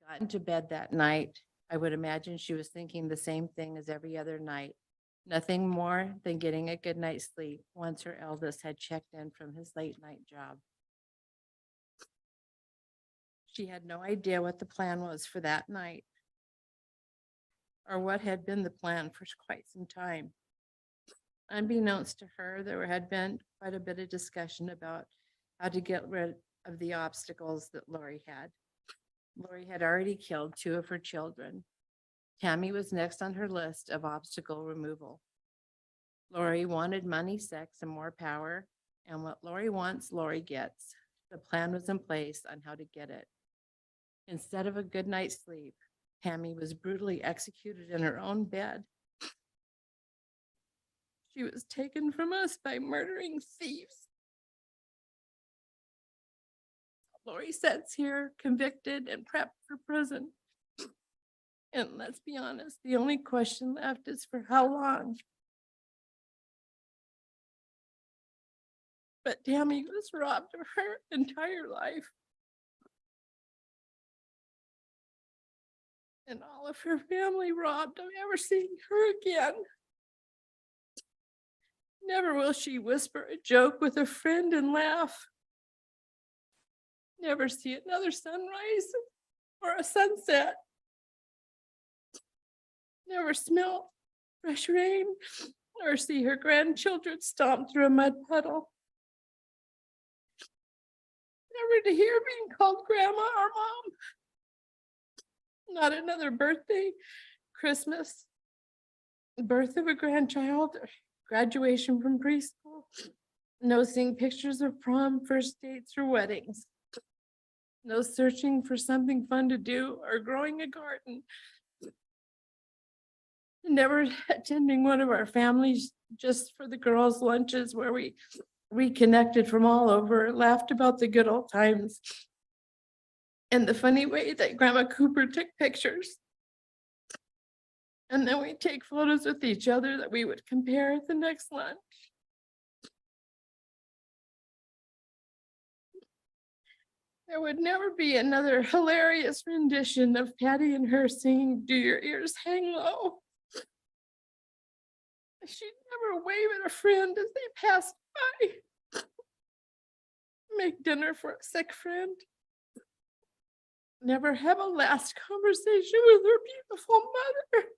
got into bed that night, I would imagine she was thinking the same thing as every other night. Nothing more than getting a good night's sleep once her eldest had checked in from his late night job. She had no idea what the plan was for that night, or what had been the plan for quite some time. Unbeknownst to her, there had been quite a bit of discussion about how to get rid of the obstacles that Lori had. Lori had already killed 2 of her children. Tammy was next on her list of obstacle removal. Lori wanted money, sex, and more power, and what Lori wants, Lori gets. The plan was in place on how to get it. Instead of a good night's sleep, Tammy was brutally executed in her own bed. She was taken from us by murdering thieves. Lori sits here convicted and prepped for prison. And let's be honest, the only question left is for how long? But Tammy was robbed of her entire life. And all of her family robbed of ever seeing her again. Never will she whisper a joke with a friend and laugh. Never see another sunrise or a sunset. Never smell fresh rain or see her grandchildren stomp through a mud puddle. Never to hear being called grandma or mom. Not another birthday, Christmas, birth of a grandchild, or graduation from preschool. No seeing pictures of prom, first dates, or weddings. No searching for something fun to do or growing a garden. Never attending one of our families just for the girls' lunches where we reconnected from all over, laughed about the good old times. And the funny way that Grandma Cooper took pictures. And then we take photos with each other that we would compare at the next lunch. There would never be another hilarious rendition of Patty and her singing "Do Your Ears Hang Low." She'd never wave at a friend as they passed by. Make dinner for a sick friend. Never have a last conversation with her beautiful mother.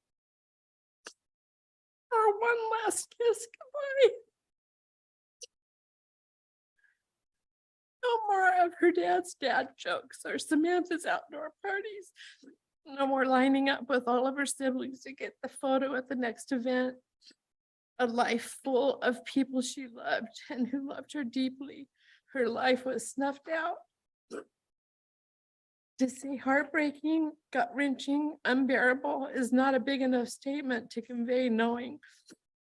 Or one last kiss goodbye. No more of her dad's dad jokes or Samantha's outdoor parties. No more lining up with all of her siblings to get the photo at the next event. A life full of people she loved and who loved her deeply. Her life was snuffed out. To say heartbreaking, gut-wrenching, unbearable is not a big enough statement to convey knowing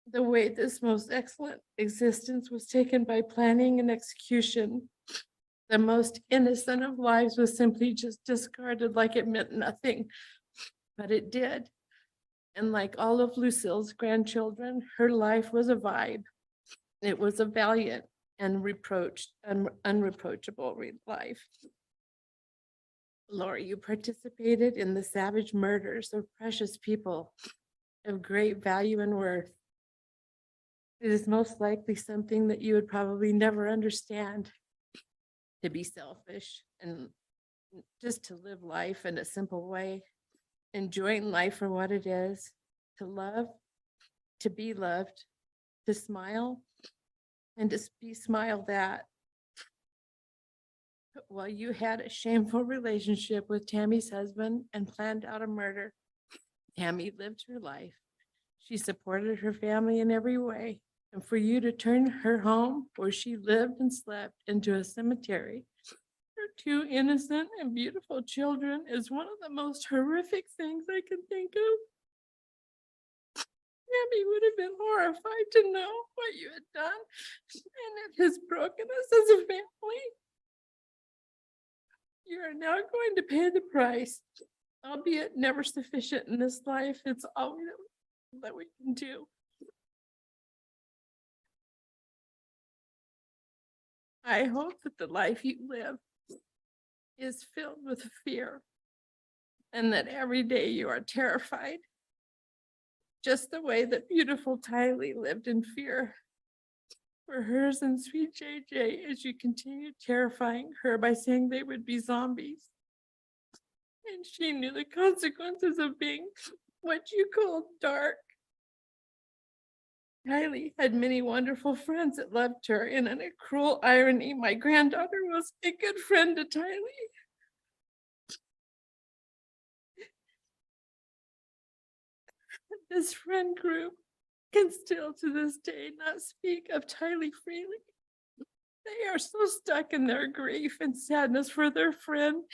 the way this most excellent existence was taken by planning and execution. The most innocent of lives was simply just discarded like it meant nothing, but it did. And like all of Lucille's grandchildren, her life was a vibe. It was a valiant and unreproachable life. Lori, you participated in the savage murders of precious people of great value and worth. It is most likely something that you would probably never understand. To be selfish and just to live life in a simple way, enjoying life for what it is, to love, to be loved, to smile, and to be smiled at. While you had a shameful relationship with Tammy's husband and planned out a murder, Tammy lived her life. She supported her family in every way. And for you to turn her home where she lived and slept into a cemetery, her 2 innocent and beautiful children, is one of the most horrific things I can think of. Tammy would have been horrified to know what you had done and it has broken us as a family. You are now going to pay the price, albeit never sufficient in this life. It's all that we can do. I hope that the life you live is filled with fear and that every day you are terrified, just the way that beautiful Tylee lived in fear for hers and sweet JJ as you continue terrifying her by saying they would be zombies. And she knew the consequences of being what you called dark. Tylee had many wonderful friends that loved her, and in a cruel irony, my granddaughter was a good friend to Tylee. This friend group can still to this day not speak of Tylee freely. They are so stuck in their grief and sadness for their friend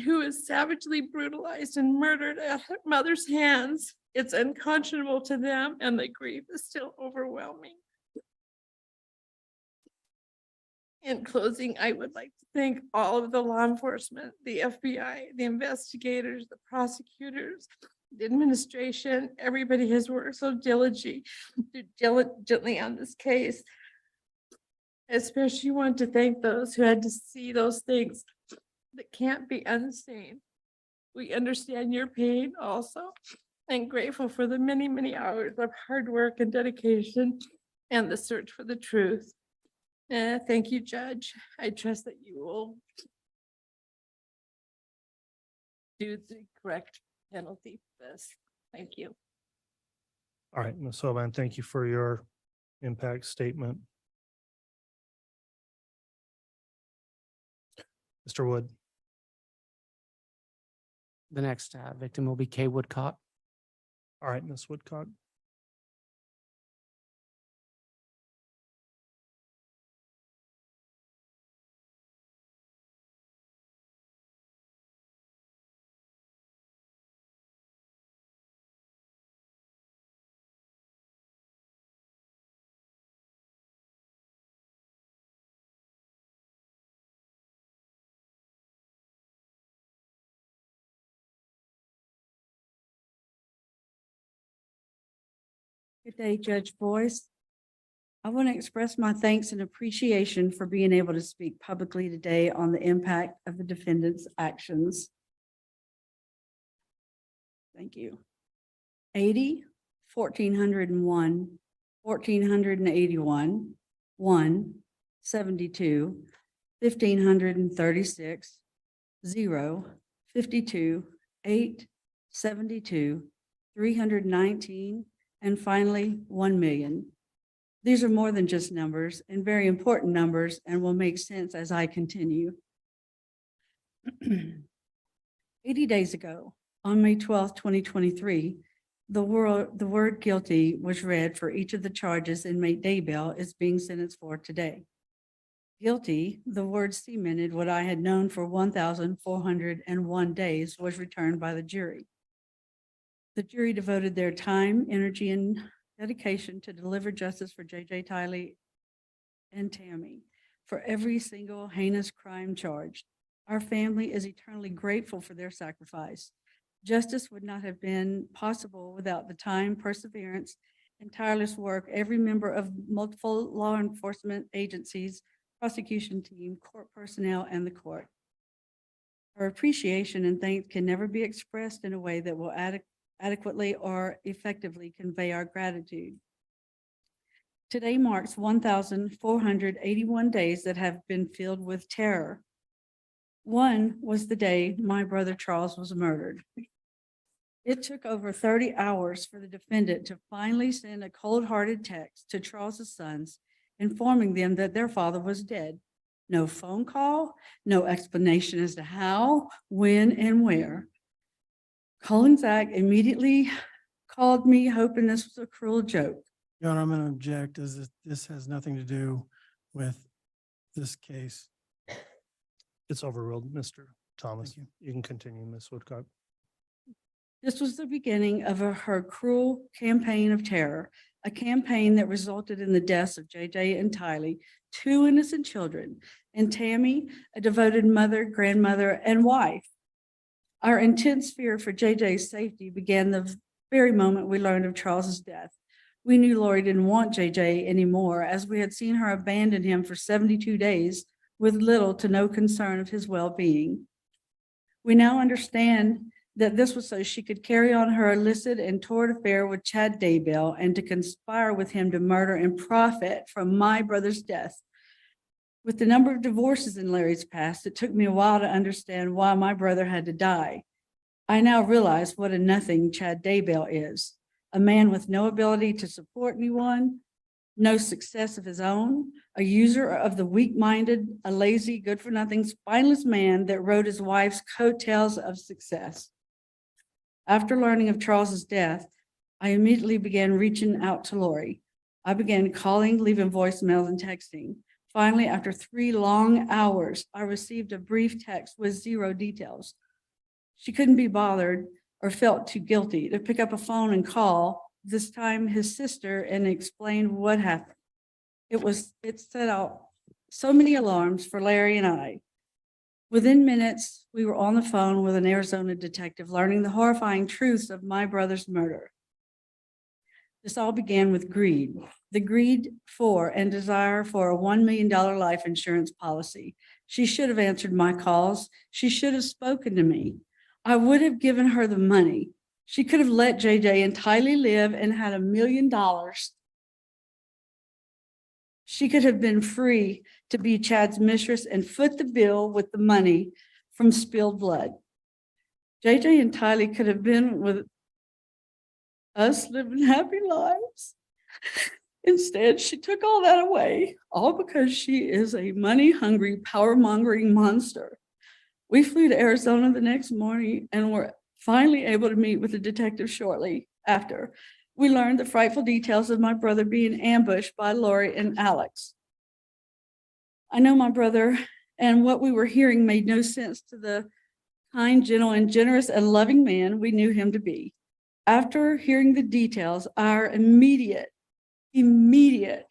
who is savagely brutalized and murdered at her mother's hands. It's unconscionable to them, and the grief is still overwhelming. In closing, I would like to thank all of the law enforcement, the FBI, the investigators, the prosecutors, the administration. Everybody has worked so diligently on this case. Especially want to thank those who had to see those things that can't be unseen. We understand your pain also, and grateful for the many, many hours of hard work and dedication and the search for the truth. Thank you, Judge. I trust that you will do the correct penalty for this. Thank you. All right, Ms. Hoban, thank you for your impact statement. Mr. Wood. The next victim will be Kay Woodcock. All right, Ms. Woodcock. Good day, Judge Boyce. I want to express my thanks and appreciation for being able to speak publicly today on the impact of the defendant's actions. Thank you. 80, 1401, 1481, 1, 72, 1536, 0, 52, 8, 72, 319, and finally, 1 million. These are more than just numbers and very important numbers and will make sense as I continue. 80 days ago, on May 12th, 2023, the word guilty was read for each of the charges inmate Daybell is being sentenced for today. Guilty, the word cemented what I had known for 1,401 days, was returned by the jury. The jury devoted their time, energy, and dedication to deliver justice for JJ Tylee and Tammy for every single heinous crime charged. Our family is eternally grateful for their sacrifice. Justice would not have been possible without the time, perseverance, and tireless work every member of multiple law enforcement agencies, prosecution team, court personnel, and the court. Our appreciation and thanks can never be expressed in a way that will adequately or effectively convey our gratitude. Today marks 1,481 days that have been filled with terror. One was the day my brother Charles was murdered. It took over 30 hours for the defendant to finally send a cold-hearted text to Charles's sons, informing them that their father was dead. No phone call, no explanation as to how, when, and where. Colin Zach immediately called me, hoping this was a cruel joke. Your Honor, I'm going to object as this has nothing to do with this case. It's overruled, Mr. Thomas. Thank You can continue, Ms. Woodcock. This was the beginning of her cruel campaign of terror, a campaign that resulted in the deaths of JJ and Tylee, 2 innocent children, and Tammy, a devoted mother, grandmother, and wife. Our intense fear for JJ's safety began the very moment we learned of Charles's death. We knew Lori didn't want JJ anymore, as we had seen her abandon him for 72 days with little to no concern of his well-being. We now understand that this was so she could carry on her illicit and torrid affair with Chad Daybell and to conspire with him to murder and profit from my brother's death. With the number of divorces in Larry's past, it took me a while to understand why my brother had to die. I now realize what a nothing Chad Daybell is, a man with no ability to support anyone, no success of his own, a user of the weak-minded, a lazy, good-for-nothing, spineless man that rode his wife's coattails of success. After learning of Charles's death, I immediately began reaching out to Lori. I began calling, leaving voicemails, and texting. Finally, after 3 long hours, I received a brief text with 0 details. She couldn't be bothered or felt too guilty to pick up a phone and call, this time his sister, and explain what happened. It set out so many alarms for Larry and I. Within minutes, we were on the phone with an Arizona detective learning the horrifying truths of my brother's murder. This all began with greed, the greed for and desire for a $1 million life insurance policy. She should have answered my calls. She should have spoken to me. I would have given her the money. She could have let JJ entirely live and had $1 million. She could have been free to be Chad's mistress and foot the bill with the money from spilled blood. JJ and Tylee could have been with us living happy lives. Instead, she took all that away, all because she is a money-hungry, power-mongering monster. We flew to Arizona the next morning and were finally able to meet with the detective shortly after. We learned the frightful details of my brother being ambushed by Lori and Alex. I know my brother, and what we were hearing made no sense to the kind, gentle, and generous and loving man we knew him to be. After hearing the details, our immediate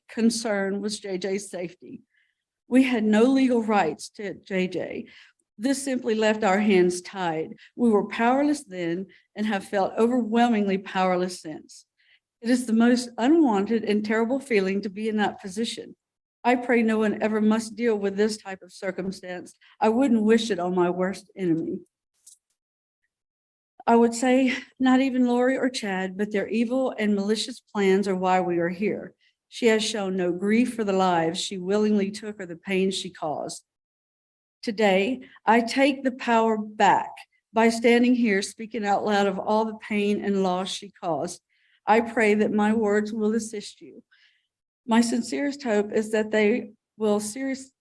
concern was JJ's safety. We had no legal rights to JJ. This simply left our hands tied. We were powerless then and have felt overwhelmingly powerless since. It is the most unwanted and terrible feeling to be in that position. I pray no one ever must deal with this type of circumstance. I wouldn't wish it on my worst enemy. I would say not even Lori or Chad, but their evil and malicious plans are why we are here. She has shown no grief for the lives she willingly took or the pain she caused. Today, I take the power back by standing here speaking out loud of all the pain and loss she caused. I pray that my words will assist you. My sincerest hope is that they will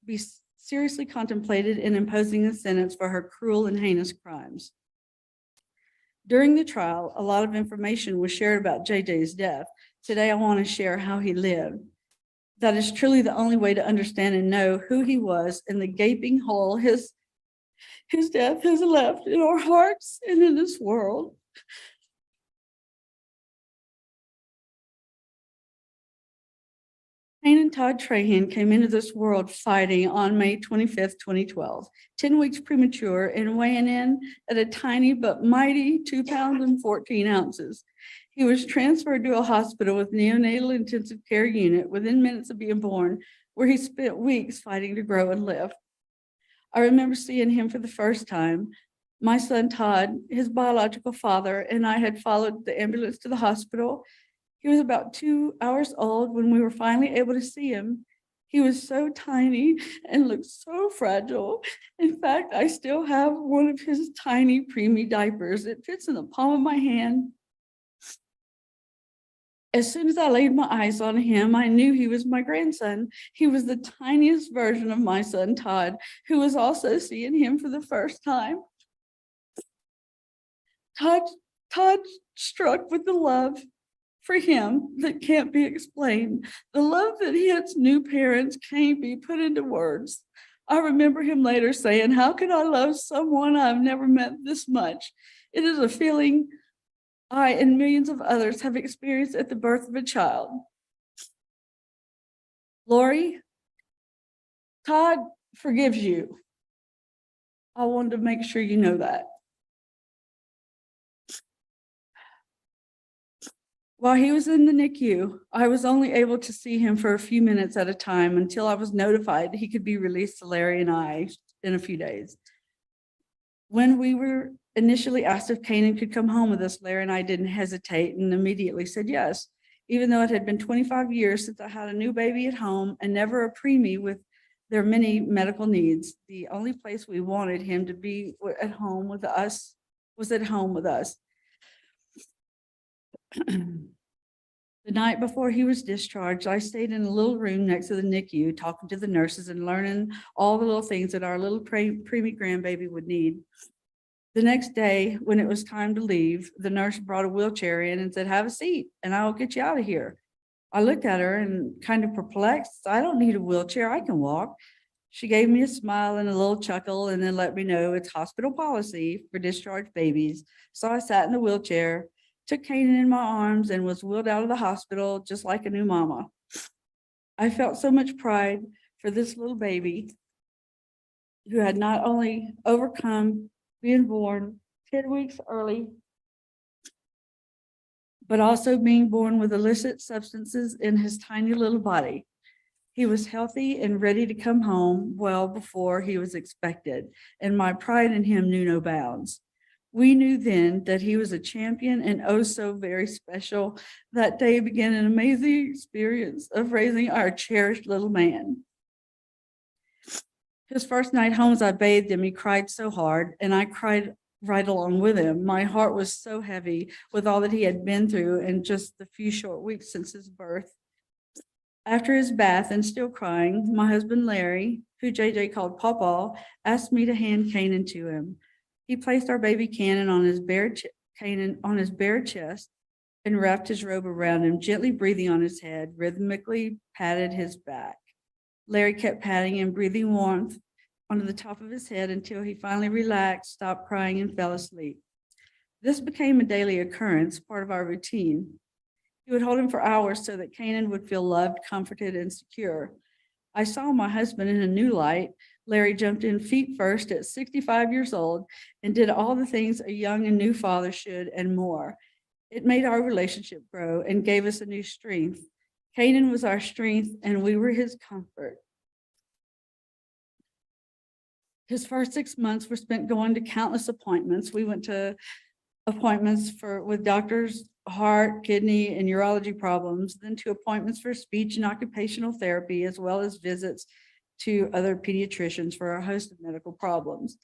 be seriously contemplated in imposing a sentence for her cruel and heinous crimes. During the trial, a lot of information was shared about JJ's death. Today, I want to share how he lived. That is truly the only way to understand and know who he was and the gaping hole his death has left in our hearts and in this world. Payne and Todd Trahan came into this world fighting on May 25th, 2012, 10 weeks premature and weighing in at a tiny but mighty 2 pounds and 14 ounces. He was transferred to a hospital with neonatal intensive care unit within minutes of being born, where he spent weeks fighting to grow and live. I remember seeing him for the first time. My son Todd, his biological father, and I had followed the ambulance to the hospital. He was about 2 hours old when we were finally able to see him. He was so tiny and looked so fragile. In fact, I still have one of his tiny preemie diapers. It fits in the palm of my hand. As soon as I laid my eyes on him, I knew he was my grandson. He was the tiniest version of my son, Todd, who was also seeing him for the first time. Todd struck with the love for him that can't be explained. The love that hits new parents can't be put into words. I remember him later saying, "How can I love someone I've never met this much?" It is a feeling I and millions of others have experienced at the birth of a child. Lori, Todd forgives you. I wanted to make sure you know that. While he was in the NICU, I was only able to see him for a few minutes at a time until I was notified he could be released to Larry and I in a few days. When we were initially asked if Kanan could come home with us, Larry and I didn't hesitate and immediately said yes. Even though it had been 25 years since I had a new baby at home and never a preemie with their many medical needs, the only place we wanted him to be at home with us was at home with us. The night before he was discharged, I stayed in a little room next to the NICU, talking to the nurses and learning all the little things that our little preemie grandbaby would need. The next day, when it was time to leave, the nurse brought a wheelchair in and said, "Have a seat and I'll get you out of here." I looked at her and kind of perplexed. "I don't need a wheelchair. I can walk." She gave me a smile and a little chuckle and then let me know it's hospital policy for discharged babies. So I sat in the wheelchair, took Kanan in my arms, and was wheeled out of the hospital just like a new mama. I felt so much pride for this little baby who had not only overcome being born 10 weeks early, but also being born with illicit substances in his tiny little body. He was healthy and ready to come home well before he was expected, and my pride in him knew no bounds. We knew then that he was a champion and oh so very special. That day began an amazing experience of raising our cherished little man. His first night home, as I bathed him, he cried so hard, and I cried right along with him. My heart was so heavy with all that he had been through in just the few short weeks since his birth. After his bath and still crying, my husband Larry, who JJ called Pawpaw, asked me to hand Kanan to him. He placed our baby Kanan on his bare chest and wrapped his robe around him, gently breathing on his head, rhythmically patted his back. Larry kept patting and breathing warmth onto the top of his head until he finally relaxed, stopped crying, and fell asleep. This became a daily occurrence, part of our routine. He would hold him for hours so that Kanan would feel loved, comforted, and secure. I saw my husband in a new light. Larry jumped in feet first at 65 years old and did all the things a young and new father should and more. It made our relationship grow and gave us a new strength. Kanan was our strength and we were his comfort. His first 6 months were spent going to countless appointments. We went to appointments with doctors, heart, kidney, and urology problems, then to appointments for speech and occupational therapy, as well as visits to other pediatricians for a host of medical problems.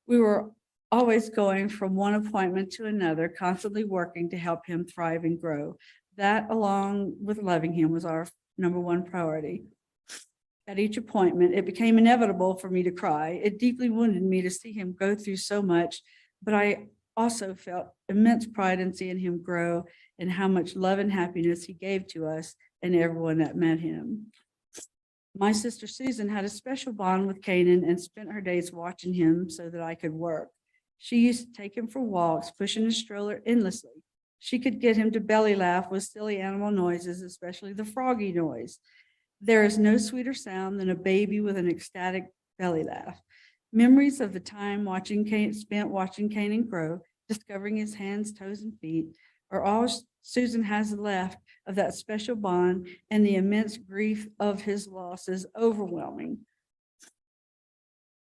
We were always going from one appointment to another, constantly working to help him thrive and grow. That, along with loving him, was our number one priority. At each appointment, it became inevitable for me to cry. It deeply wounded me to see him go through so much, but I also felt immense pride in seeing him grow and how much love and happiness he gave to us and everyone that met him. My sister Susan had a special bond with Kanan and spent her days watching him so that I could work. She used to take him for walks, pushing his stroller endlessly. She could get him to belly laugh with silly animal noises, especially the froggy noise. There is no sweeter sound than a baby with an ecstatic belly laugh. Memories of the time spent watching Kanan grow, discovering his hands, toes, and feet, are all Susan has left of that special bond, and the immense grief of his loss is overwhelming.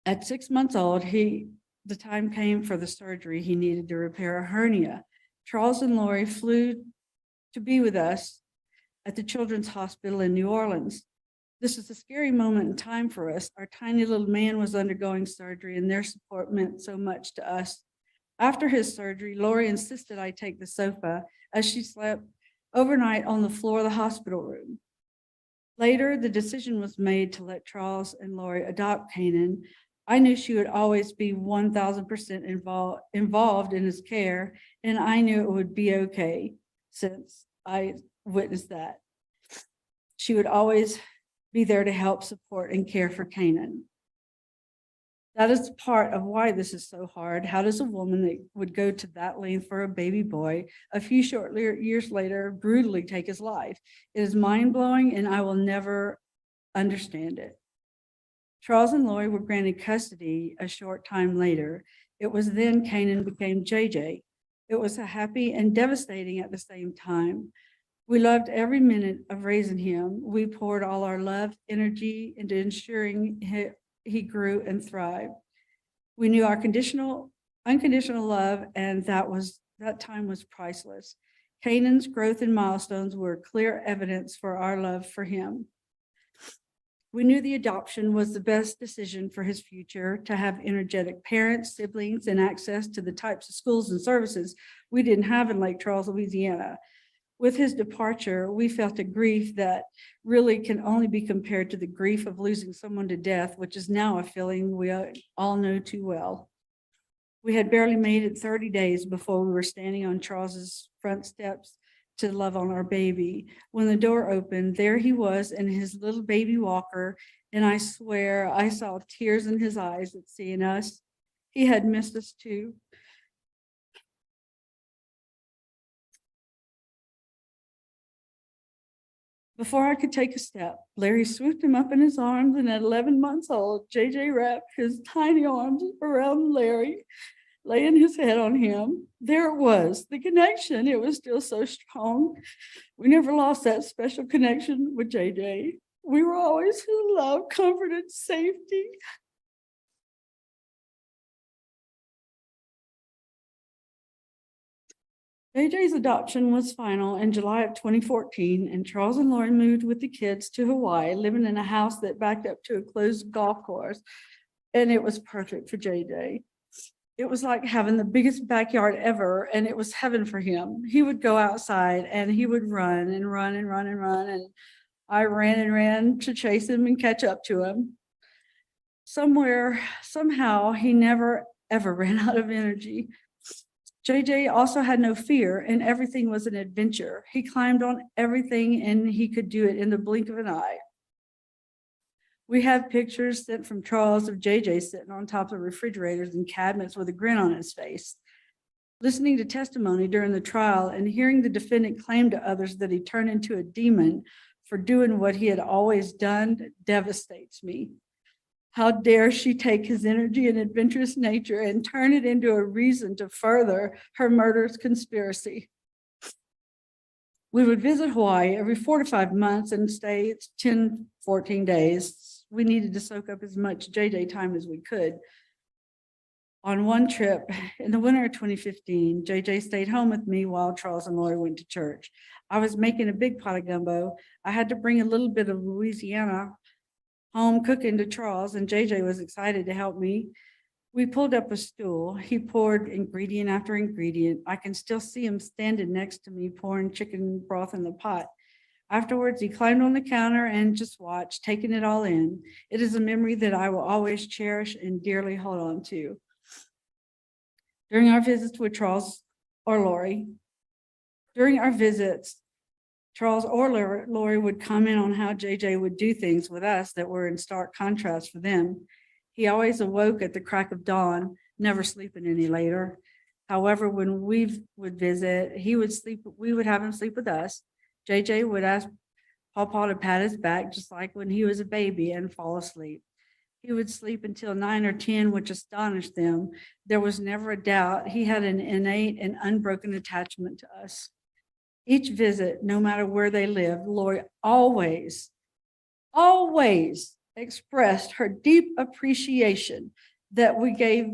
At 6 months old, the time came for the surgery he needed to repair a hernia. Charles and Lori flew to be with us at the Children's Hospital in New Orleans. This was a scary moment in time for us. Our tiny little man was undergoing surgery, and their support meant so much to us. After his surgery, Lori insisted I take the sofa as she slept overnight on the floor of the hospital room. Later, the decision was made to let Charles and Lori adopt Kanan. I knew she would always be 1000% involved in his care, and I knew it would be okay since I witnessed that. She would always be there to help, support, and care for Kanan. That is part of why this is so hard. How does a woman that would go to that length for a baby boy a few short years later brutally take his life? It is mind-blowing, and I will never understand it. Charles and Lori were granted custody a short time later. It was then Kanan became JJ. It was happy and devastating at the same time. We loved every minute of raising him. We poured all our love, energy into ensuring he grew and thrived. We knew our unconditional love, and that time was priceless. Canaan's growth and milestones were clear evidence for our love for him. We knew the adoption was the best decision for his future, to have energetic parents, siblings, and access to the types of schools and services we didn't have in Lake Charles, Louisiana. With his departure, we felt a grief that really can only be compared to the grief of losing someone to death, which is now a feeling we all know too well. We had barely made it 30 days before we were standing on Charles's front steps to love on our baby. When the door opened, there he was in his little baby walker, and I swear I saw tears in his eyes at seeing us. He had missed us too. Before I could take a step, Larry swooped him up in his arms, and at 11 months old, JJ wrapped his tiny arms around Larry, laying his head on him. There it was, the connection. It was still so strong. We never lost that special connection with JJ. We were always his love, comfort, and safety. JJ's adoption was final in July of 2014, and Charles and Lori moved with the kids to Hawaii, living in a house that backed up to a closed golf course, and it was perfect for JJ. It was like having the biggest backyard ever, and it was heaven for him. He would go outside and he would run and run and run and run, and I ran and ran to chase him and catch up to him. Somehow, he never ever ran out of energy. JJ also had no fear, and everything was an adventure. He climbed on everything, and he could do it in the blink of an eye. We have pictures sent from Charles of JJ sitting on top of refrigerators and cabinets with a grin on his face. Listening to testimony during the trial and hearing the defendant claim to others that he turned into a demon for doing what he had always done devastates me. How dare she take his energy and adventurous nature and turn it into a reason to further her murderous conspiracy? We would visit Hawaii every 4 to 5 months and stay 10, 14 days. We needed to soak up as much JJ time as we could. On one trip in the winter of 2015, JJ stayed home with me while Charles and Lori went to church. I was making a big pot of gumbo. I had to bring a little bit of Louisiana home cooking to Charles, and JJ was excited to help me. We pulled up a stool. He poured ingredient after ingredient. I can still see him standing next to me pouring chicken broth in the pot. Afterwards, he climbed on the counter and just watched, taking it all in. It is a memory that I will always cherish and dearly hold on to. During our visits with Charles or Lori, Charles or Lori would comment on how JJ would do things with us that were in stark contrast for them. He always awoke at the crack of dawn, never sleeping any later. However, when we would visit, we would have him sleep with us. JJ would ask Pawpaw to pat his back, just like when he was a baby, and fall asleep. He would sleep until 9 or 10, which astonished them. There was never a doubt he had an innate and unbroken attachment to us. Each visit, no matter where they lived, Lori always expressed her deep appreciation that we gave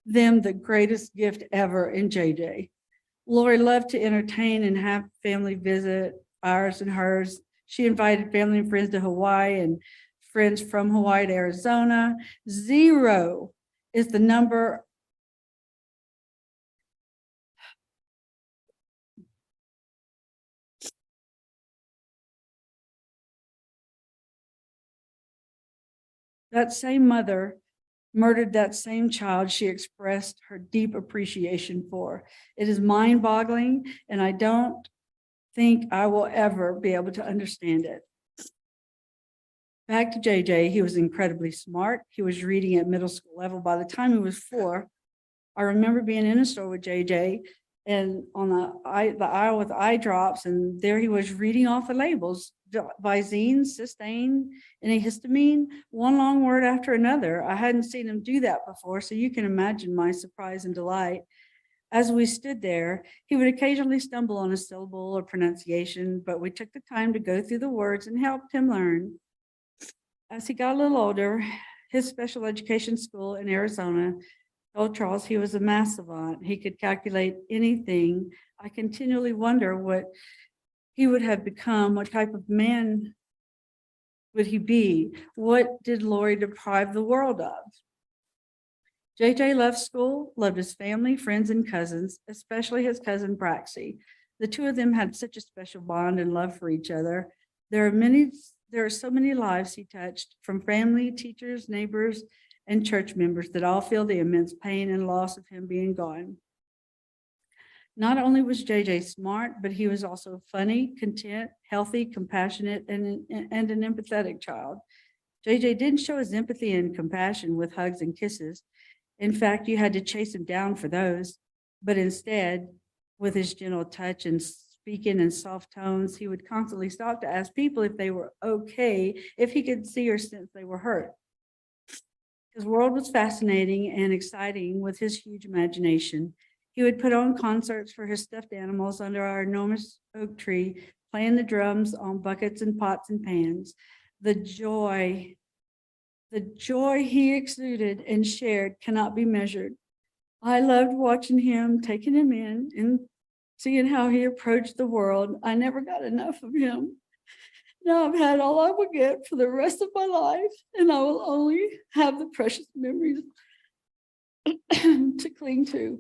them the greatest gift ever in JJ. Lori loved to entertain and have family visit, ours and hers. She invited family and friends to Hawaii and friends from Hawaii to Arizona. 0 is the number that same mother murdered that same child she expressed her deep appreciation for. It is mind-boggling, and I don't think I will ever be able to understand it. Back to JJ, he was incredibly smart. He was reading at middle school level by the time he was 4. I remember being in a store with JJ and on the aisle with eye drops, and there he was reading off the labels: Visine, cysteine, antihistamine, one long word after another. I hadn't seen him do that before, so you can imagine my surprise and delight. As we stood there, he would occasionally stumble on a syllable or pronunciation, but we took the time to go through the words and helped him learn. As he got a little older, his special education school in Arizona Told Charles he was a math savant. He could calculate anything. I continually wonder what he would have become, what type of man would he be? What did Lori deprive the world of? JJ loved school, loved his family, friends, and cousins, especially his cousin Braxy. The two of them had such a special bond and love for each other. There are so many lives he touched, from family, teachers, neighbors, and church members, that all feel the immense pain and loss of him being gone. Not only was JJ smart, but he was also funny, content, healthy, compassionate, and an empathetic child. JJ didn't show his empathy and compassion with hugs and kisses. In fact, you had to chase him down for those, but instead, with his gentle touch and speaking in soft tones, he would constantly stop to ask people if they were okay, if he could see or sense they were hurt. His world was fascinating and exciting with his huge imagination. He would put on concerts for his stuffed animals under our enormous oak tree, playing the drums on buckets and pots and pans. The joy he exuded and shared cannot be measured. I loved watching him, taking him in, and seeing how he approached the world. I never got enough of him. Now I've had all I will get for the rest of my life, and I will only have the precious memories to cling to.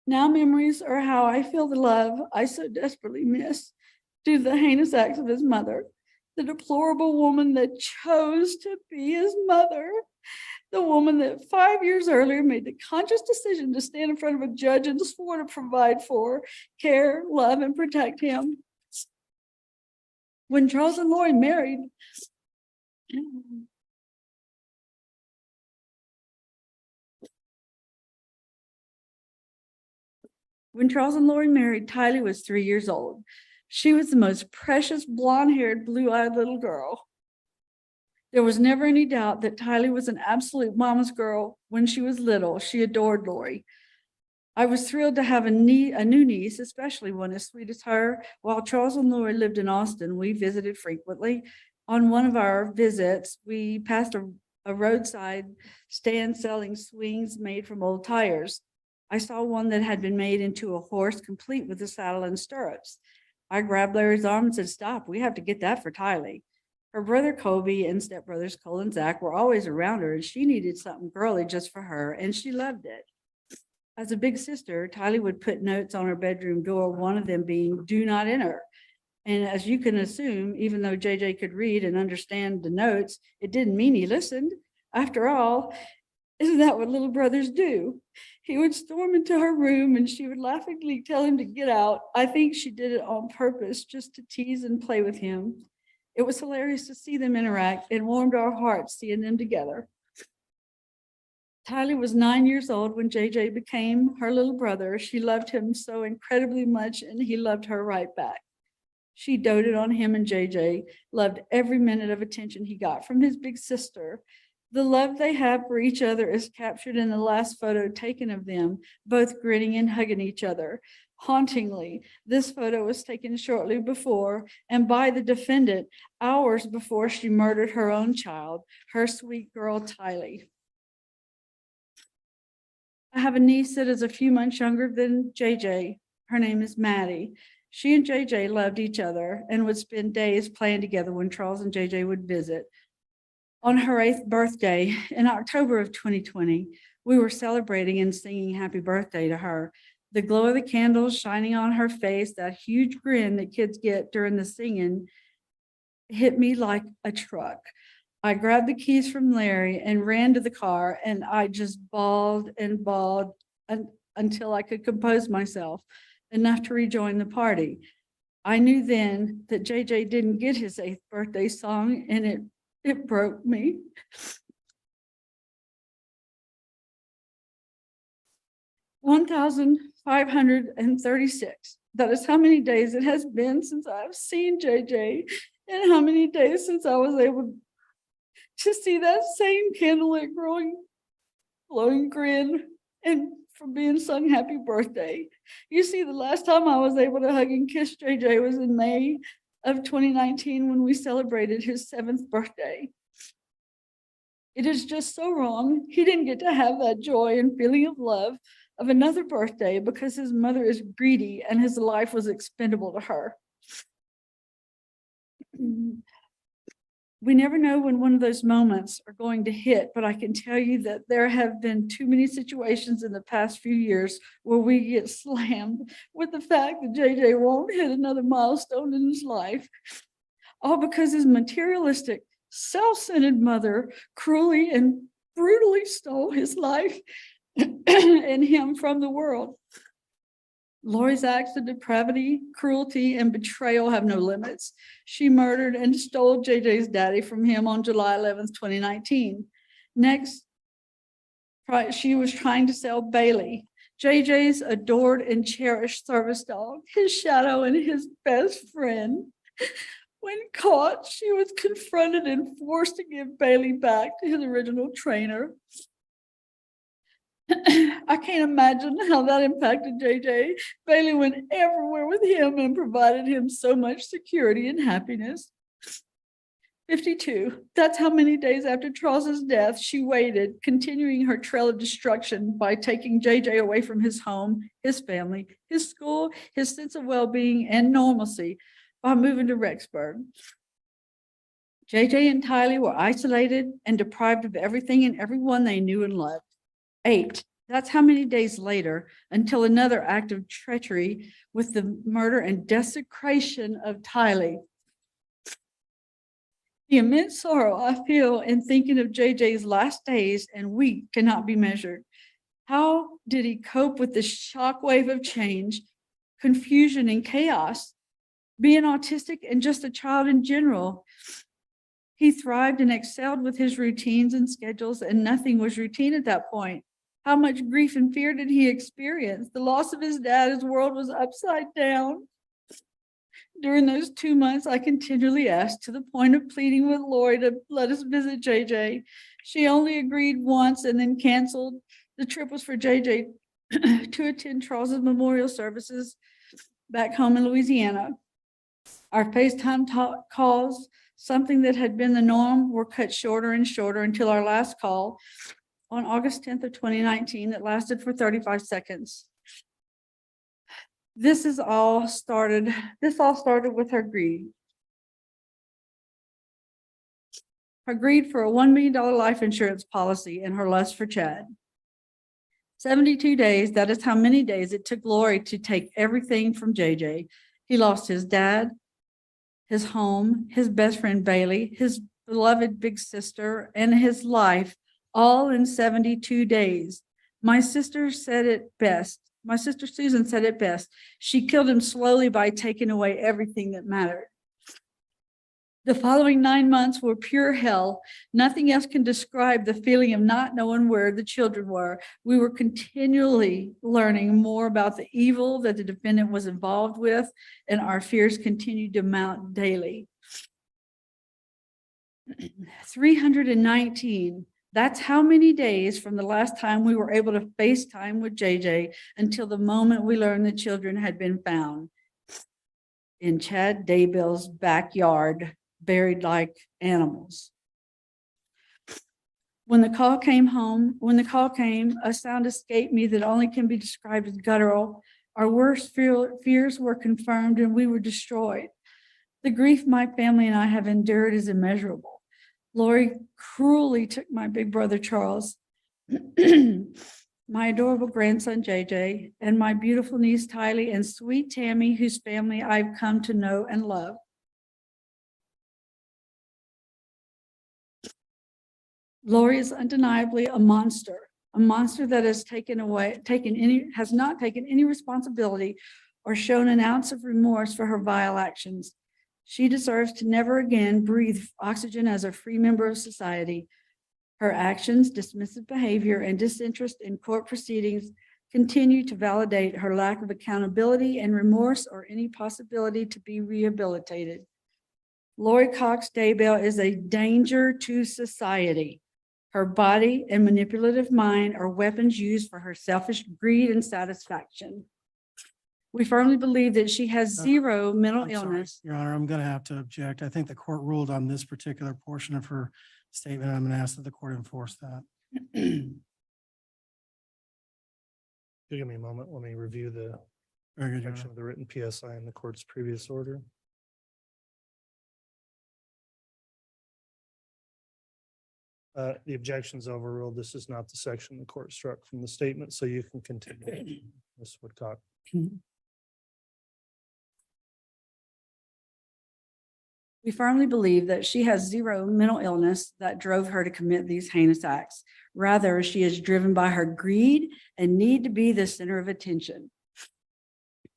Now memories are how I feel the love I so desperately miss due to the heinous acts of his mother, the deplorable woman that chose to be his mother, the woman that 5 years earlier made the conscious decision to stand in front of a judge and swore to provide for, care, love, and protect him. When Charles and Lori married, Tylee was 3 years old. She was the most precious blonde-haired, blue-eyed little girl. There was never any doubt that Tylee was an absolute mama's girl. When she was little, she adored Lori. I was thrilled to have a new niece, especially one as sweet as her. While Charles and Lori lived in Austin, we visited frequently. On one of our visits, we passed a roadside stand selling swings made from old tires. I saw one that had been made into a horse, complete with a saddle and stirrups. I grabbed Larry's arm and said, "Stop, we have to get that for Tylee." Her brother Colby and stepbrothers Cole and Zach were always around her, and she needed something girly just for her, and she loved it. As a big sister, Tylee would put notes on her bedroom door, one of them being "Do not enter." And as you can assume, even though JJ could read and understand the notes, it didn't mean he listened. After all, isn't that what little brothers do? He would storm into her room and she would laughingly tell him to get out. I think she did it on purpose, just to tease and play with him. It was hilarious to see them interact and warmed our hearts seeing them together. Tylee was 9 years old when JJ became her little brother. She loved him so incredibly much, and he loved her right back. She doted on him, and JJ loved every minute of attention he got from his big sister. The love they have for each other is captured in the last photo taken of them, both grinning and hugging each other. Hauntingly, this photo was taken shortly before and by the defendant hours before she murdered her own child, her sweet girl Tylee. I have a niece that is a few months younger than JJ. Her name is Maddie. She and JJ loved each other and would spend days playing together when Charles and JJ would visit. On her 8th birthday in October of 2020, we were celebrating and singing happy birthday to her. The glow of the candles shining on her face, that huge grin that kids get during the singing, hit me like a truck. I grabbed the keys from Larry and ran to the car, and I just bawled and bawled until I could compose myself enough to rejoin the party. I knew then that JJ didn't get his 8th birthday song, and it broke me. $1,536. That is how many days it has been since I've seen JJ, and how many days since I was able to see that same candlelit glowing grin and from being sung happy birthday. You see, the last time I was able to hug and kiss JJ was in May of 2019 when we celebrated his 7th birthday. It is just so wrong. He didn't get to have that joy and feeling of love of another birthday because his mother is greedy and his life was expendable to her. We never know when one of those moments are going to hit, but I can tell you that there have been too many situations in the past few years where we get slammed with the fact that JJ won't hit another milestone in his life, all because his materialistic, self-centered mother cruelly and brutally stole his life and him from the world. Lori's acts of depravity, cruelty, and betrayal have no limits. She murdered and stole JJ's daddy from him on July 11th, 2019. Next, she was trying to sell Bailey, JJ's adored and cherished service dog, his shadow and his best friend. When caught, she was confronted and forced to give Bailey back to his original trainer. I can't imagine how that impacted JJ. Bailey went everywhere with him and provided him so much security and happiness. 52. That's how many days after Charles's death she waited, continuing her trail of destruction by taking JJ away from his home, his family, his school, his sense of well-being and normalcy by moving to Rexburg. JJ and Tylee were isolated and deprived of everything and everyone they knew and loved. 8. That's how many days later until another act of treachery with the murder and desecration of Tylee. The immense sorrow I feel in thinking of JJ's last days and week cannot be measured. How did he cope with the shockwave of change, confusion, and chaos? Being autistic and just a child in general, he thrived and excelled with his routines and schedules, and nothing was routine at that point. How much grief and fear did he experience? The loss of his dad, his world was upside down. During those 2 months, I continually asked, to the point of pleading with Lori to let us visit JJ. She only agreed once and then canceled. The trip was for JJ to attend Charles's memorial services back home in Louisiana. Our FaceTime calls, something that had been the norm, were cut shorter and shorter until our last call on August 10th of 2019 that lasted for 35 seconds. This all started with her greed. Her greed for a $1 million life insurance policy and her lust for Chad. 72 days, that is how many days it took Lori to take everything from JJ. He lost his dad, his home, his best friend Bailey, his beloved big sister, and his life, all in 72 days. My sister said it best. My sister Susan said it best. She killed him slowly by taking away everything that mattered. The following 9 months were pure hell. Nothing else can describe the feeling of not knowing where the children were. We were continually learning more about the evil that the defendant was involved with, and our fears continued to mount daily. 319. That's how many days from the last time we were able to FaceTime with JJ until the moment we learned the children had been found in Chad Daybell's backyard, buried like animals. When the call came, a sound escaped me that only can be described as guttural. Our worst fears were confirmed and we were destroyed. The grief my family and I have endured is immeasurable. Lori cruelly took my big brother, Charles, my adorable grandson, JJ, and my beautiful niece, Tylee, and sweet Tammy, whose family I've come to know and love. Lori is undeniably a monster that has not taken any responsibility or shown an ounce of remorse for her vile actions. She deserves to never again breathe oxygen as a free member of society. Her actions, dismissive behavior, and disinterest in court proceedings continue to validate her lack of accountability and remorse or any possibility to be rehabilitated. Lori Cox Daybell is a danger to society. Her body and manipulative mind are weapons used for her selfish greed and satisfaction. We firmly believe that she has zero mental I'm sorry, illness. Your Honor, I'm going to have to object. I think the court ruled on this particular portion of her statement. I'm going to ask that the court enforce that. Give me a moment. Let me review the Very good, Your section Honor. of the written PSI in the court's previous order. The objection's overruled. This is not the section the court struck from the statement, so you can continue. Ms. Woodcock. We firmly believe that she has zero mental illness that drove her to commit these heinous acts. Rather, she is driven by her greed and need to be the center of attention.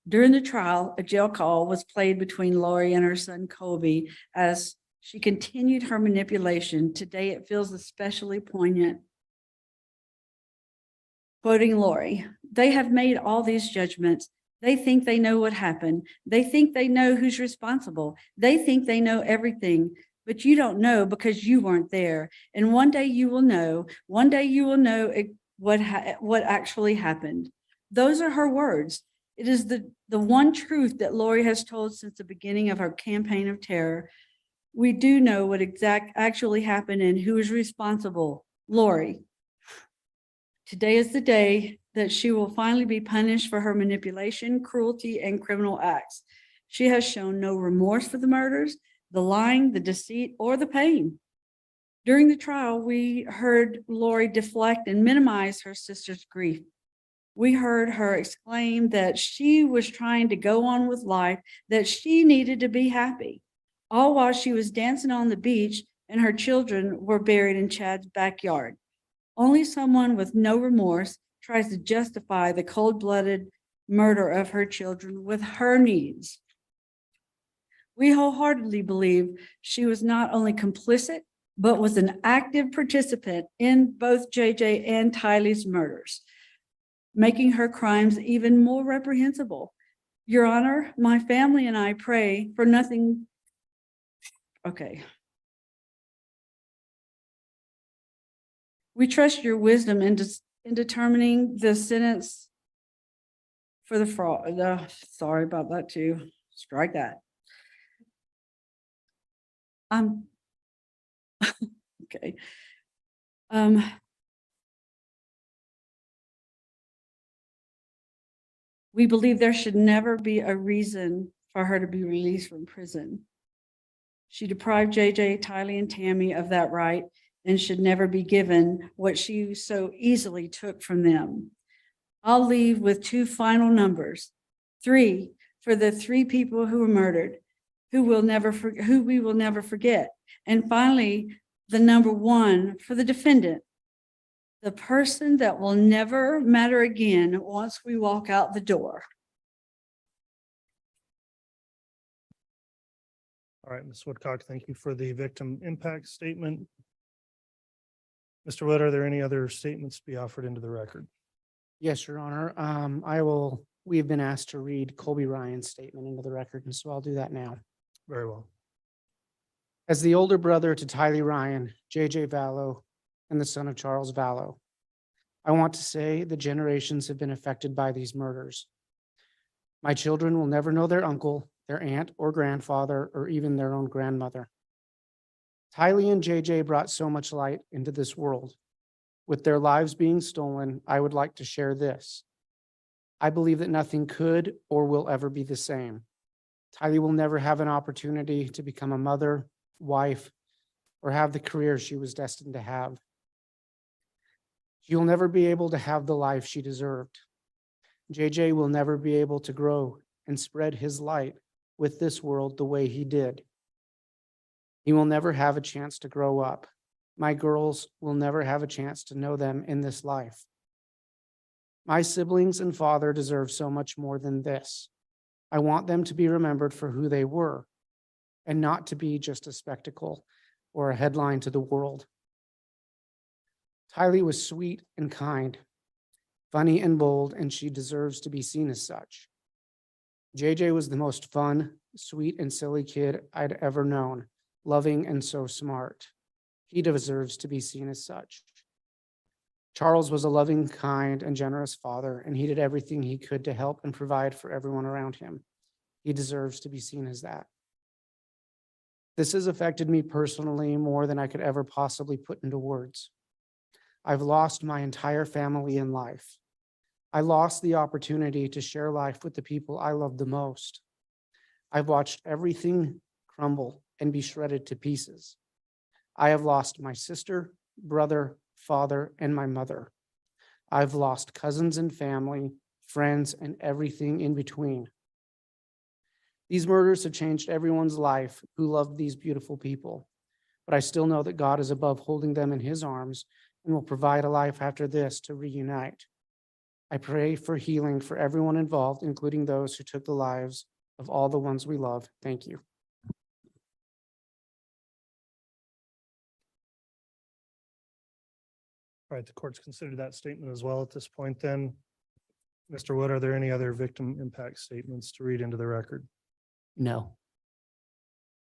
During the trial, a jail call was played between Lori and her son Colby as she continued her manipulation. Today, it feels especially poignant. Quoting Lori, "They have made all these judgments. They think they know what happened. They think they know who's responsible. They think they know everything, but you don't know because you weren't there. And one day you will know. One day you will know what actually happened." Those are her words. It is the one truth that Lori has told since the beginning of her campaign of terror. We do know what actually happened and who is responsible. Lori. Today is the day that she will finally be punished for her manipulation, cruelty, and criminal acts. She has shown no remorse for the murders, the lying, the deceit, or the pain. During the trial, we heard Lori deflect and minimize her sister's grief. We heard her exclaim that she was trying to go on with life, that she needed to be happy, all while she was dancing on the beach and her children were buried in Chad's backyard. Only someone with no remorse tries to justify the cold-blooded murder of her children with her needs. We wholeheartedly believe she was not only complicit, but was an active participant in both JJ and Tylee's murders, making her crimes even more reprehensible. Your Honor, my family and I pray for nothing. Okay. We trust your wisdom in determining the sentence for the fraud. Sorry about that too. Strike that. Okay. We believe there should never be a reason for her to be released from prison. She deprived JJ, Tylee, and Tammy of that right and should never be given what she so easily took from them. I'll leave with two final numbers. 3 for the 3 people who were murdered, who we will never forget. And finally, the number 1 for the defendant, the person that will never matter again once we walk out the door. All right, Ms. Woodcock, thank you for the victim impact statement. Mr. Wood, are there any other statements to be offered into the record? Yes, Your Honor. We have been asked to read Colby Ryan's statement into the record, and so I'll do that now. Very well. As the older brother to Tylee Ryan, JJ Vallow, and the son of Charles Vallow, I want to say the generations have been affected by these murders. My children will never know their uncle, their aunt or grandfather, or even their own grandmother. Tylee and JJ brought so much light into this world. With their lives being stolen, I would like to share this. I believe that nothing could or will ever be the same. Tylee will never have an opportunity to become a mother, wife, or have the career she was destined to have. She will never be able to have the life she deserved. JJ will never be able to grow and spread his light with this world the way he did. He will never have a chance to grow up. My girls will never have a chance to know them in this life. My siblings and father deserve so much more than this. I want them to be remembered for who they were and not to be just a spectacle or a headline to the world. Tylee was sweet and kind, funny and bold, and she deserves to be seen as such. JJ was the most fun, sweet, and silly kid I'd ever known, loving and so smart. He deserves to be seen as such. Charles was a loving, kind, and generous father, and he did everything he could to help and provide for everyone around him. He deserves to be seen as that. This has affected me personally more than I could ever possibly put into words. I've lost my entire family in life. I lost the opportunity to share life with the people I love the most. I've watched everything crumble and be shredded to pieces. I have lost my sister, brother, father, and my mother. I've lost cousins and family, friends, and everything in between. These murders have changed everyone's life who loved these beautiful people, but I still know that God is above holding them in his arms and will provide a life after this to reunite. I pray for healing for everyone involved, including those who took the lives of all the ones we love. Thank you. All right, the court's considered that statement as well at this point then. Mr. Wood, are there any other victim impact statements to read into the record? No.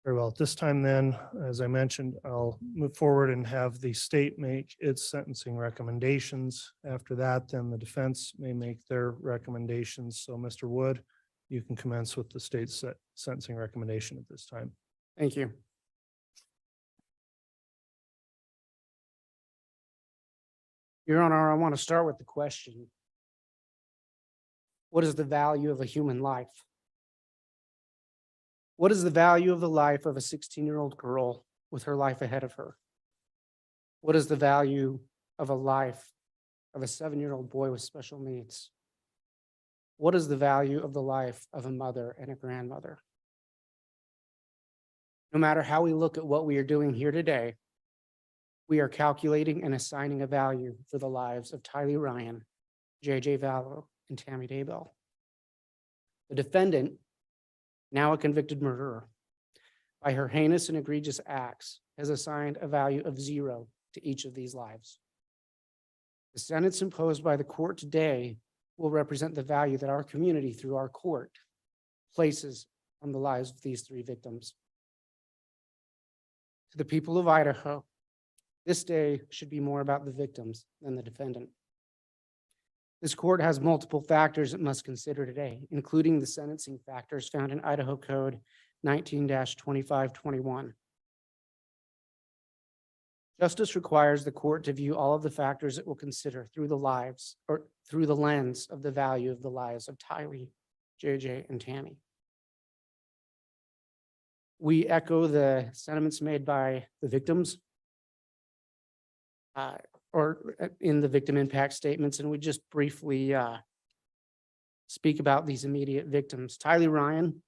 Very well. At this time then, as I mentioned, I'll move forward and have the state make its sentencing recommendations. After that, then the defense may make their recommendations. So Mr. Wood, you can commence with the state's sentencing recommendation at this time. Thank you. Your Honor, I want to start with the question. What is the value of a human life? What is the value of the life of a 16-year-old girl with her life ahead of her? What is the value of a life of a 7-year-old boy with special needs? What is the value of the life of a mother and a grandmother? No matter how we look at what we are doing here today, we are calculating and assigning a value for the lives of Tylee Ryan, J.J. Vallow, and Tammy Daybell. The defendant, now a convicted murderer, by her heinous and egregious acts, has assigned a value of 0 to each of these lives. The sentence imposed by the court today will represent the value that our community, through our court, places on the lives of these 3 victims. To the people of Idaho, this day should be more about the victims than the defendant. This court has multiple factors it must consider today, including the sentencing factors found in Idaho Code 19-2521. Justice requires the court to view all of the factors it will consider through the lens of the value of the lives of Tylee, JJ, and Tammy. We echo the sentiments made by the victims or in the victim impact statements, and we just briefly speak about these immediate victims. Tylee Ryan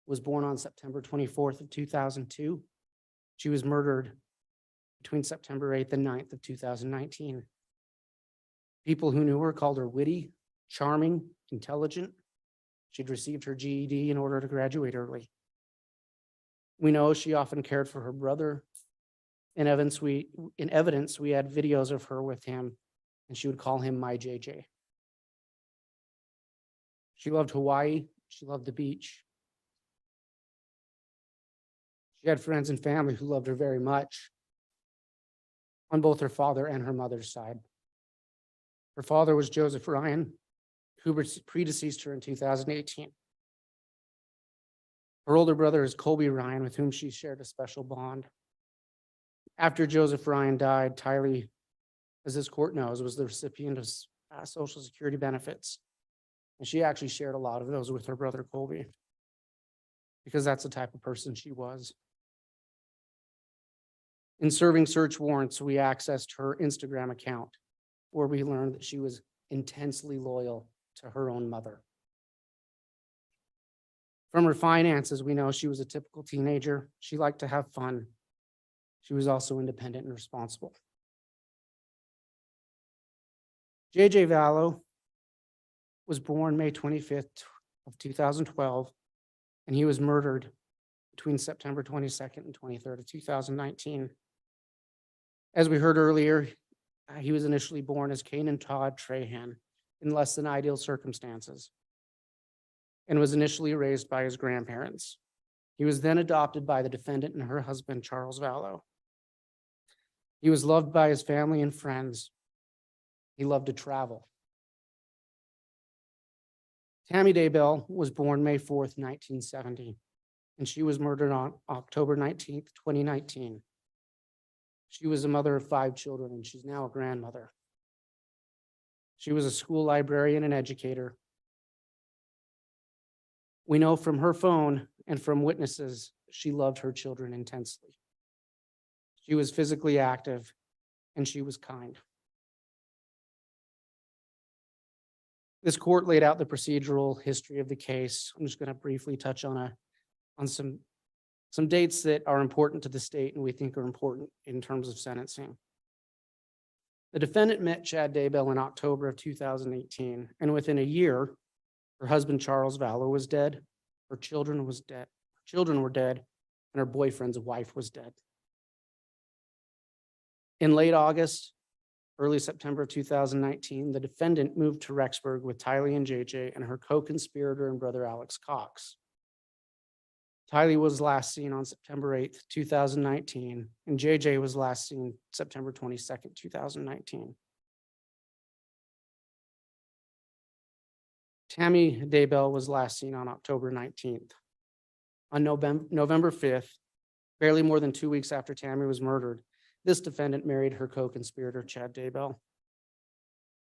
was born on September 24th of 2002. She was murdered between September 8th and 9th of 2019. People who knew her called her witty, charming, intelligent. She'd received her GED in order to graduate early. We know she often cared for her brother. In evidence, we had videos of her with him, and she would call him my JJ. She loved Hawaii. She loved the beach. She had friends and family who loved her very much on both her father and her mother's side. Her father was Joseph Ryan, who predeceased her in 2018. Her older brother is Colby Ryan, with whom she shared a special bond. After Joseph Ryan died, Tylee, as this court knows, was the recipient of Social Security benefits. And she actually shared a lot of those with her brother Colby, because that's the type of person she was. In serving search warrants, we accessed her Instagram account, where we learned that she was intensely loyal to her own mother. From her finances, we know she was a typical teenager. She liked to have fun. She was also independent and responsible. J.J. Vallow was born May 25th of 2012, and he was murdered between September 22nd and 23rd of 2019. As we heard earlier, he was initially born as Kanan Todd Trahan in less than ideal circumstances and was initially raised by his grandparents. He was then adopted by the defendant and her husband, Charles Vallow. He was loved by his family and friends. He loved to travel. Tammy Daybell was born May 4th, 1970, and she was murdered on October 19th, 2019. She was a mother of 5 children, and she's now a grandmother. She was a school librarian and educator. We know from her phone and from witnesses, she loved her children intensely. She was physically active, and she was kind. This court laid out the procedural history of the case. I'm just going to briefly touch on some dates that are important to the state and we think are important in terms of sentencing. The defendant met Chad Daybell in October of 2018, and within a year, her husband Charles Vallow was dead, her children were dead, and her boyfriend's wife was dead. In late August, early September of 2019, the defendant moved to Rexburg with Tylee and JJ and her co-conspirator and brother Alex Cox. Tylee was last seen on September 8th, 2019, and JJ was last seen September 22nd, 2019. Tammy Daybell was last seen on October 19th. On November 5th, barely more than 2 weeks after Tammy was murdered, this defendant married her co-conspirator, Chad Daybell.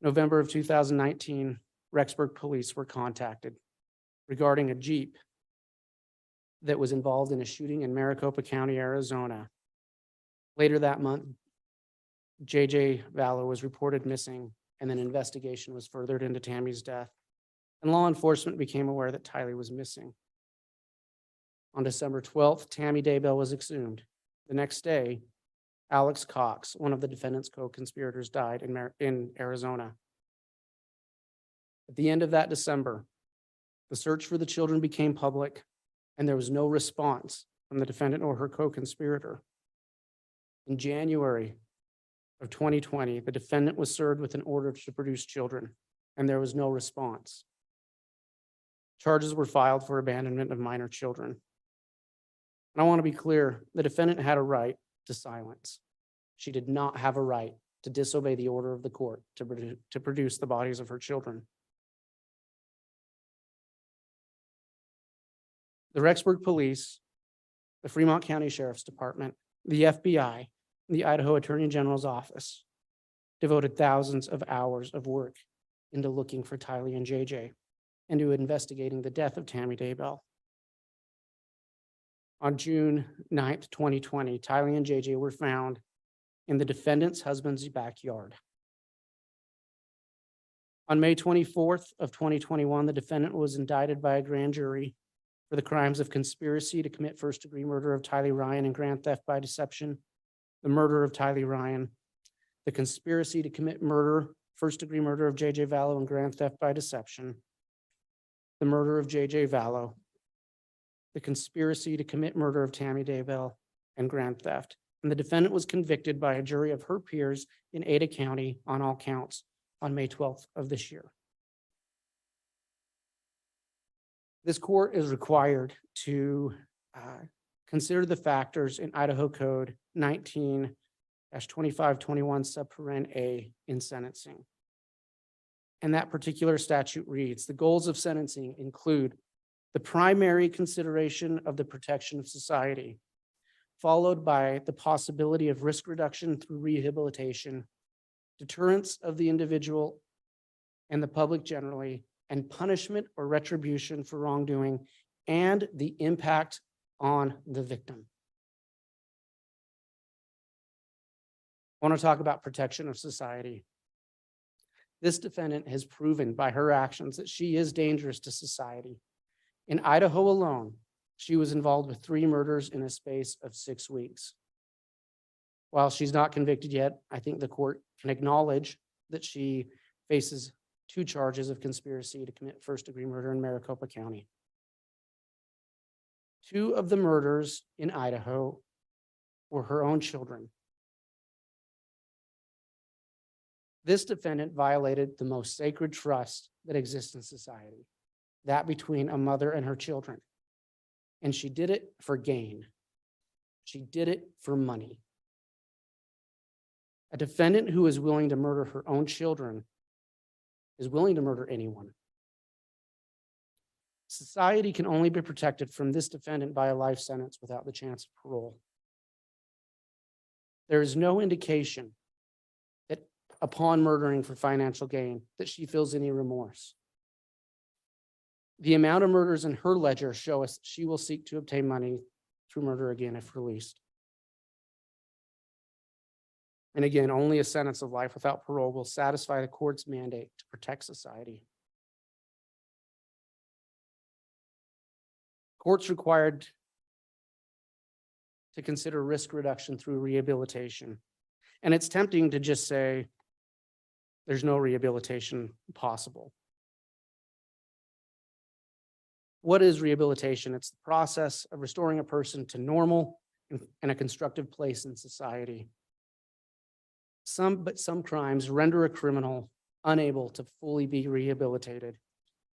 November of 2019, Rexburg police were contacted regarding a Jeep that was involved in a shooting in Maricopa County, Arizona. Later that month, JJ Vallow was reported missing, and an investigation was furthered into Tammy's death, and law enforcement became aware that Tylee was missing. On December 12th, Tammy Daybell was exhumed. The next day, Alex Cox, one of the defendant's co-conspirators, died in Arizona. At the end of that December, the search for the children became public, and there was no response from the defendant or her co-conspirator. In January of 2020, the defendant was served with an order to produce children, and there was no response. Charges were filed for abandonment of minor children. And I want to be clear, the defendant had a right to silence. She did not have a right to disobey the order of the court to produce the bodies of her children. The Rexburg Police, the Fremont County Sheriff's Department, the FBI, and the Idaho Attorney General's Office devoted thousands of hours of work into looking for Tylee and JJ and to investigating the death of Tammy Daybell. On June 9th, 2020, Tylee and JJ were found in the defendant's husband's backyard. On May 24th of 2021, the defendant was indicted by a grand jury for the crimes of conspiracy to commit first-degree murder of Tylee Ryan and grand theft by deception, the murder of Tylee Ryan, the conspiracy to commit murder, first-degree murder of JJ Vallow and grand theft by deception, the murder of JJ Vallow, the conspiracy to commit murder of Tammy Daybell and grand theft. And the defendant was convicted by a jury of her peers in Ada County on all counts on May 12th of this year. This court is required to consider the factors in Idaho Code 19-2521 subparen A in sentencing. And that particular statute reads, the goals of sentencing include the primary consideration of the protection of society, followed by the possibility of risk reduction through rehabilitation, deterrence of the individual and the public generally, and punishment or retribution for wrongdoing, and the impact on the victim. I want to talk about protection of society. This defendant has proven by her actions that she is dangerous to society. In Idaho alone, she was involved with 3 murders in a space of 6 weeks. While she's not convicted yet, I think the court can acknowledge that she faces 2 charges of conspiracy to commit first-degree murder in Maricopa County. 2 of the murders in Idaho were her own children. This defendant violated the most sacred trust that exists in society, that between a mother and her children. And she did it for gain. She did it for money. A defendant who is willing to murder her own children is willing to murder anyone. Society can only be protected from this defendant by a life sentence without the chance of parole. There is no indication that upon murdering for financial gain, that she feels any remorse. The amount of murders in her ledger show us that she will seek to obtain money through murder again if released. And again, only a sentence of life without parole will satisfy the court's mandate to protect society. Courts required to consider risk reduction through rehabilitation. And it's tempting to just say, there's no rehabilitation possible. What is rehabilitation? It's the process of restoring a person to normal and a constructive place in society. Some crimes render a criminal unable to fully be rehabilitated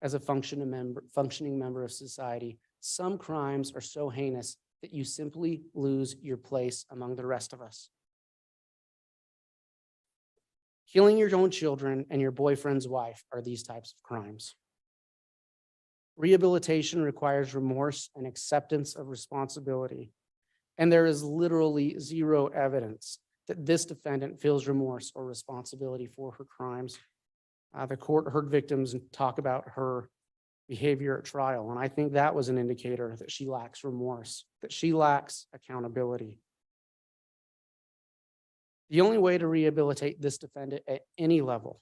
as a functioning member of society. Some crimes are so heinous that you simply lose your place among the rest of us. Killing your own children and your boyfriend's wife are these types of crimes. Rehabilitation requires remorse and acceptance of responsibility. And there is literally zero evidence that this defendant feels remorse or responsibility for her crimes. The court heard victims talk about her behavior at trial, and I think that was an indicator that she lacks remorse, that she lacks accountability. The only way to rehabilitate this defendant at any level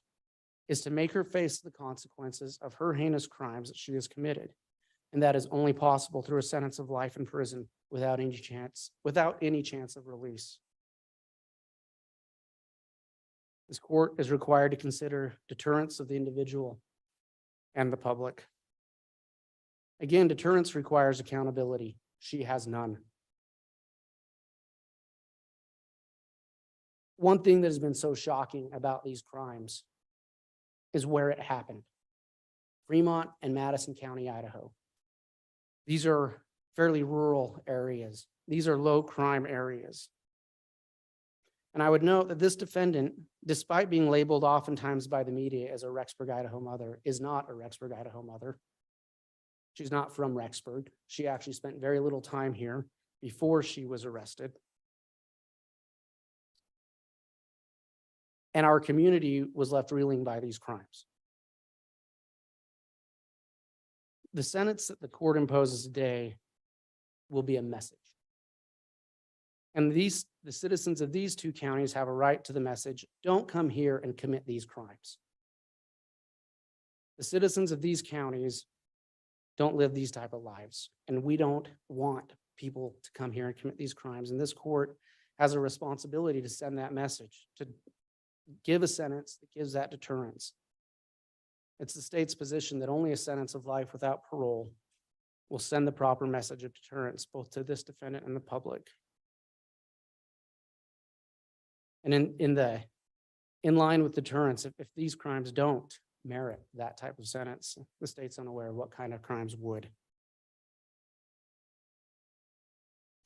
is to make her face the consequences of her heinous crimes that she has committed. And that is only possible through a sentence of life in prison without any chance of release. This court is required to consider deterrence of the individual and the public. Again, deterrence requires accountability. She has none. One thing that has been so shocking about these crimes is where it happened. Fremont and Madison County, Idaho. These are fairly rural areas. These are low crime areas. And I would note that this defendant, despite being labeled oftentimes by the media as a Rexburg, Idaho mother, is not a Rexburg, Idaho mother. She's not from Rexburg. She actually spent very little time here before she was arrested. And our community was left reeling by these crimes. The sentence that the court imposes today will be a message. And the citizens of these two counties have a right to the message, don't come here and commit these crimes. The citizens of these counties don't live these type of lives, and we don't want people to come here and commit these crimes. And this court has a responsibility to send that message, to give a sentence that gives that deterrence. It's the state's position that only a sentence of life without parole will send the proper message of deterrence both to this defendant and the public. And in line with deterrence, if these crimes don't merit that type of sentence, the state's unaware of what kind of crimes would.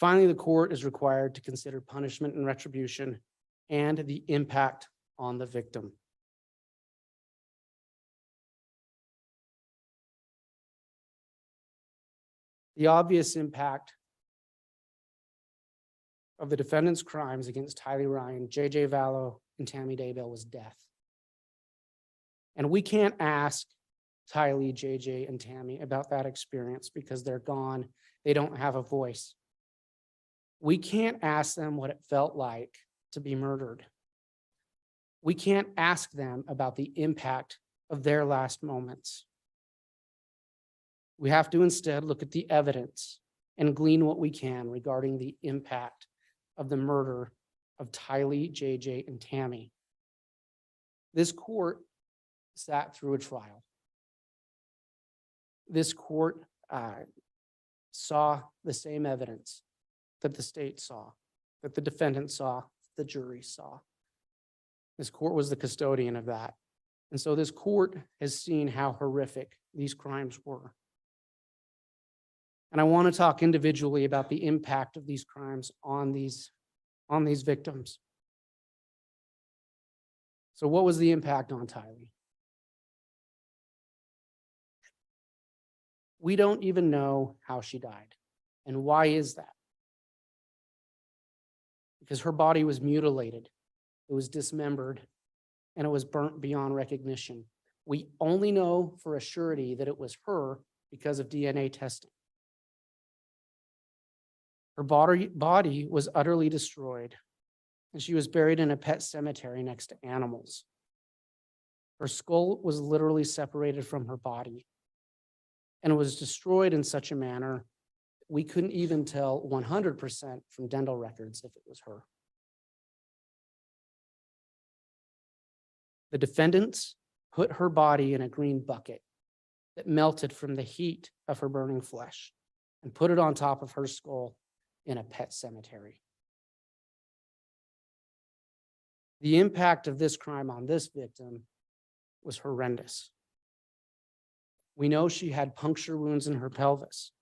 Finally, the court is required to consider punishment and retribution and the impact on the victim. The obvious impact of the defendant's crimes against Tylee Ryan, J.J. Vallow, and Tammy Daybell was death. And we can't ask Tylee, J.J., and Tammy about that experience because they're gone. They don't have a voice. We can't ask them what it felt like to be murdered. We can't ask them about the impact of their last moments. We have to instead look at the evidence and glean what we can regarding the impact of the murder of Tylee, JJ, and Tammy. This court sat through a trial. This court saw the same evidence that the state saw, that the defendant saw, the jury saw. This court was the custodian of that. And so this court has seen how horrific these crimes were. And I want to talk individually about the impact of these crimes on these victims. So what was the impact on Tylee? We don't even know how she died. And why is that? Because her body was mutilated, it was dismembered, and it was burnt beyond recognition. We only know for a surety that it was her because of DNA testing. Her body was utterly destroyed, and she was buried in a pet cemetery next to animals. Her skull was literally separated from her body, and it was destroyed in such a manner we couldn't even tell 100% from dental records if it was her. The defendants put her body in a green bucket that melted from the heat of her burning flesh and put it on top of her skull in a pet cemetery. The impact of this crime on this victim was horrendous. We know she had puncture wounds in her pelvis,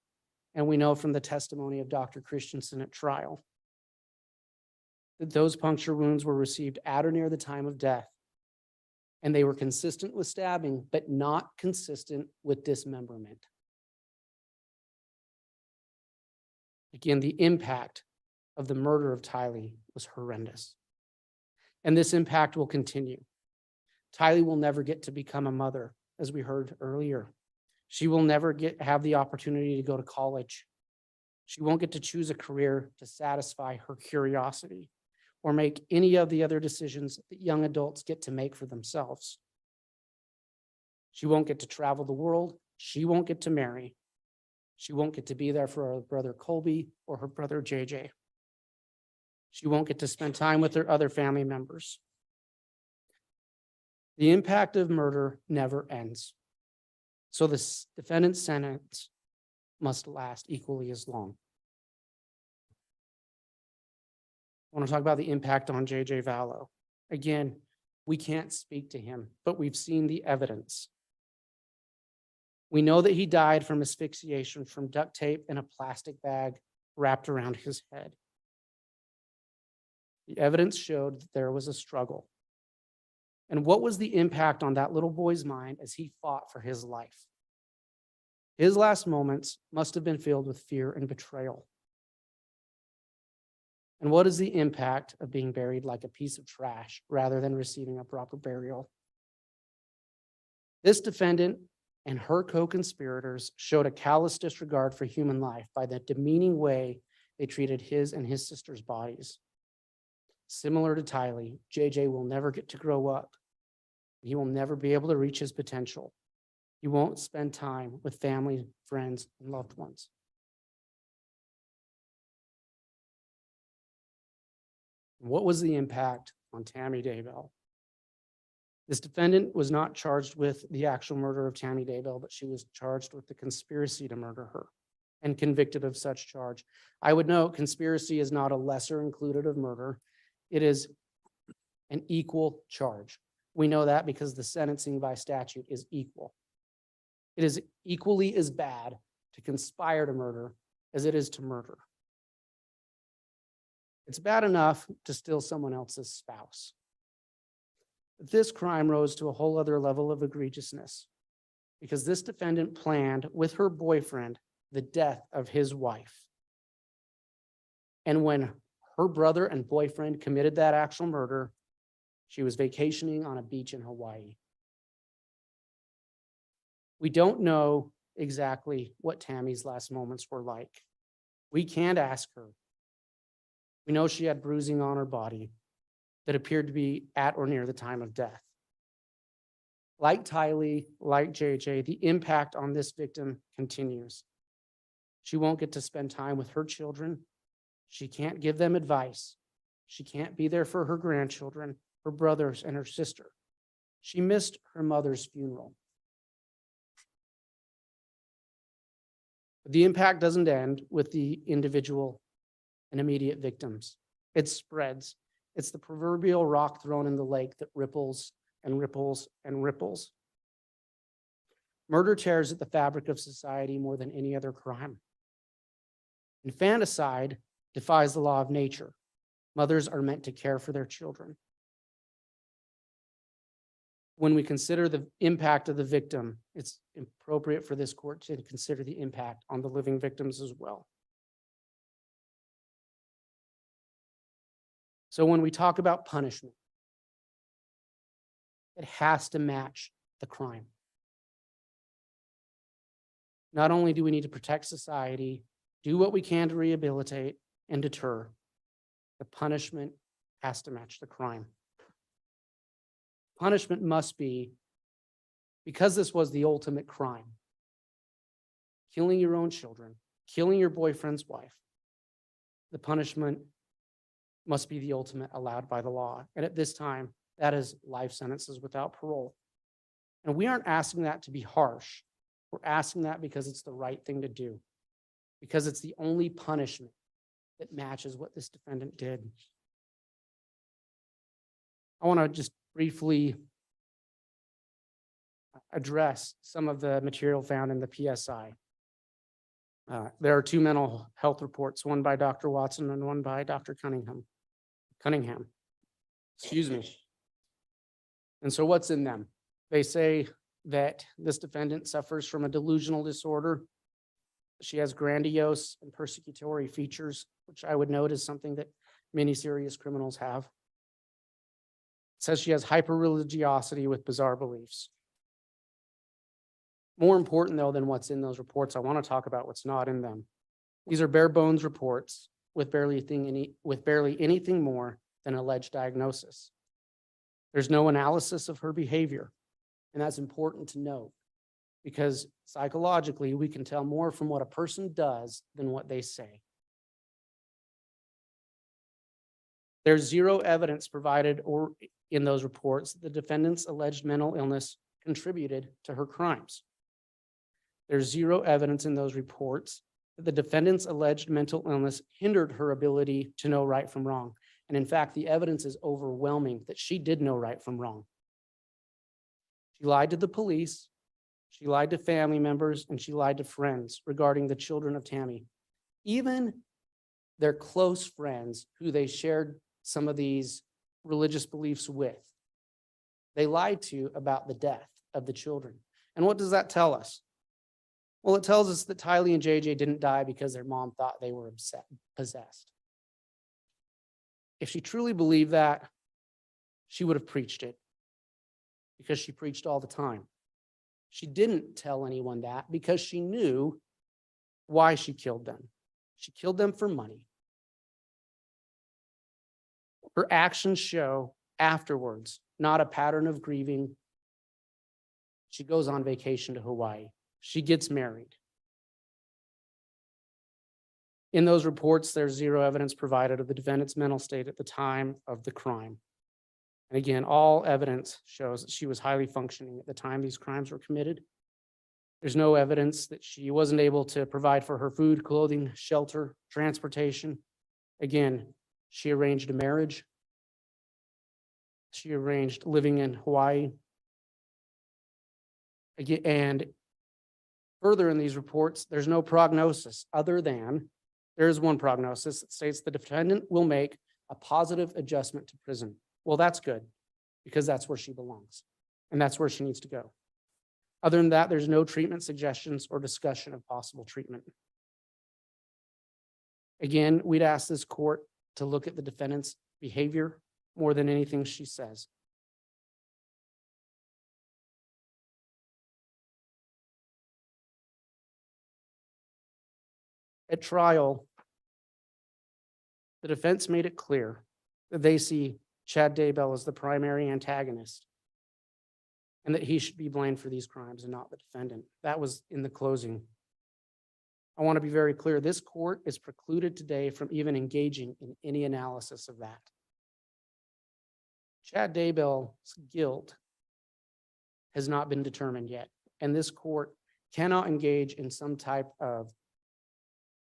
and we know from the testimony of Dr. Christensen at trial that those puncture wounds were received at or near the time of death, and they were consistent with stabbing, but not consistent with dismemberment. Again, the impact of the murder of Tylee was horrendous. And this impact will continue. Tylee will never get to become a mother, as we heard earlier. She will never have the opportunity to go to college. She won't get to choose a career to satisfy her curiosity or make any of the other decisions that young adults get to make for themselves. She won't get to travel the world. She won't get to marry. She won't get to be there for her brother Colby or her brother JJ. She won't get to spend time with her other family members. The impact of murder never ends. So the defendant's sentence must last equally as long. I want to talk about the impact on JJ Vallow. Again, we can't speak to him, but we've seen the evidence. We know that he died from asphyxiation from duct tape in a plastic bag wrapped around his head. The evidence showed that there was a struggle. And what was the impact on that little boy's mind as he fought for his life? His last moments must have been filled with fear and betrayal. And what is the impact of being buried like a piece of trash rather than receiving a proper burial? This defendant and her co-conspirators showed a callous disregard for human life by the demeaning way they treated his and his sister's bodies. Similar to Tylee, JJ will never get to grow up. He will never be able to reach his potential. He won't spend time with family, friends, and loved ones. What was the impact on Tammy Daybell? This defendant was not charged with the actual murder of Tammy Daybell, but she was charged with the conspiracy to murder her and convicted of such charge. I would note conspiracy is not a lesser included of murder. It is an equal charge. We know that because the sentencing by statute is equal. It is equally as bad to conspire to murder as it is to murder. It's bad enough to steal someone else's spouse. But this crime rose to a whole other level of egregiousness because this defendant planned with her boyfriend the death of his wife. And when her brother and boyfriend committed that actual murder, she was vacationing on a beach in Hawaii. We don't know exactly what Tammy's last moments were like. We can't ask her. We know she had bruising on her body that appeared to be at or near the time of death. Like Tylee, like JJ, the impact on this victim continues. She won't get to spend time with her children. She can't give them advice. She can't be there for her grandchildren, her brothers, and her sister. She missed her mother's funeral. The impact doesn't end with the individual and immediate victims. It spreads. It's the proverbial rock thrown in the lake that ripples and ripples and ripples. Murder tears at the fabric of society more than any other crime. Infanticide defies the law of nature. Mothers are meant to care for their children. When we consider the impact of the victim, it's appropriate for this court to consider the impact on the living victims as well. So when we talk about punishment, it has to match the crime. Not only do we need to protect society, do what we can to rehabilitate and deter, the punishment has to match the crime. Punishment must be, because this was the ultimate crime, killing your own children, killing your boyfriend's wife, the punishment must be the ultimate allowed by the law. And at this time, that is life sentences without parole. And we aren't asking that to be harsh. We're asking that because it's the right thing to do, because it's the only punishment that matches what this defendant did. I want to just briefly address some of the material found in the PSI. There are two mental health reports, one by Dr. Watson and one by Dr. Cunningham. Excuse me. And so what's in them? They say that this defendant suffers from a delusional disorder. She has grandiose and persecutory features, which I would note is something that many serious criminals have. It says she has hyper-religiosity with bizarre beliefs. More important, though, than what's in those reports, I want to talk about what's not in them. These are bare bones reports with barely anything more than alleged diagnosis. There's no analysis of her behavior, and that's important to note because psychologically we can tell more from what a person does than what they say. There's zero evidence provided or in those reports that the defendant's alleged mental illness contributed to her crimes. There's zero evidence in those reports that the defendant's alleged mental illness hindered her ability to know right from wrong. And in fact, the evidence is overwhelming that she did know right from wrong. She lied to the police, she lied to family members, and she lied to friends regarding the children of Tammy. Even their close friends who they shared some of these religious beliefs with, they lied to about the death of the children. And what does that tell us? Well, it tells us that Tylee and JJ didn't die because their mom thought they were possessed. If she truly believed that, she would have preached it because she preached all the time. She didn't tell anyone that because she knew why she killed them. She killed them for money. Her actions show afterwards, not a pattern of grieving. She goes on vacation to Hawaii. She gets married. In those reports, there's zero evidence provided of the defendant's mental state at the time of the crime. And again, all evidence shows that she was highly functioning at the time these crimes were committed. There's no evidence that she wasn't able to provide for her food, clothing, shelter, transportation. Again, she arranged a marriage. She arranged living in Hawaii. Again, and further in these reports, there's no prognosis other than there is one prognosis that states the defendant will make a positive adjustment to prison. Well, that's good because that's where she belongs and that's where she needs to go. Other than that, there's no treatment suggestions or discussion of possible treatment. Again, we'd ask this court to look at the defendant's behavior more than anything she says. At trial, the defense made it clear that they see Chad Daybell as the primary antagonist and that he should be blamed for these crimes and not the defendant. That was in the closing. I want to be very clear. This court is precluded today from even engaging in any analysis of that. Chad Daybell's guilt has not been determined yet, and this court cannot engage in some type of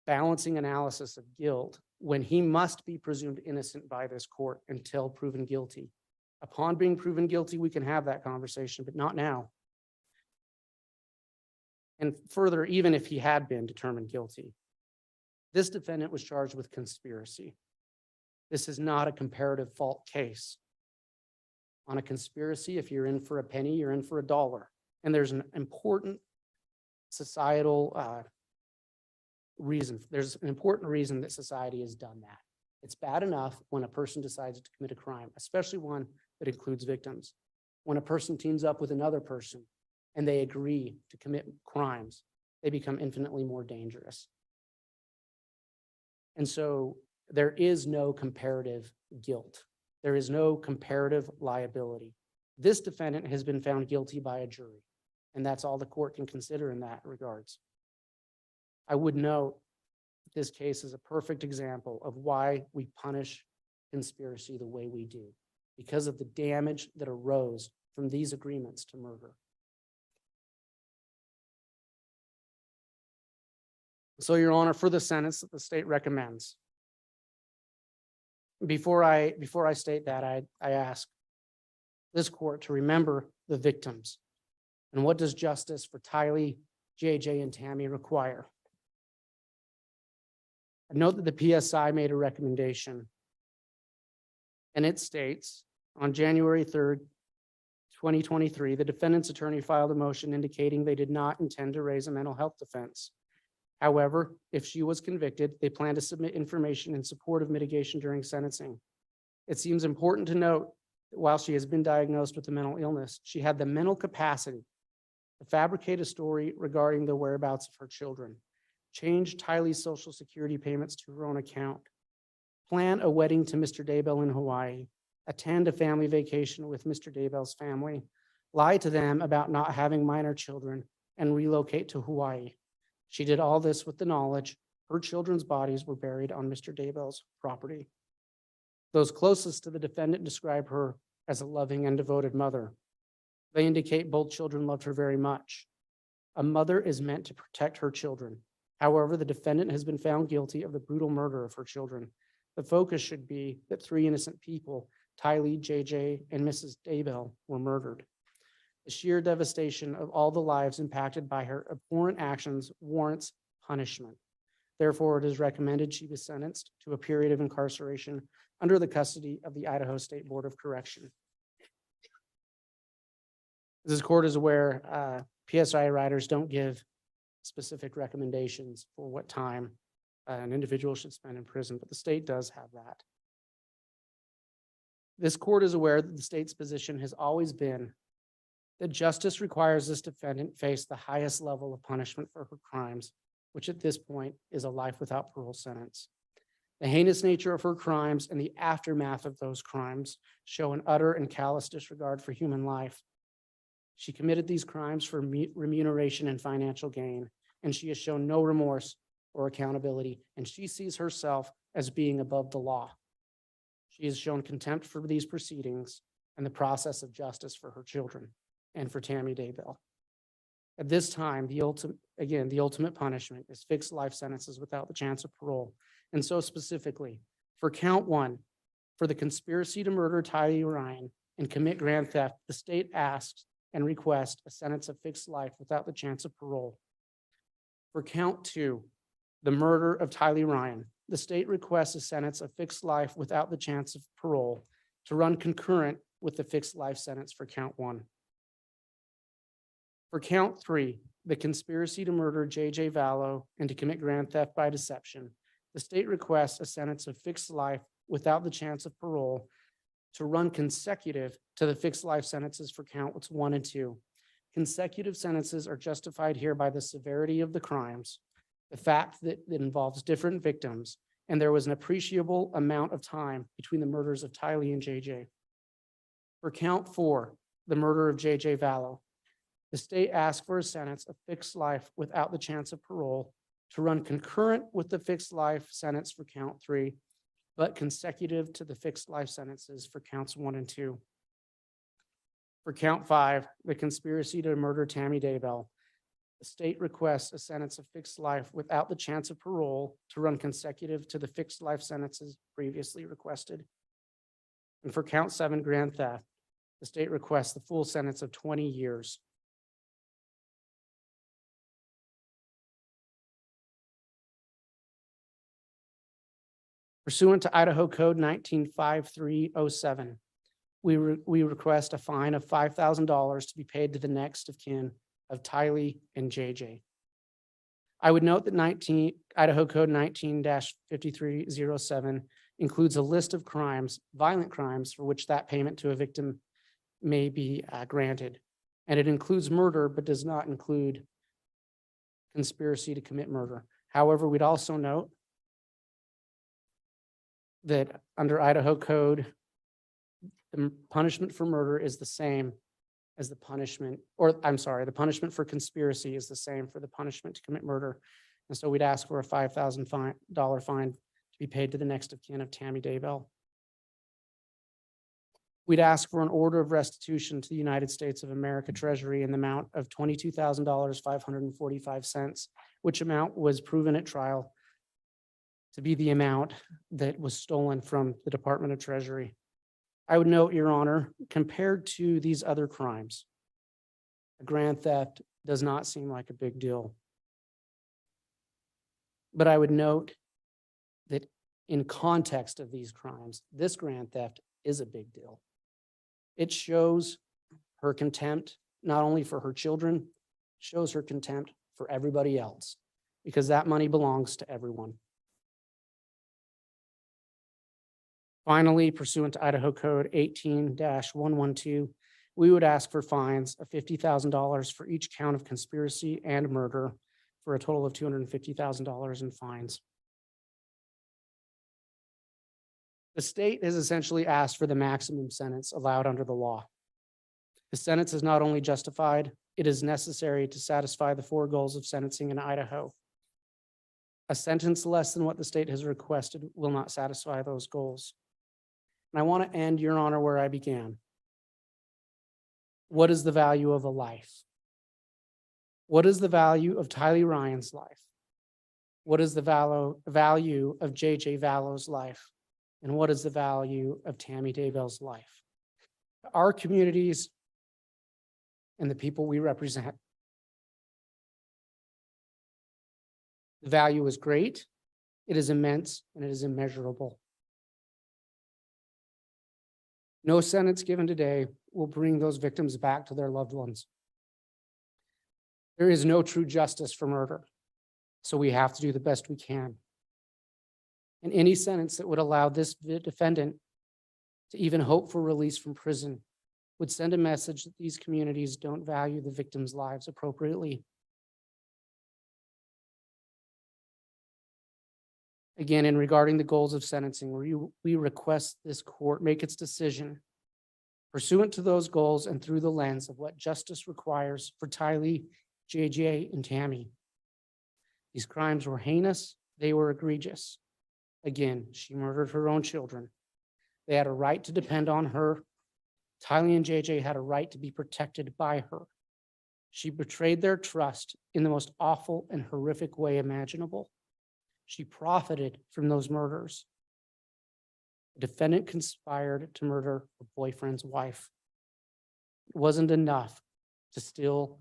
balancing analysis of guilt when he must be presumed innocent by this court until proven guilty. Upon being proven guilty, we can have that conversation, but not now. And further, even if he had been determined guilty, this defendant was charged with conspiracy. This is not a comparative fault case. On a conspiracy, if you're in for a penny, you're in for $1. And there's an important societal reason. There's an important reason that society has done that. It's bad enough when a person decides to commit a crime, especially one that includes victims. When a person teams up with another person and they agree to commit crimes, they become infinitely more dangerous. And so there is no comparative guilt. There is no comparative liability. This defendant has been found guilty by a jury, and that's all the court can consider in that regards. I would note this case is a perfect example of why we punish conspiracy the way we do, because of the damage that arose from these agreements to murder. So, Your Honor, for the sentence that the state recommends, before I state that, I ask this court to remember the victims. And what does justice for Tylee, JJ, and Tammy require? I note that the PSI made a recommendation, and it states, on January 3rd, 2023, the defendant's attorney filed a motion indicating they did not intend to raise a mental health defense. However, if she was convicted, they plan to submit information in support of mitigation during sentencing. It seems important to note that while she has been diagnosed with a mental illness, she had the mental capacity to fabricate a story regarding the whereabouts of her children, change Tylee's Social Security payments to her own account, plan a wedding to Mr. Daybell in Hawaii, attend a family vacation with Mr. Daybell's family, lie to them about not having minor children, and relocate to Hawaii. She did all this with the knowledge her children's bodies were buried on Mr. Daybell's property. Those closest to the defendant describe her as a loving and devoted mother. They indicate both children loved her very much. A mother is meant to protect her children. However, the defendant has been found guilty of the brutal murder of her children. The focus should be that 3 innocent people, Tylee, JJ, and Mrs. Daybell, were murdered. The sheer devastation of all the lives impacted by her abhorrent actions warrants punishment. Therefore, it is recommended she be sentenced to a period of incarceration under the custody of the Idaho State Board of Correction. As this court is aware, PSI riders don't give specific recommendations for what time an individual should spend in prison, but the state does have that. This court is aware that the state's position has always been that justice requires this defendant face the highest level of punishment for her crimes, which at this point is a life without parole sentence. The heinous nature of her crimes and the aftermath of those crimes show an utter and callous disregard for human life. She committed these crimes for remuneration and financial gain, and she has shown no remorse or accountability, and she sees herself as being above the law. She has shown contempt for these proceedings and the process of justice for her children and for Tammy Daybell. At this time, the ultimate punishment is fixed life sentences without the chance of parole. And so specifically, for count 1, for the conspiracy to murder Tylee Ryan and commit grand theft, the state asks and requests a sentence of fixed life without the chance of parole. For count 2, the murder of Tylee Ryan, the state requests a sentence of fixed life without the chance of parole to run concurrent with the fixed life sentence for count 1. For count 3, the conspiracy to murder JJ Vallow and to commit grand theft by deception, the state requests a sentence of fixed life without the chance of parole to run consecutive to the fixed life sentences for counts 1 and 2. Consecutive sentences are justified here by the severity of the crimes, the fact that it involves different victims, and there was an appreciable amount of time between the murders of Tylee and JJ. For count 4, the murder of JJ Vallow, the state asked for a sentence of fixed life without the chance of parole to run concurrent with the fixed life sentence for count 3, but consecutive to the fixed life sentences for counts 1 and 2. For count 5, the conspiracy to murder Tammy Daybell, the state requests a sentence of fixed life without the chance of parole to run consecutive to the fixed life sentences previously requested. And for count 7, grand theft, the state requests the full sentence of 20 years. Pursuant to Idaho Code 195307, we request a fine of $5,000 to be paid to the next of kin of Tylee and JJ. I would note that Idaho Code 19-5307 includes a list of crimes, violent crimes, for which that payment to a victim may be granted. And it includes murder, but does not include conspiracy to commit murder. However, we'd also note that under Idaho Code, the punishment for murder is the same as the punishment, or I'm sorry, the punishment for conspiracy is the same for the punishment to commit murder. And so we'd ask for a $5,000 fine to be paid to the next of kin of Tammy Daybell. We'd ask for an order of restitution to the United States of America Treasury in the amount of $22,545, which amount was proven at trial to be the amount that was stolen from the Department of Treasury. I would note, Your Honor, compared to these other crimes, a grand theft does not seem like a big deal. But I would note that in context of these crimes, this grand theft is a big deal. It shows her contempt, not only for her children, shows her contempt for everybody else, because that money belongs to everyone. Finally, pursuant to Idaho Code 18-112, we would ask for fines of $50,000 for each count of conspiracy and murder, for a total of $250,000 in fines. The state has essentially asked for the maximum sentence allowed under the law. The sentence is not only justified, it is necessary to satisfy the four goals of sentencing in Idaho. A sentence less than what the state has requested will not satisfy those goals. And I want to end, Your Honor, where I began. What is the value of a life? What is the value of Tylee Ryan's life? What is the value of JJ Vallow's life? And what is the value of Tammy Daybell's life? Our communities and the people we represent, the value is great, it is immense, and it is immeasurable. No sentence given today will bring those victims back to their loved ones. There is no true justice for murder, so we have to do the best we can. And any sentence that would allow this defendant to even hope for release from prison would send a message that these communities don't value the victims' lives appropriately. Again, in regarding the goals of sentencing, we request this court make its decision pursuant to those goals and through the lens of what justice requires for Tylee, JJ, and Tammy. These crimes were heinous, they were egregious. Again, she murdered her own children. They had a right to depend on her. Tylee and JJ had a right to be protected by her. She betrayed their trust in the most awful and horrific way imaginable. She profited from those murders. The defendant conspired to murder her boyfriend's wife. It wasn't enough to steal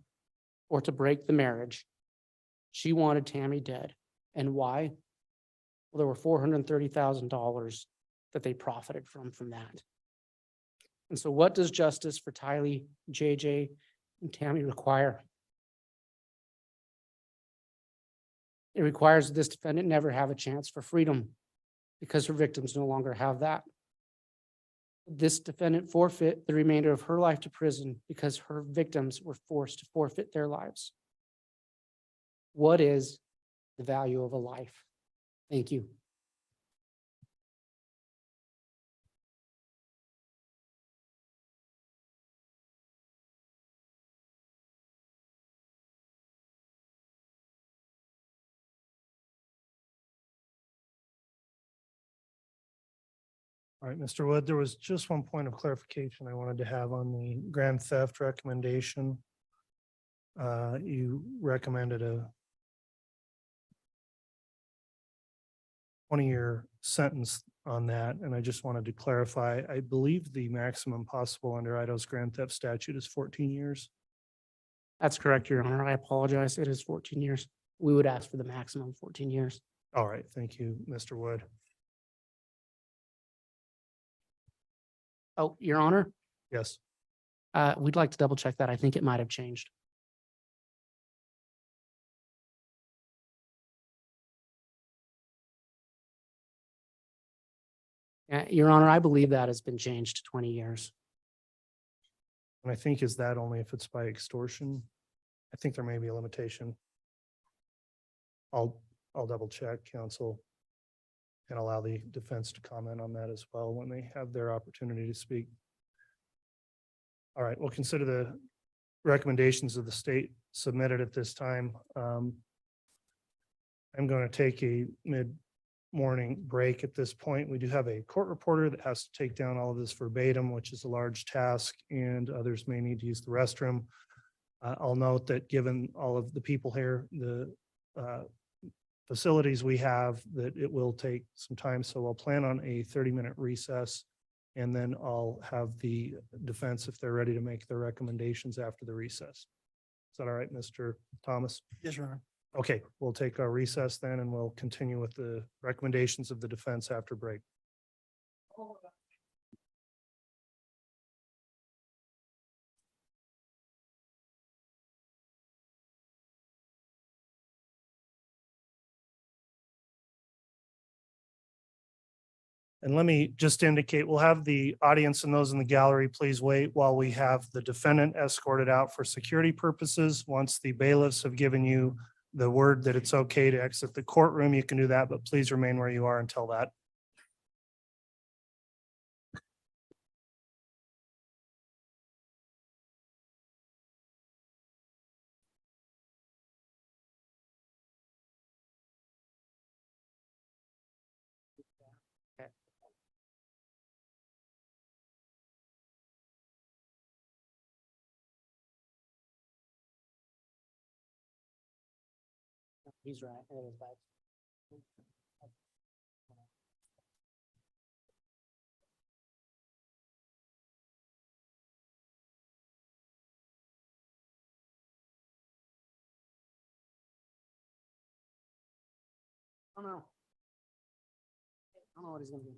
or to break the marriage. She wanted Tammy dead. And why? Well, there were $430,000 that they profited from that. And so what does justice for Tylee, JJ, and Tammy require? It requires this defendant never have a chance for freedom because her victims no longer have that. This defendant forfeit the remainder of her life to prison because her victims were forced to forfeit their lives. What is the value of a life? Thank you. All right, Mr. Wood, there was just one point of clarification I wanted to have on the grand theft recommendation. You recommended a 20-year sentence on that, and I just wanted to clarify. I believe the maximum possible under Idaho's grand theft statute is 14 years. That's correct, Your Honor. I apologize. It is 14 years. We would ask for the maximum 14 years. All right, thank you, Mr. Wood. Oh, Your Honor, Yes. we'd like to double check that. I think it might have changed. Your Honor, I believe that has been changed to 20 years. And I think is that only if it's by extortion? I think there may be a limitation. I'll double check, counsel, and allow the defense to comment on that as well when they have their opportunity to speak. All right, we'll consider the recommendations of the state submitted at this time. I'm going to take a mid-morning break at this point. We do have a court reporter that has to take down all of this verbatim, which is a large task, and others may need to use the restroom. I'll note that given all of the people here, the facilities we have, that it will take some time. So I'll plan on a 30-minute recess, and then I'll have the defense, if they're ready to make their recommendations after the recess. Is that all right, Mr. Thomas? Yes, Your Honor. Okay, we'll take our recess then, and we'll continue with the recommendations of the defense after break. And let me just indicate, we'll have the audience and those in the gallery, please wait while we have the defendant escorted out for security purposes. Once the bailiffs have given you the word that it's okay to exit the courtroom, you can do that, but please remain where you are until that. He's right. It is bad. Oh, no. I don't know what he's gonna do.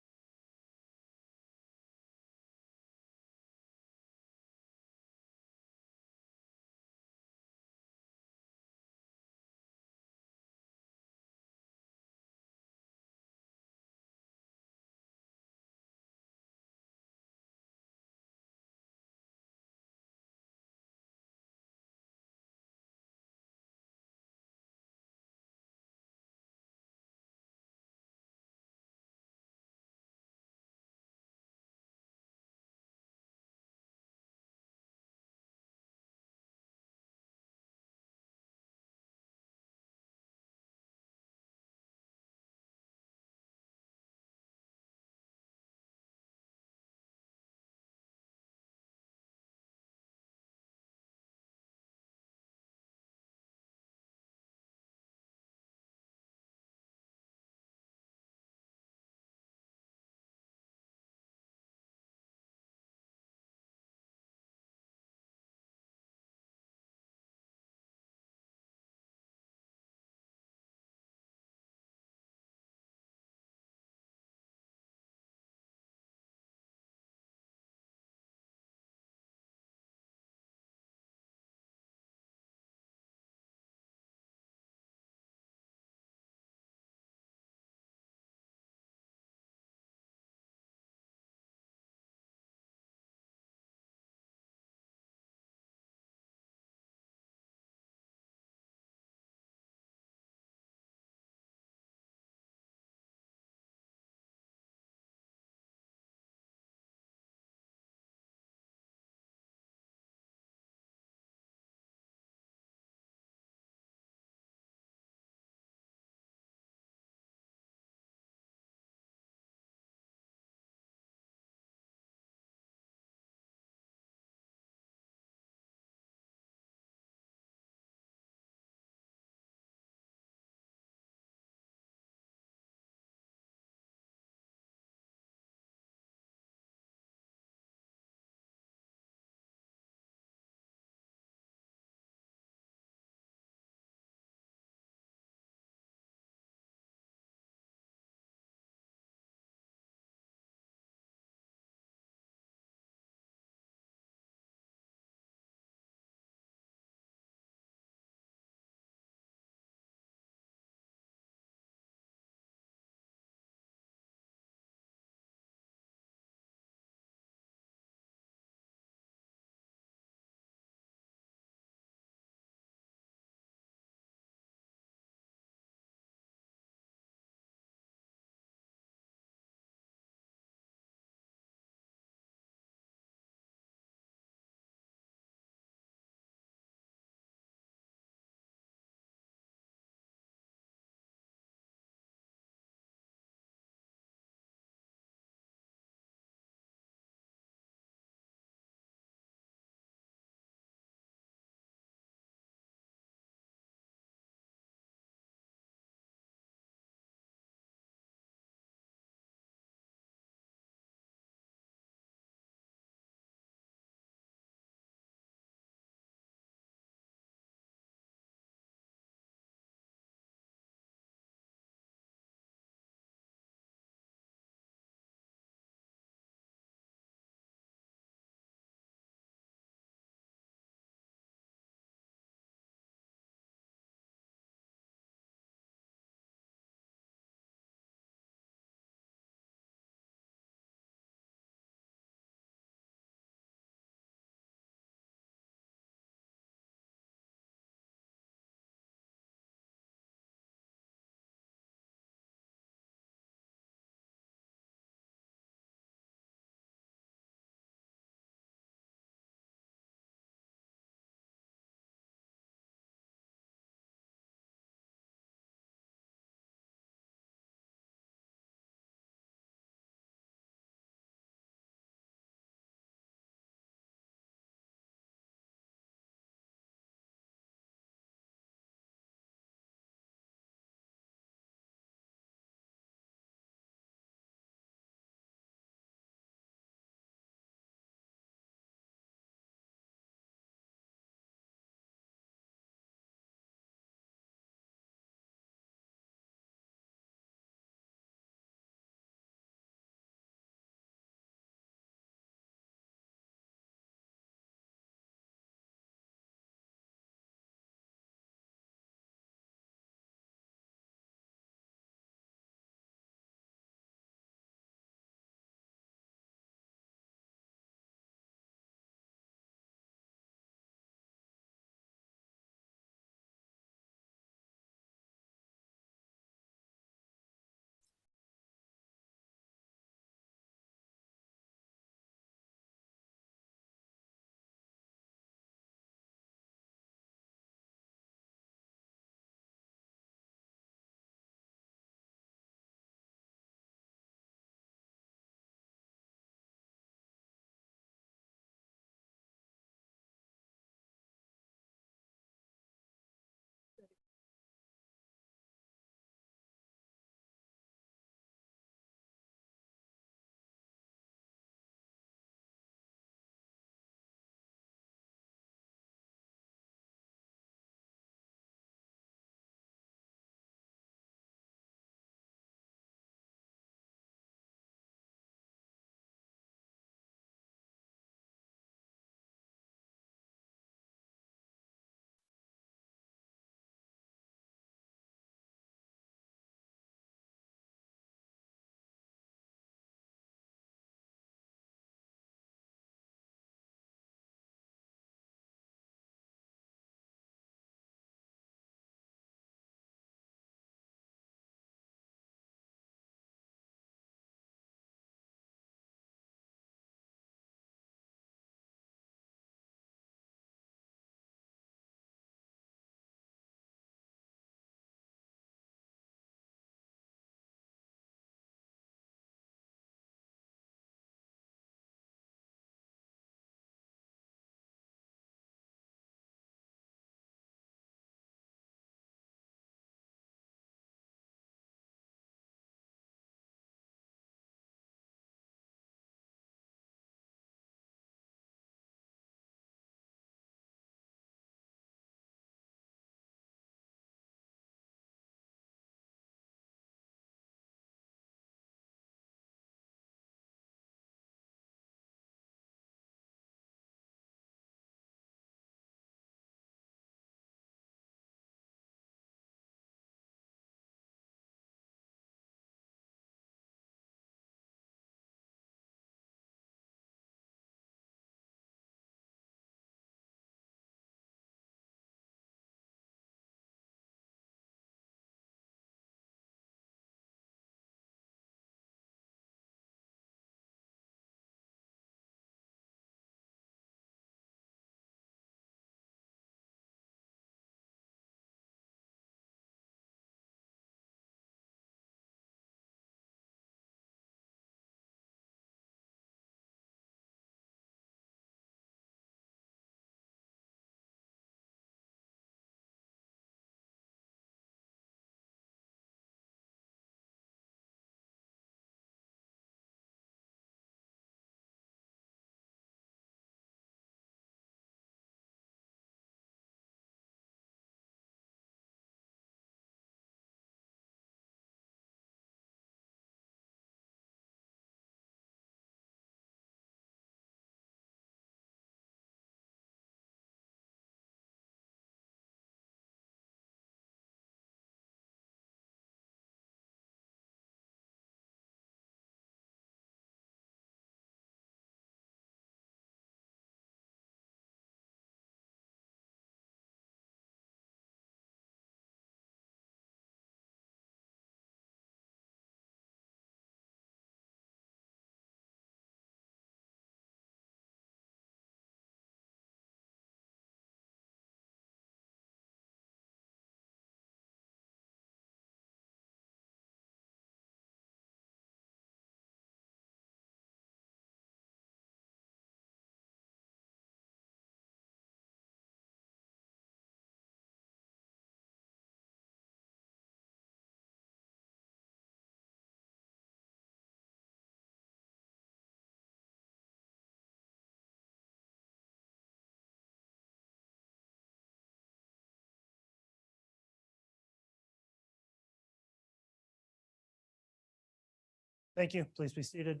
Thank you. Please be seated.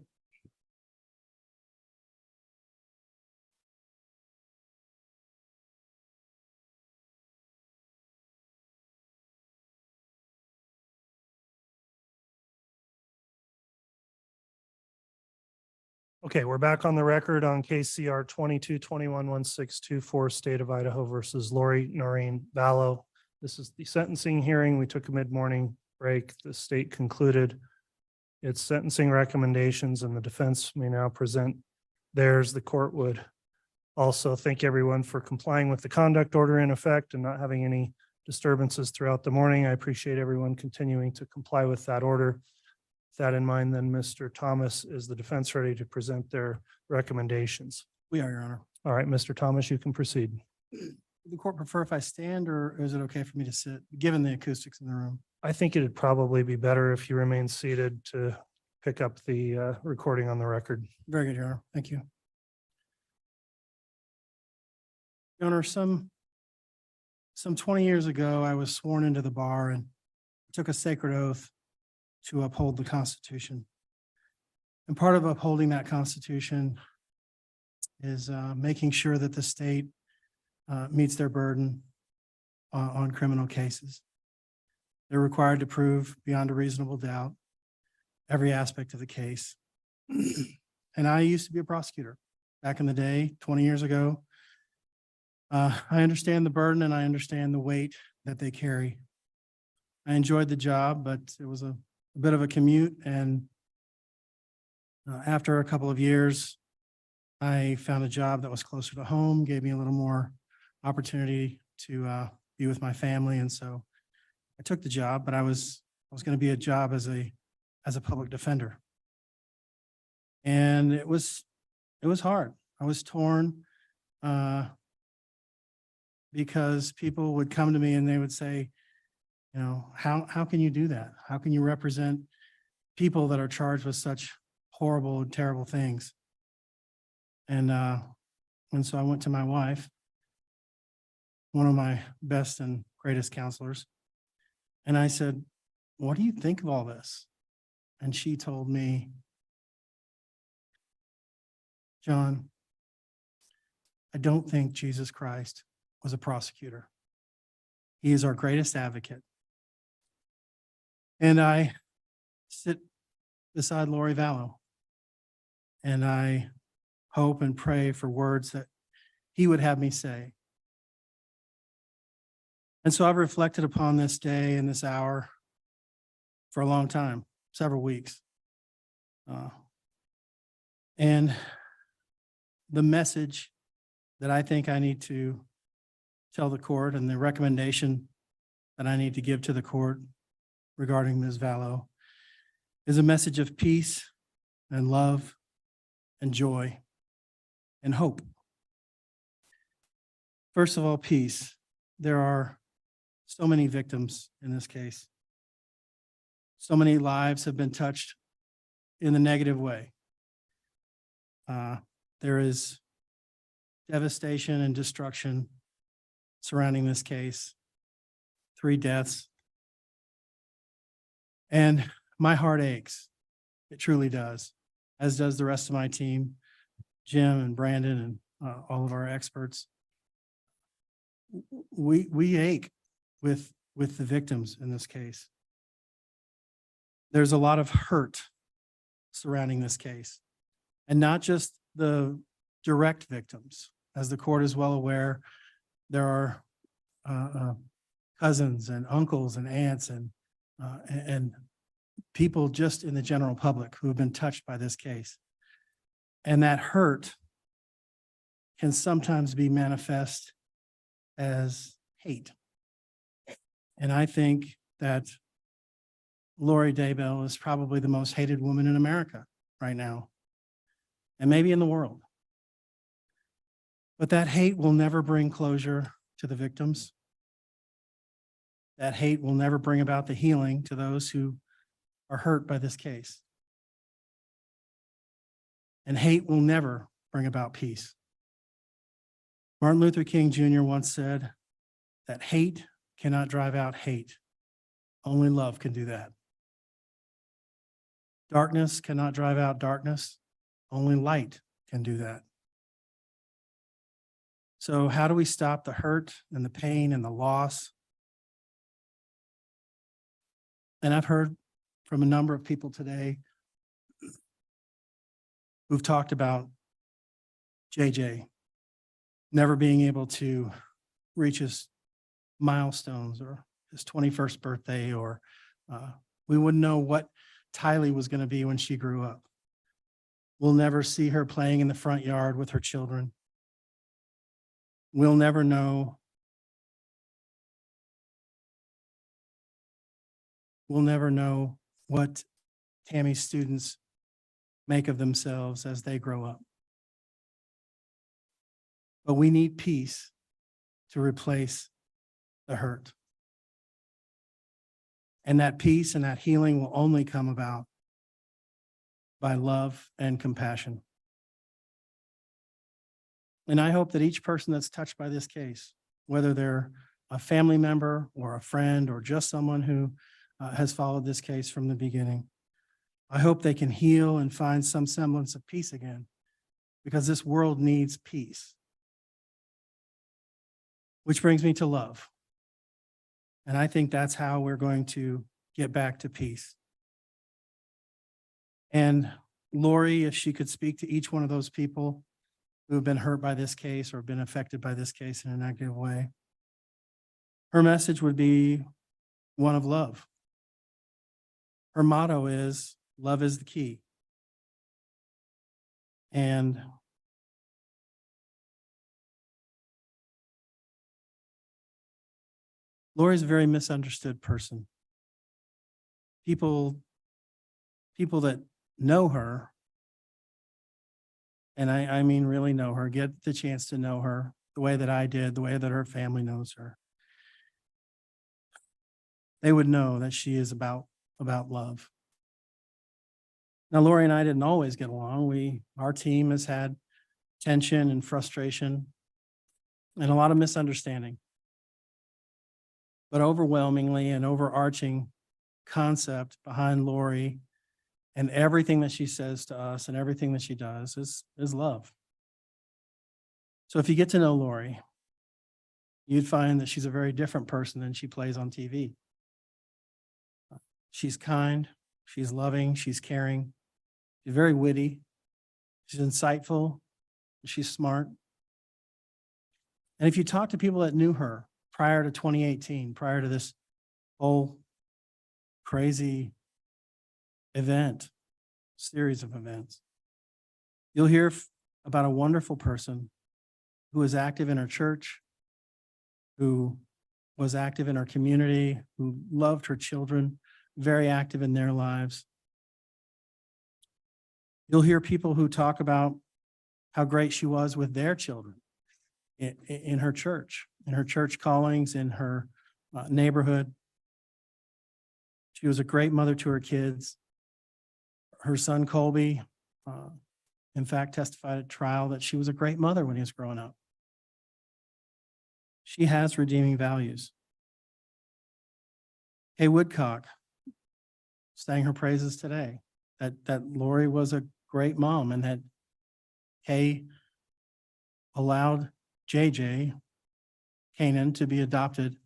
Okay, we're back on the record on KCR 22-21-1624, State of Idaho versus Lori Noreen Vallow. This is the sentencing hearing. We took a mid-morning break. The state concluded its sentencing recommendations and the defense may now present theirs. The court would also thank everyone for complying with the conduct order in effect and not having any disturbances throughout the morning. I appreciate everyone continuing to comply with that order. With that in mind, then Mr. Thomas, is the defense ready to present their recommendations? We are, Your Honor. All right, Mr. Thomas, you can proceed. Would the court prefer if I stand or is it okay for me to sit, given the acoustics in the room? I think it'd probably be better if you remain seated to pick up the recording on the record. Very good, Your Honor. Thank you. Your Honor, some 20 years ago, I was sworn into the bar and took a sacred oath to uphold the Constitution. And part of upholding that Constitution is making sure that the state meets their burden on criminal cases. They're required to prove beyond a reasonable doubt every aspect of the case. And I used to be a prosecutor back in the day, 20 years ago. I understand the burden and I understand the weight that they carry. I enjoyed the job, but it was a bit of a commute. And after a couple of years, I found a job that was closer to home, gave me a little more opportunity to be with my family. And so I took the job, but I was going to be a job as a public defender. And it was hard. I was torn because people would come to me and they would say, you know, how can you do that? How can you represent people that are charged with such horrible and terrible things? And so I went to my wife, one of my best and greatest counselors, and I said, what do you think of all this? And she told me, John, I don't think Jesus Christ was a prosecutor. He is our greatest advocate. And I sit beside Lori Vallow, and I hope and pray for words that he would have me say. And so I've reflected upon this day and this hour for a long time, several weeks. And the message that I think I need to tell the court and the recommendation that I need to give to the court regarding Ms. Vallow is a message of peace and love and joy and hope. First of all, peace. There are so many victims in this case. So many lives have been touched in a negative way. There is devastation and destruction surrounding this case. 3 deaths. And my heart aches. It truly does, as does the rest of my team, Jim and Brandon and all of our experts. We ache with the victims in this case. There's a lot of hurt surrounding this case, and not just the direct victims. As the court is well aware, there are cousins and uncles and aunts and people just in the general public who have been touched by this case. And that hurt can sometimes be manifest as hate. And I think that Lori Daybell is probably the most hated woman in America right now, and maybe in the world. But that hate will never bring closure to the victims. That hate will never bring about the healing to those who are hurt by this case. And hate will never bring about peace. Martin Luther King Jr. once said that hate cannot drive out hate. Only love can do that. Darkness cannot drive out darkness. Only light can do that. So how do we stop the hurt and the pain and the loss? And I've heard from a number of people today who've talked about JJ never being able to reach his milestones or his 21st birthday, or we wouldn't know what Tylee was going to be when she grew up. We'll never see her playing in the front yard with her children. We'll never know. We'll never know what Tammy's students make of themselves as they grow up. But we need peace to replace the hurt. And that peace and that healing will only come about by love and compassion. And I hope that each person that's touched by this case, whether they're a family member or a friend or just someone who has followed this case from the beginning, I hope they can heal and find some semblance of peace again, because this world needs peace. Which brings me to love. And I think that's how we're going to get back to peace. And Lori, if she could speak to each one of those people who have been hurt by this case or been affected by this case in a negative way, her message would be one of love. Her motto is, love is the key. And Lori's a very misunderstood person. People that know her, and I mean really know her, get the chance to know her the way that I did, the way that her family knows her. They would know that she is about love. Now, Lori and I didn't always get along. Our team has had tension and frustration and a lot of misunderstanding. But overwhelmingly, an overarching concept behind Lori and everything that she says to us and everything that she does is love. So if you get to know Lori, you'd find that she's a very different person than she plays on TV. She's kind, she's loving, she's caring, she's very witty, she's insightful, she's smart. And if you talk to people that knew her prior to 2018, prior to this whole crazy series of events, you'll hear about a wonderful person who is active in her church, who was active in her community, who loved her children, very active in their lives. You'll hear people who talk about how great she was with their children in her church callings, in her neighborhood. She was a great mother to her kids. Her son, Colby, in fact, testified at trial that she was a great mother when he was growing up. She has redeeming values. Kay Woodcock sang her praises today, that Lori was a great mom and that Kay allowed JJ, Canaan, to be adopted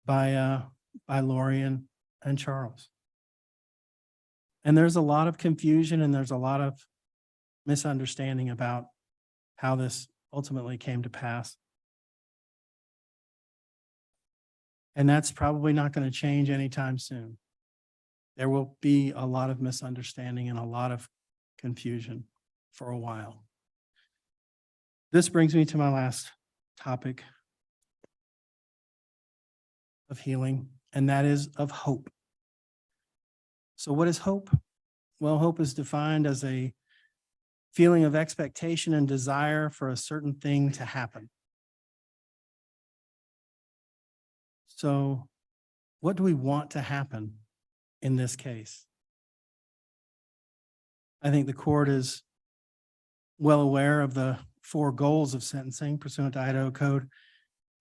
by Lori and Charles. And there's a lot of confusion and there's a lot of misunderstanding about how this ultimately came to pass. And that's probably not going to change anytime soon. There will be a lot of misunderstanding and a lot of confusion for a while. This brings me to my last topic of healing, and that is of hope. So what is hope? Well, hope is defined as a feeling of expectation and desire for a certain thing to happen. So what do we want to happen in this case? I think the court is well aware of the 4 goals of sentencing pursuant to Idaho Code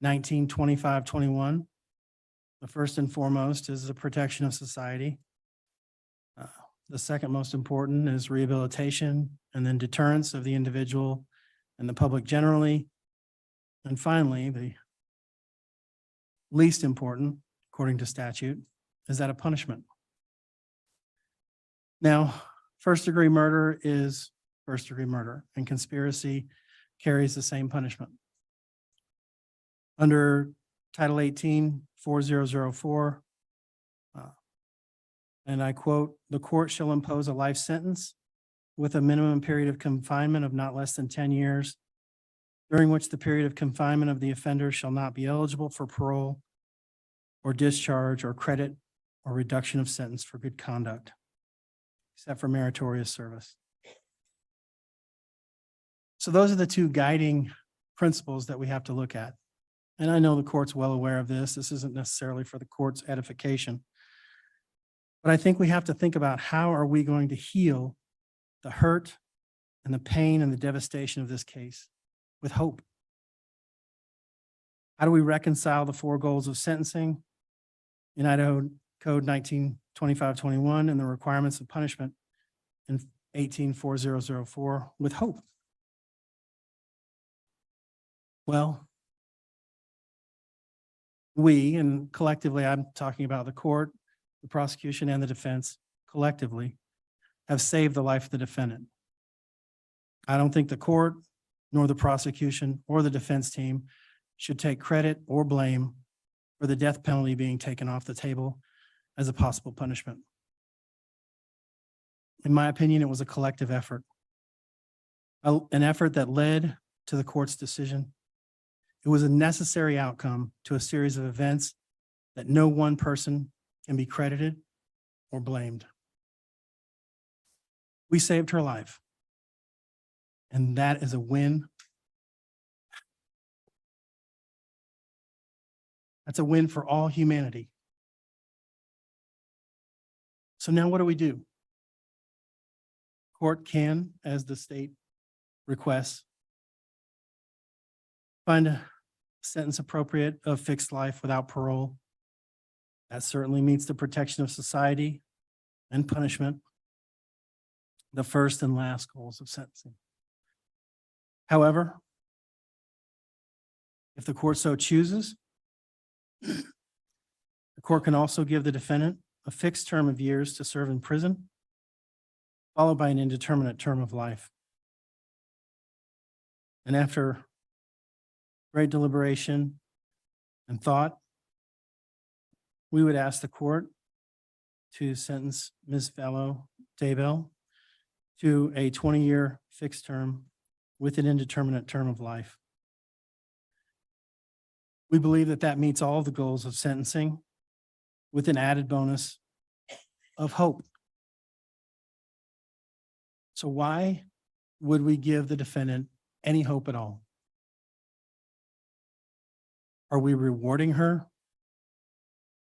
1925-21. The first and foremost is the protection of society. The second most important is rehabilitation and then deterrence of the individual and the public generally. And finally, the least important, according to statute, is that a punishment. Now, first-degree murder is first-degree murder, and conspiracy carries the same punishment. Under Title 18, 4004, and I quote, "The court shall impose a life sentence with a minimum period of confinement of not less than 10 years, during which the period of confinement of the offender shall not be eligible for parole or discharge or credit or reduction of sentence for good conduct, except for meritorious service." So those are the two guiding principles that we have to look at. And I know the court's well aware of this. This isn't necessarily for the court's edification. But I think we have to think about how are we going to heal the hurt and the pain and the devastation of this case with hope? How do we reconcile the four goals of sentencing in Idaho Code 192521 and the requirements of punishment in 184004 with hope? Well, we, and collectively, I'm talking about the court, the prosecution, and the defense collectively, have saved the life of the defendant. I don't think the court, nor the prosecution, or the defense team should take credit or blame for the death penalty being taken off the table as a possible punishment. In my opinion, it was a collective effort, an effort that led to the court's decision. It was a necessary outcome to a series of events that no one person can be credited or blamed. We saved her life, and that is a win. That's a win for all humanity. So now what do? Court can, as the state requests, find a sentence appropriate of fixed life without parole. That certainly meets the protection of society and punishment, the first and last goals of sentencing. However, if the court so chooses, the court can also give the defendant a fixed term of years to serve in prison, followed by an indeterminate term of life. And after great deliberation and thought, we would ask the court to sentence Ms. Vallow Daybell to a 20-year fixed term with an indeterminate term of life. We believe that that meets all of the goals of sentencing with an added bonus of hope. So why would we give the defendant any hope at all? Are we rewarding her?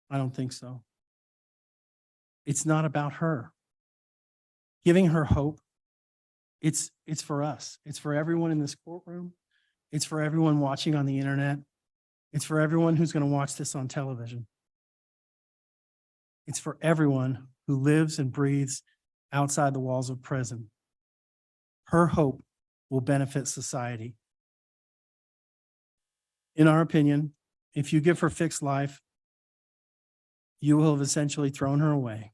I don't think so. It's not about her. Giving her hope, it's for us. It's for everyone in this courtroom. It's for everyone watching on the internet. It's for everyone who's going to watch this on television. It's for everyone who lives and breathes outside the walls of prison. Her hope will benefit society. In our opinion, if you give her fixed life, you will have essentially thrown her away.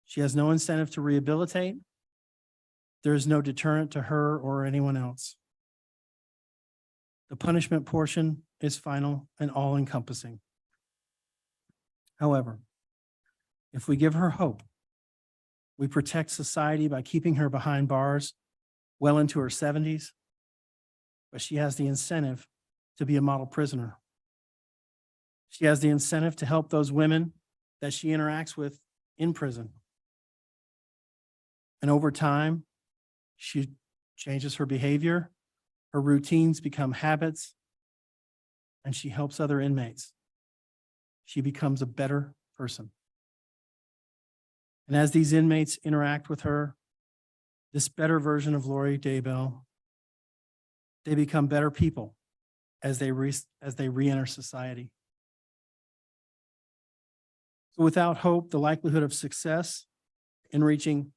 She has no incentive to rehabilitate. There is no deterrent to her or anyone else. The punishment portion is final and all-encompassing. However, if we give her hope, we protect society by keeping her behind bars well into her 70s, but she has the incentive to be a model prisoner. She has the incentive to help those women that she interacts with in prison. And over time, she changes her behavior, her routines become habits, and she helps other inmates. She becomes a better person. And as these inmates interact with her, this better version of Lori Daybell, they become better people as they re-enter society. So without hope, the likelihood of success in reaching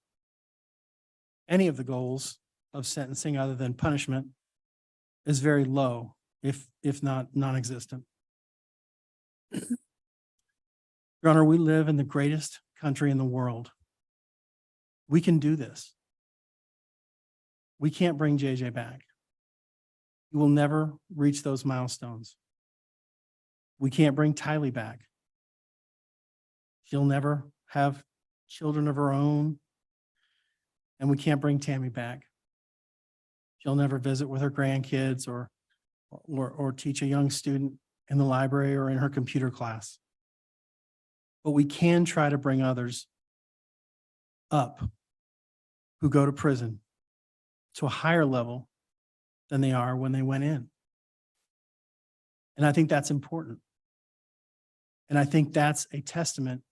any of the goals of sentencing other than punishment is very low, if not non-existent. Your Honor, we live in the greatest country in the world. We can do this. We can't bring JJ back. He will never reach those milestones. We can't bring Tylee back. She'll never have children of her own. And we can't bring Tammy back. She'll never visit with her grandkids or teach a young student in the library or in her computer class. But we can try to bring others up who go to prison to a higher level than they are when they went in. And I think that's important. And I think that's a testament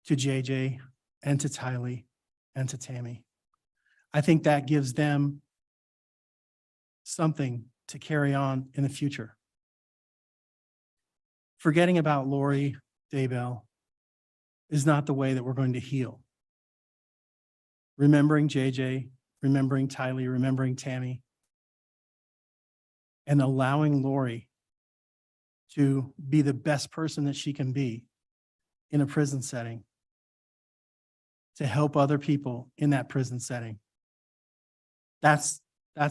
to JJ and to Tylee and to Tammy. I think that gives them something to carry on in the future. Forgetting about Lori Daybell is not the way that we're going to heal. Remembering JJ, remembering Tylee, remembering Tammy, and allowing Lori to be the best person that she can be in a prison setting, to help other people in that prison setting. That's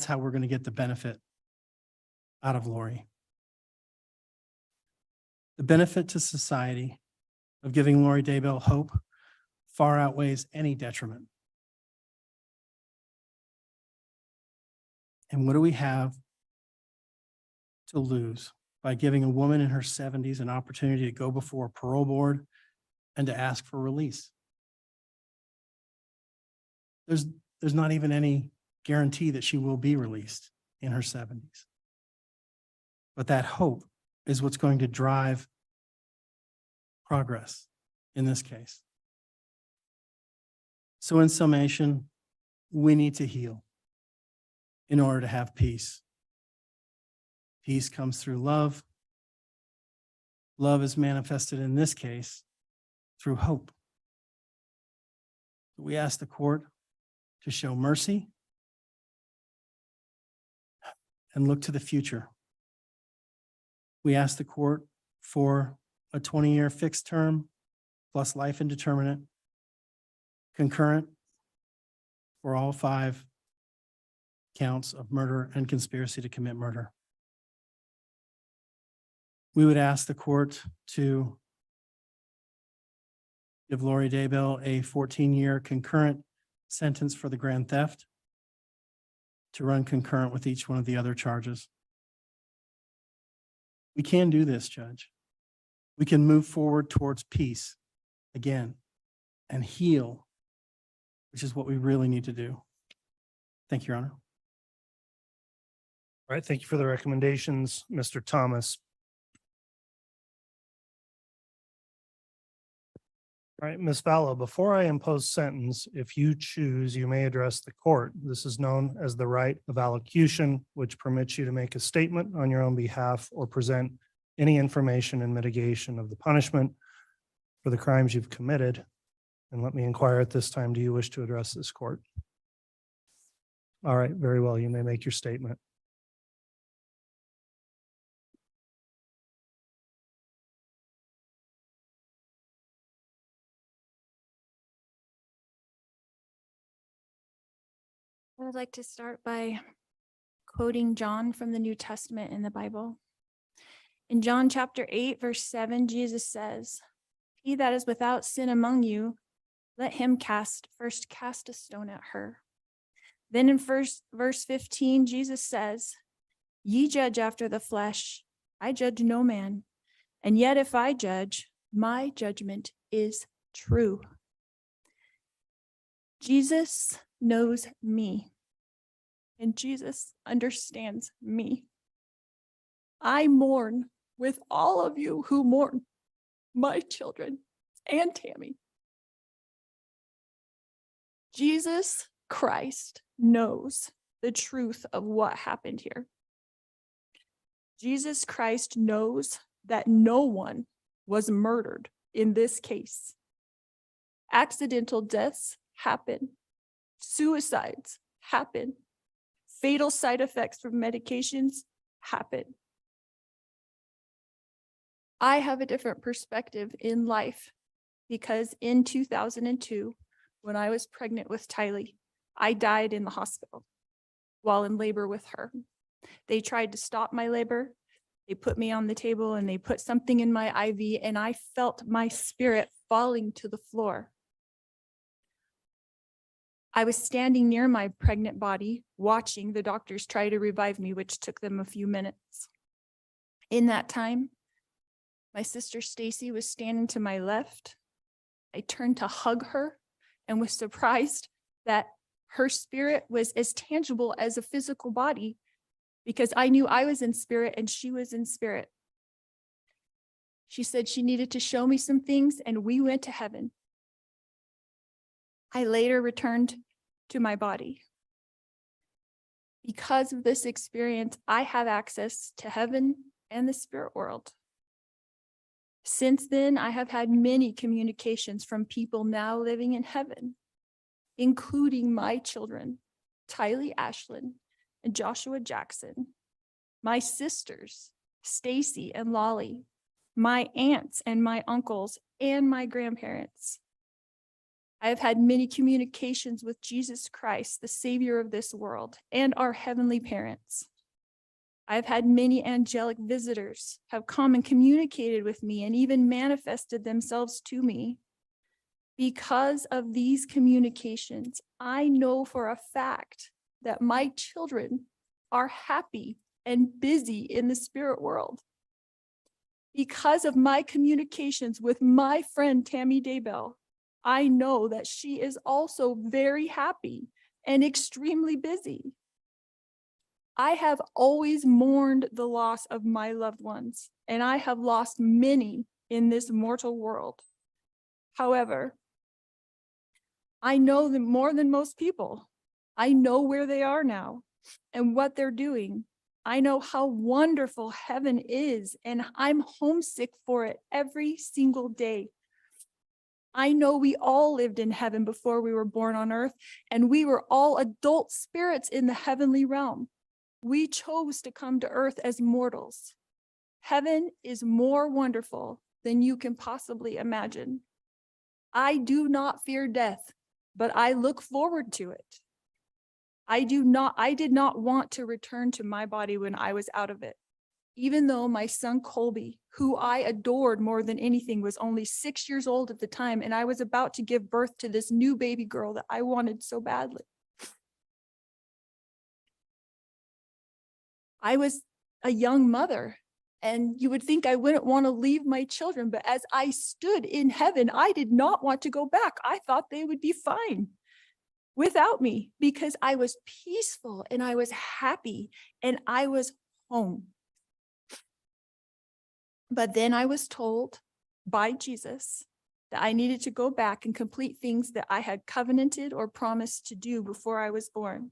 how we're going to get the benefit out of Lori. The benefit to society of giving Lori Daybell hope far outweighs any detriment. And what do we have to lose by giving a woman in her 70s an opportunity to go before a parole board and to ask for release? There's not even any guarantee that she will be released in her 70s. But that hope is what's going to drive progress in this case. So in summation, we need to heal in order to have peace. Peace comes through love. Love is manifested in this case through hope. We ask the court to show mercy and look to the future. We ask the court for a 20-year fixed term plus life indeterminate, concurrent for all 5 counts of murder and conspiracy to commit murder. We would ask the court to give Lori Daybell a 14-year concurrent sentence for the grand theft to run concurrent with each one of the other charges. We can do this, Judge. We can move forward towards peace again and heal, which is what we really need to do. Thank you, Your Honor. All right, thank you for the recommendations, Mr. Thomas. All right, Ms. Vallow, before I impose sentence, if you choose, you may address the court. This is known as the right of allocution, which permits you to make a statement on your own behalf or present any information in mitigation of the punishment for the crimes you've committed. And let me inquire at this time, do you wish to address this court? All right, very well. You may make your statement. I would like to start by quoting John from the New Testament in the Bible. In John chapter 8, verse 7, Jesus says, "He that is without sin among you, let him first cast a stone at her." Then in verse 15, Jesus says, "Ye judge after the flesh, I judge no man. And yet if I judge, my judgment is true." Jesus knows me, and Jesus understands me. I mourn with all of you who mourn my children and Tammy. Jesus Christ knows the truth of what happened here. Jesus Christ knows that no one was murdered in this case. Accidental deaths happen. Suicides happen. Fatal side effects from medications happen. I have a different perspective in life because in 2002, when I was pregnant with Tylee, I died in the hospital while in labor with her. They tried to stop my labor. They put me on the table and they put something in my IV, and I felt my spirit falling to the floor. I was standing near my pregnant body, watching the doctors try to revive me, which took them a few minutes. In that time, my sister Stacy was standing to my left. I turned to hug her and was surprised that her spirit was as tangible as a physical body, because I knew I was in spirit and she was in spirit. She said she needed to show me some things, and we went to heaven. I later returned to my body. Because of this experience, I have access to heaven and the spirit world. Since then, I have had many communications from people now living in heaven, including my children, Tylee Ashlyn and Joshua Jackson, my sisters, Stacy and Lolly, my aunts and my uncles, and my grandparents. I have had many communications with Jesus Christ, the Savior of this world, and our heavenly parents. I have had many angelic visitors have come and communicated with me and even manifested themselves to me. Because of these communications, I know for a fact that my children are happy and busy in the spirit world. Because of my communications with my friend Tammy Daybell, I know that she is also very happy and extremely busy. I have always mourned the loss of my loved ones, and I have lost many in this mortal world. However, I know them more than most people. I know where they are now and what they're doing. I know how wonderful heaven is, and I'm homesick for it every single day. I know we all lived in heaven before we were born on earth, and we were all adult spirits in the heavenly realm. We chose to come to earth as mortals. Heaven is more wonderful than you can possibly imagine. I do not fear death, but I look forward to it. I did not want to return to my body when I was out of it. Even though my son Colby, who I adored more than anything, was only 6 years old at the time, and I was about to give birth to this new baby girl that I wanted so badly. I was a young mother, and you would think I wouldn't want to leave my children, but as I stood in heaven, I did not want to go back. I thought they would be fine without me because I was peaceful and I was happy and I was home. But then I was told by Jesus that I needed to go back and complete things that I had covenanted or promised to do before I was born.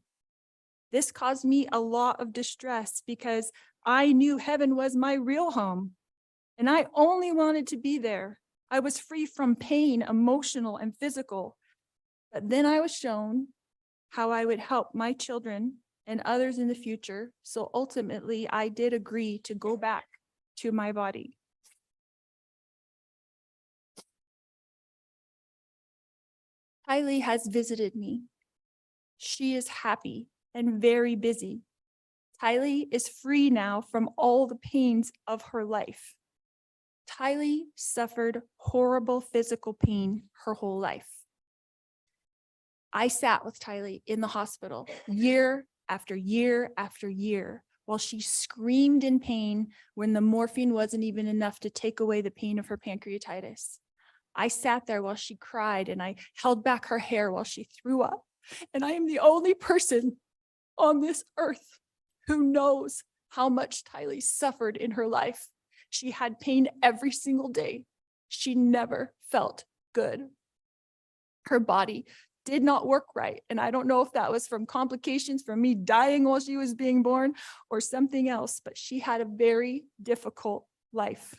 This caused me a lot of distress because I knew heaven was my real home, and I only wanted to be there. I was free from pain, emotional and physical. But then I was shown how I would help my children and others in the future. So ultimately, I did agree to go back to my body. Tylee has visited me. She is happy and very busy. Tylee is free now from all the pains of her life. Tylee suffered horrible physical pain her whole life. I sat with Tylee in the hospital year after year after year while she screamed in pain when the morphine wasn't even enough to take away the pain of her pancreatitis. I sat there while she cried and I held back her hair while she threw up. And I am the only person on this earth who knows how much Tylee suffered in her life. She had pain every single day. She never felt good. Her body did not work right. And I don't know if that was from complications from me dying while she was being born or something else, but she had a very difficult life.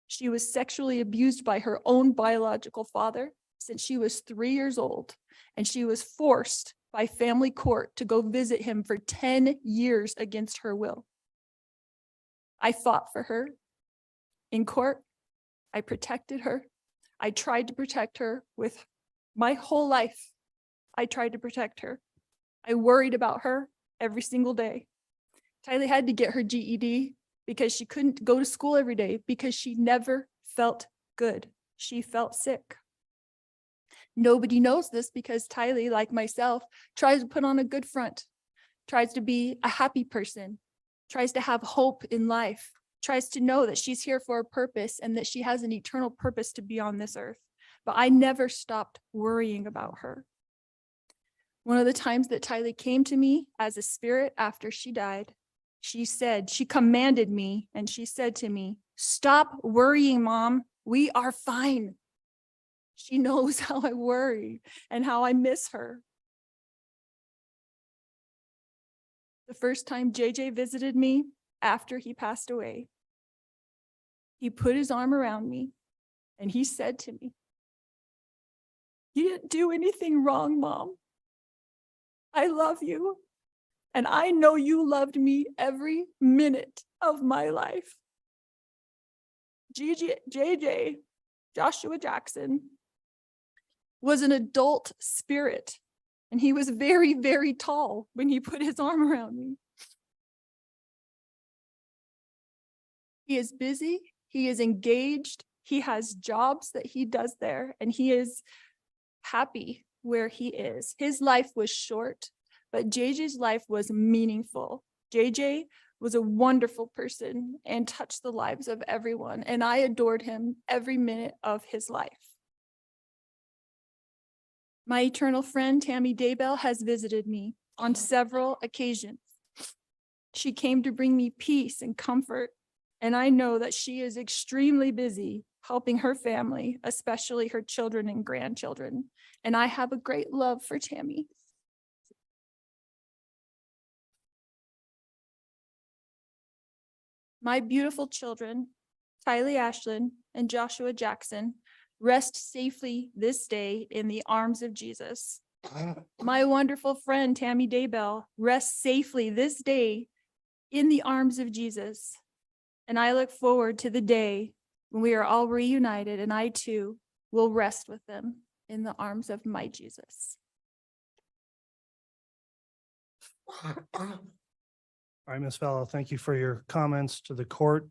She was sexually abused by her own biological father. since she was 3 years old, and she was forced by family court to go visit him for 10 years against her will. I fought for her in court. I protected her. I tried to protect her with my whole life. I tried to protect her. I worried about her every single day. Tylee had to get her GED because she couldn't go to school every day because she never felt good. She felt sick. Nobody knows this because Tylee, like myself, tries to put on a good front, tries to be a happy person, tries to have hope in life, tries to know that she's here for a purpose and that she has an eternal purpose to be on this earth. But I never stopped worrying about her. One of the times that Tylee came to me as a spirit after she died, she commanded me, and she said to me, "Stop worrying, Mom. We are fine." She knows how I worry and how I miss her. The first time JJ visited me after he passed away, he put his arm around me and he said to me, "You didn't do anything wrong, Mom. I love you. And I know you loved me every minute of my life." JJ, Joshua Jackson, was an adult spirit, and he was very, very tall when he put his arm around me. He is busy, he is engaged, he has jobs that he does there, and he is happy where he is. His life was short, but JJ's life was meaningful. JJ was a wonderful person and touched the lives of everyone, and I adored him every minute of his life. My eternal friend, Tammy Daybell, has visited me on several occasions. She came to bring me peace and comfort, and I know that she is extremely busy helping her family, especially her children and grandchildren, and I have a great love for Tammy. My beautiful children, Tylee Ashlyn and Joshua Jackson, rest safely this day in the arms of Jesus. My wonderful friend, Tammy Daybell, rests safely this day in the arms of Jesus. And I look forward to the day when we are all reunited and I too will rest with them in the arms of my Jesus. All right, Ms. Vallow, thank you for your comments to the court.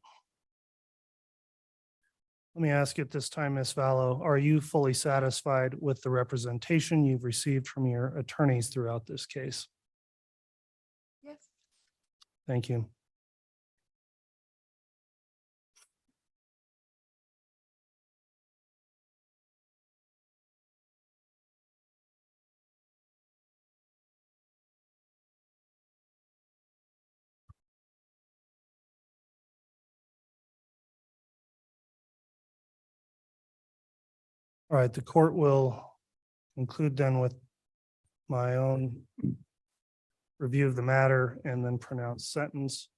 Let me ask you at this time, Ms. Vallow, are you fully satisfied with the representation you've received from your attorneys throughout this case? Yes. Thank you. All right, the court will conclude then with my own review of the matter and then pronounce sentence.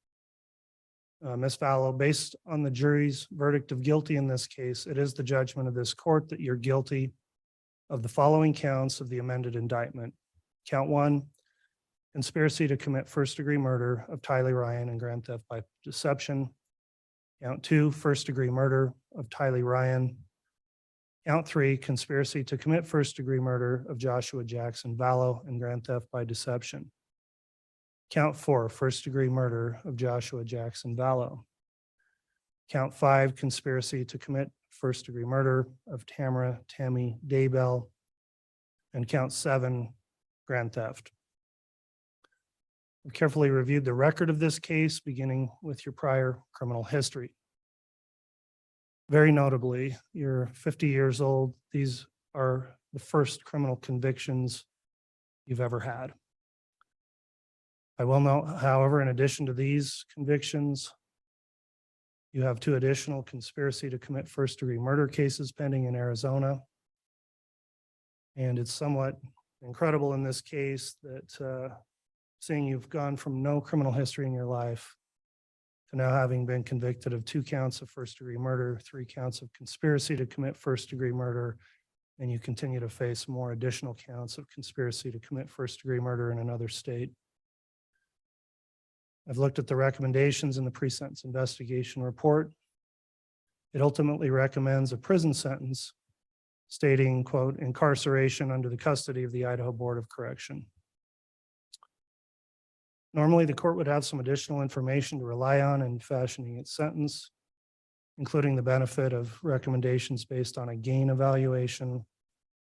Ms. Vallow, based on the jury's verdict of guilty in this case, it is the judgment of this court that you're guilty of the following counts of the amended indictment. Count 1, conspiracy to commit first-degree murder of Tylee Ryan and grand theft by deception. Count 2, first-degree murder of Tylee Ryan. Count 3, conspiracy to commit first-degree murder of Joshua Jackson Vallow and grand theft by deception. Count 4, first-degree murder of Joshua Jackson Vallow. Count 5, conspiracy to commit first-degree murder of Tammy Daybell. And count 7, grand theft. I've carefully reviewed the record of this case, beginning with your prior criminal history. Very notably, you're 50 years old. These are the first criminal convictions you've ever had. I will note, however, in addition to these convictions, you have 2 additional conspiracy to commit first-degree murder cases pending in Arizona. And it's somewhat incredible in this case that seeing you've gone from no criminal history in your life to now having been convicted of 2 counts of first-degree murder, 3 counts of conspiracy to commit first-degree murder, and you continue to face more additional counts of conspiracy to commit first-degree murder in another state. I've looked at the recommendations in the pre-sentence investigation report. It ultimately recommends a prison sentence stating, quote, incarceration under the custody of the Idaho Board of Correction. Normally, the court would have some additional information to rely on in fashioning its sentence, including the benefit of recommendations based on a gain evaluation,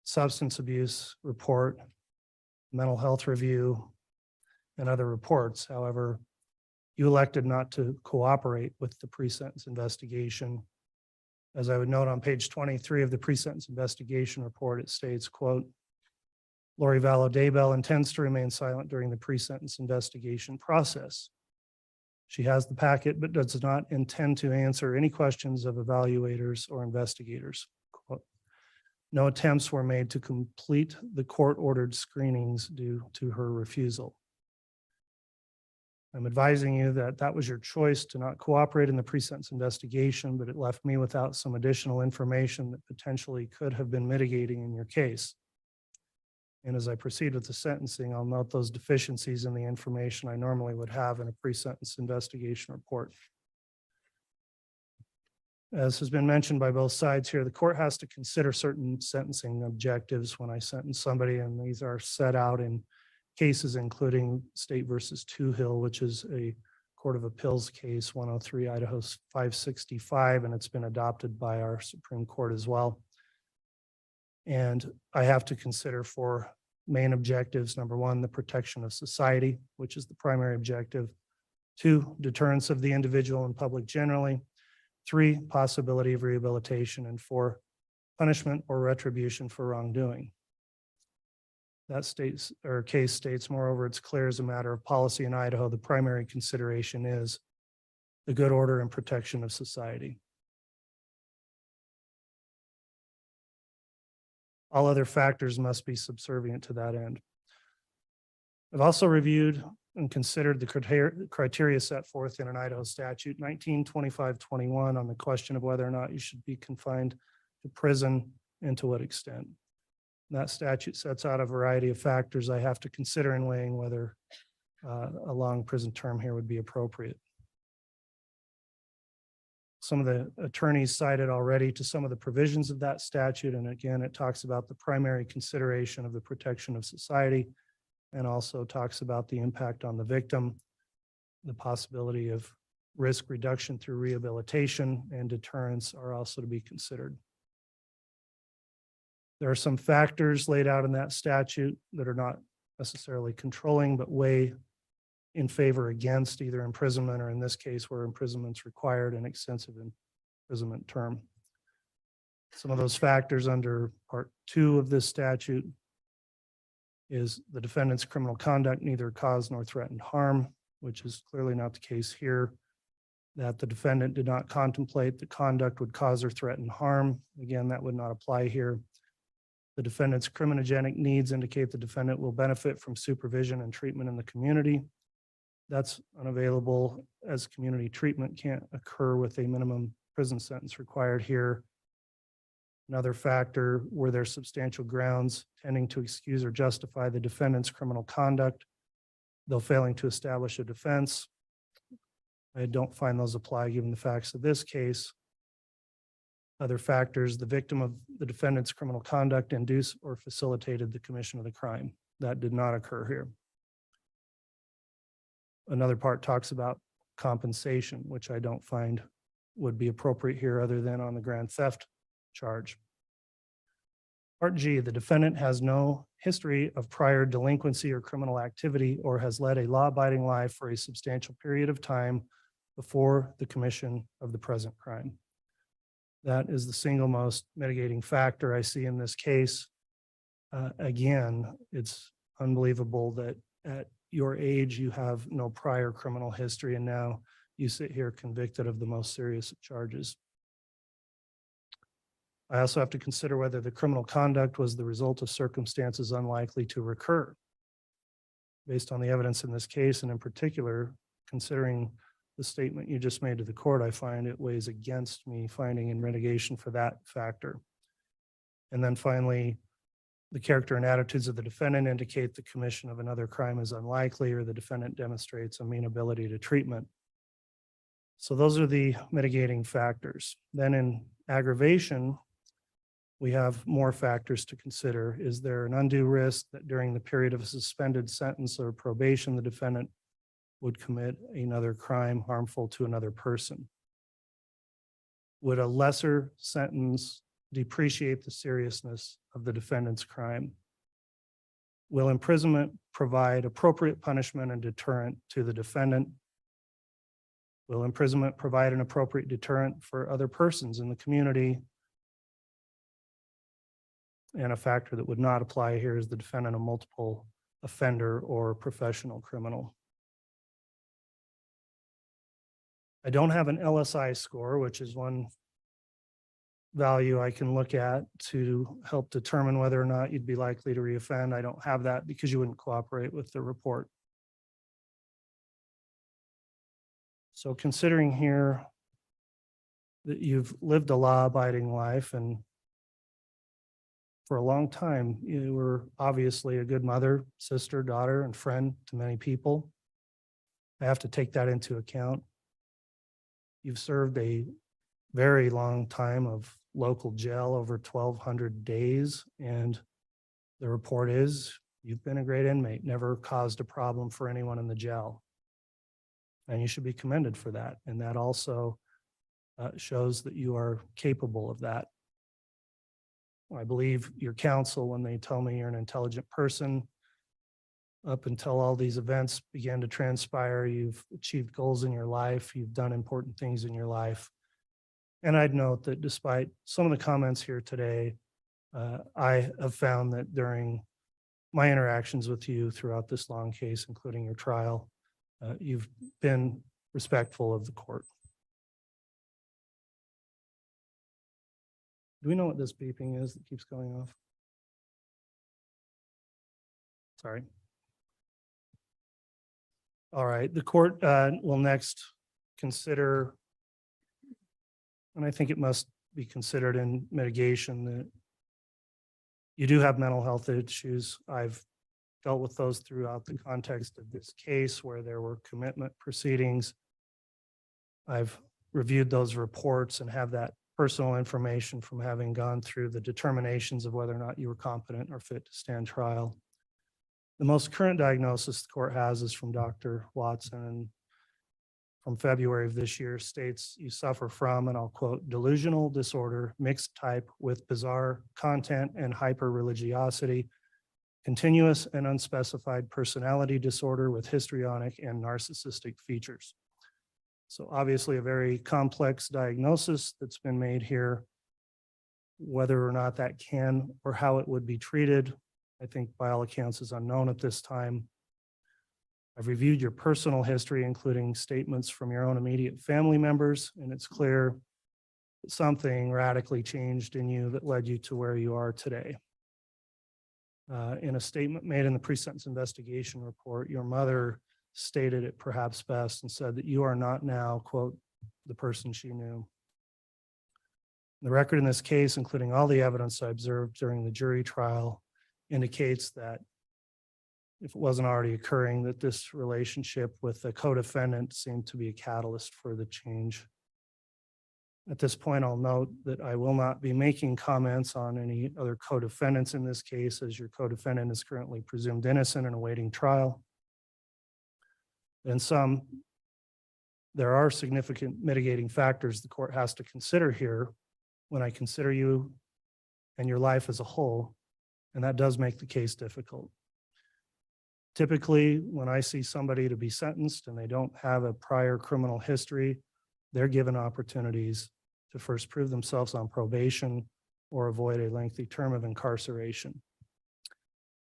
substance abuse report, mental health review, and other reports. However, you elected not to cooperate with the pre-sentence investigation. As I would note on page 23 of the pre-sentence investigation report, it states, quote, Lori Vallow Daybell intends to remain silent during the pre-sentence investigation process. She has the packet, but does not intend to answer any questions of evaluators or investigators. Quote, no attempts were made to complete the court-ordered screenings due to her refusal. I'm advising you that that was your choice to not cooperate in the pre-sentence investigation, but it left me without some additional information that potentially could have been mitigating in your case. And as I proceed with the sentencing, I'll note those deficiencies in the information I normally would have in a pre-sentence investigation report. As has been mentioned by both sides here, the court has to consider certain sentencing objectives when I sentence somebody, and these are set out in cases including State versus Hill, which is a Court of Appeals case 103 Idaho 565, and it's been adopted by our Supreme Court as well. And I have to consider for main objectives, number one, the protection of society, which is the primary objective. Two, deterrence of the individual and public generally. Three, possibility of rehabilitation. And four, punishment or retribution for wrongdoing. That case states, moreover, it's clear as a matter of policy in Idaho, the primary consideration is the good order and protection of society. All other factors must be subservient to that end. I've also reviewed and considered the criteria set forth in an Idaho statute 1925-21 on the question of whether or not you should be confined to prison and to what extent. That statute sets out a variety of factors I have to consider in weighing whether a long prison term here would be appropriate. Some of the attorneys cited already to some of the provisions of that statute. And again, it talks about the primary consideration of the protection of society and also talks about the impact on the victim, the possibility of risk reduction through rehabilitation and deterrence are also to be considered. There are some factors laid out in that statute that are not necessarily controlling, but weigh in favor against either imprisonment or in this case where imprisonment's required, an extensive imprisonment term. Some of those factors under Part 2 of this statute is the defendant's criminal conduct neither caused nor threatened harm, which is clearly not the case here. That the defendant did not contemplate the conduct would cause or threaten harm. Again, that would not apply here. The defendant's criminogenic needs indicate the defendant will benefit from supervision and treatment in the community. That's unavailable as community treatment can't occur with a minimum prison sentence required here. Another factor, were there substantial grounds tending to excuse or justify the defendant's criminal conduct, though failing to establish a defense. I don't find those apply given the facts of this case. Other factors, the victim of the defendant's criminal conduct induced or facilitated the commission of the crime. That did not occur here. Another part talks about compensation, which I don't find would be appropriate here other than on the grand theft charge. Part G, the defendant has no history of prior delinquency or criminal activity or has led a law-abiding life for a substantial period of time before the commission of the present crime. That is the single most mitigating factor I see in this case. Again, it's unbelievable that at your age, you have no prior criminal history, and now you sit here convicted of the most serious charges. I also have to consider whether the criminal conduct was the result of circumstances unlikely to recur. Based on the evidence in this case, and in particular, considering the statement you just made to the court, I find it weighs against me finding in mitigation for that factor. And then finally, the character and attitudes of the defendant indicate the commission of another crime is unlikely, or the defendant demonstrates amenability to treatment. So those are the mitigating factors. Then in aggravation, we have more factors to consider. Is there an undue risk that during the period of a suspended sentence or probation, the defendant would commit another crime harmful to another person? Would a lesser sentence depreciate the seriousness of the defendant's crime? Will imprisonment provide appropriate punishment and deterrent to the defendant? Will imprisonment provide an appropriate deterrent for other persons in the community? And a factor that would not apply here is the defendant a multiple offender or professional criminal. I don't have an LSI score, which is one value I can look at to help determine whether or not you'd be likely to reoffend. I don't have that because you wouldn't cooperate with the report. So considering here that you've lived a law-abiding life and for a long time, you were obviously a good mother, sister, daughter, and friend to many people. I have to take that into account. You've served a very long time of local jail, over 1,200 days, and the report is you've been a great inmate, never caused a problem for anyone in the jail. And you should be commended for that. And that also shows that you are capable of that. I believe your counsel when they tell me you're an intelligent person. Up until all these events began to transpire, you've achieved goals in your life, you've done important things in your life. And I'd note that despite some of the comments here today, I have found that during my interactions with you throughout this long case, including your trial, you've been respectful of the court. Do we know what this beeping is that keeps going off? Sorry. All right, the court will next consider, and I think it must be considered in mitigation, that you do have mental health issues. I've dealt with those throughout the context of this case where there were commitment proceedings. I've reviewed those reports and have that personal information from having gone through the determinations of whether or not you were competent or fit to stand trial. The most current diagnosis the court has is from Dr. Watson, and from February of this year states you suffer from, and I'll quote, delusional disorder, mixed type with bizarre content and hyper-religiosity, continuous and unspecified personality disorder with histrionic and narcissistic features. So obviously a very complex diagnosis that's been made here. Whether or not that can or how it would be treated, I think by all accounts is unknown at this time. I've reviewed your personal history, including statements from your own immediate family members, and it's clear that something radically changed in you that led you to where you are today. In a statement made in the pre-sentence investigation report, your mother stated it perhaps best and said that you are not now, quote, the person she knew. The record in this case, including all the evidence I observed during the jury trial, indicates that if it wasn't already occurring, that this relationship with the co-defendant seemed to be a catalyst for the change. At this point, I'll note that I will not be making comments on any other co-defendants in this case, as your co-defendant is currently presumed innocent and awaiting trial. In sum, there are significant mitigating factors the court has to consider here when I consider you and your life as a whole, and that does make the case difficult. Typically, when I see somebody to be sentenced and they don't have a prior criminal history, they're given opportunities to first prove themselves on probation or avoid a lengthy term of incarceration.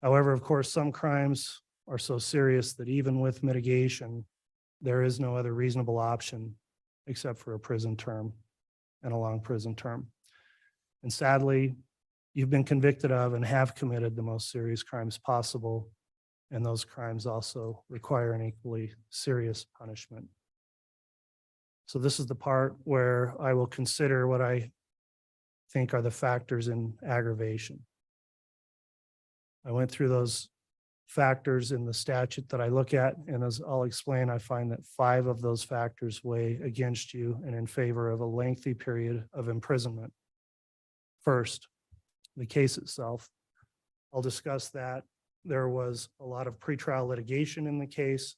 However, of course, some crimes are so serious that even with mitigation, there is no other reasonable option except for a prison term and a long prison term. And sadly, you've been convicted of and have committed the most serious crimes possible, and those crimes also require an equally serious punishment. So this is the part where I will consider what I think are the factors in aggravation. I went through those factors in the statute that I look at, and as I'll explain, I find that 5 of those factors weigh against you and in favor of a lengthy period of imprisonment. First, the case itself. I'll discuss that. There was a lot of pretrial litigation in the case.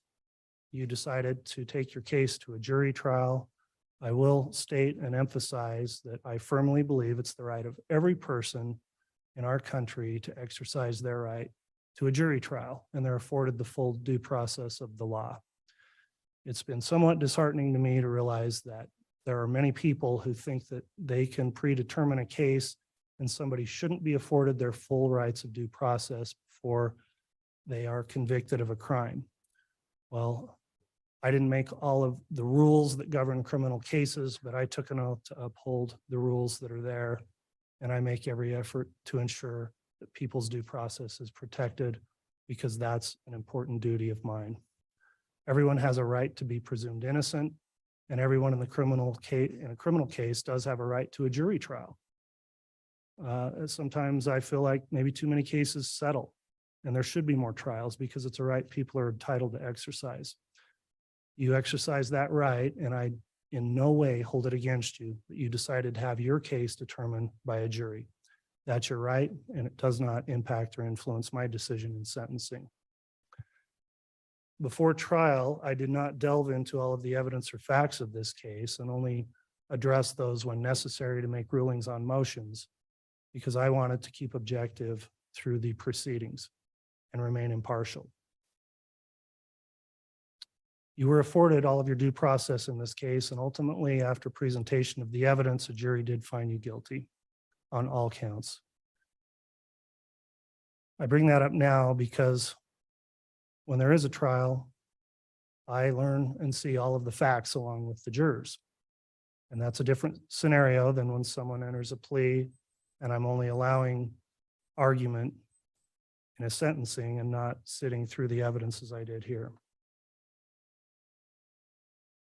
You decided to take your case to a jury trial. I will state and emphasize that I firmly believe it's the right of every person in our country to exercise their right to a jury trial, and they're afforded the full due process of the law. It's been somewhat disheartening to me to realize that there are many people who think that they can predetermine a case and somebody shouldn't be afforded their full rights of due process before they are convicted of a crime. Well, I didn't make all of the rules that govern criminal cases, but I took an oath to uphold the rules that are there. And I make every effort to ensure that people's due process is protected, because that's an important duty of mine. Everyone has a right to be presumed innocent, and everyone in a criminal case does have a right to a jury trial. Sometimes I feel like maybe too many cases settle, and there should be more trials because it's a right people are entitled to exercise. You exercise that right, and I in no way hold it against you that you decided to have your case determined by a jury. That's your right, and it does not impact or influence my decision in sentencing. Before trial, I did not delve into all of the evidence or facts of this case and only address those when necessary to make rulings on motions, because I wanted to keep objective through the proceedings and remain impartial. You were afforded all of your due process in this case, and ultimately, after presentation of the evidence, a jury did find you guilty on all counts. I bring that up now because when there is a trial, I learn and see all of the facts along with the jurors. And that's a different scenario than when someone enters a plea and I'm only allowing argument in a sentencing and not sitting through the evidence as I did here.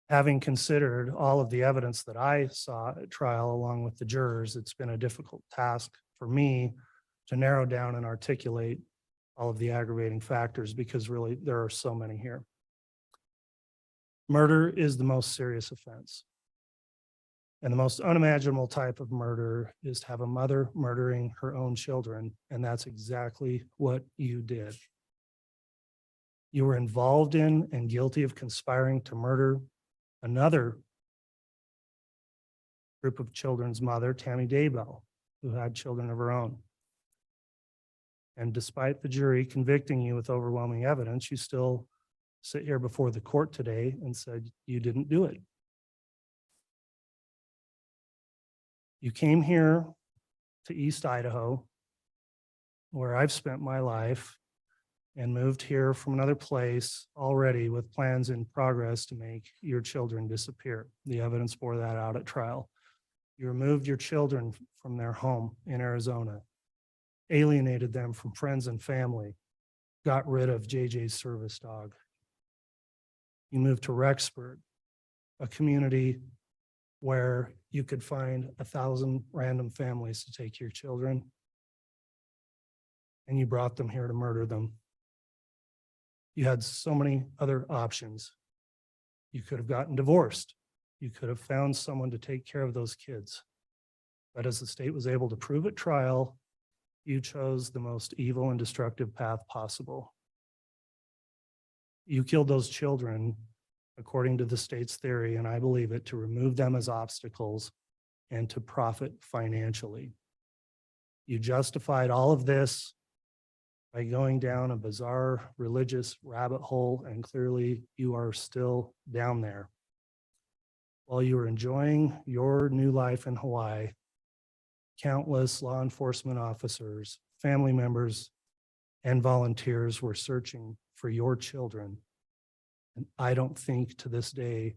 Having considered all of the evidence that I saw at trial along with the jurors, it's been a difficult task for me to narrow down and articulate all of the aggravating factors, because really there are so many here. Murder is the most serious offense. And the most unimaginable type of murder is to have a mother murdering her own children, and that's exactly what you did. You were involved in and guilty of conspiring to murder another group of children's mother, Tammy Daybell, who had children of her own. And despite the jury convicting you with overwhelming evidence, you still sit here before the court today and said you didn't do it. You came here to East Idaho, where I've spent my life, and moved here from another place already with plans in progress to make your children disappear. The evidence bore that out at trial. You removed your children from their home in Arizona, alienated them from friends and family, got rid of JJ's service dog. You moved to Rexburg, a community where you could find 1,000 random families to take your children, and you brought them here to murder them. You had so many other options. You could have gotten divorced. You could have found someone to take care of those kids. But as the state was able to prove at trial, you chose the most evil and destructive path possible. You killed those children, according to the state's theory, and I believe it, to remove them as obstacles and to profit financially. You justified all of this by going down a bizarre religious rabbit hole, and clearly you are still down there. While you were enjoying your new life in Hawaii, countless law enforcement officers, family members, and volunteers were searching for your children. And I don't think to this day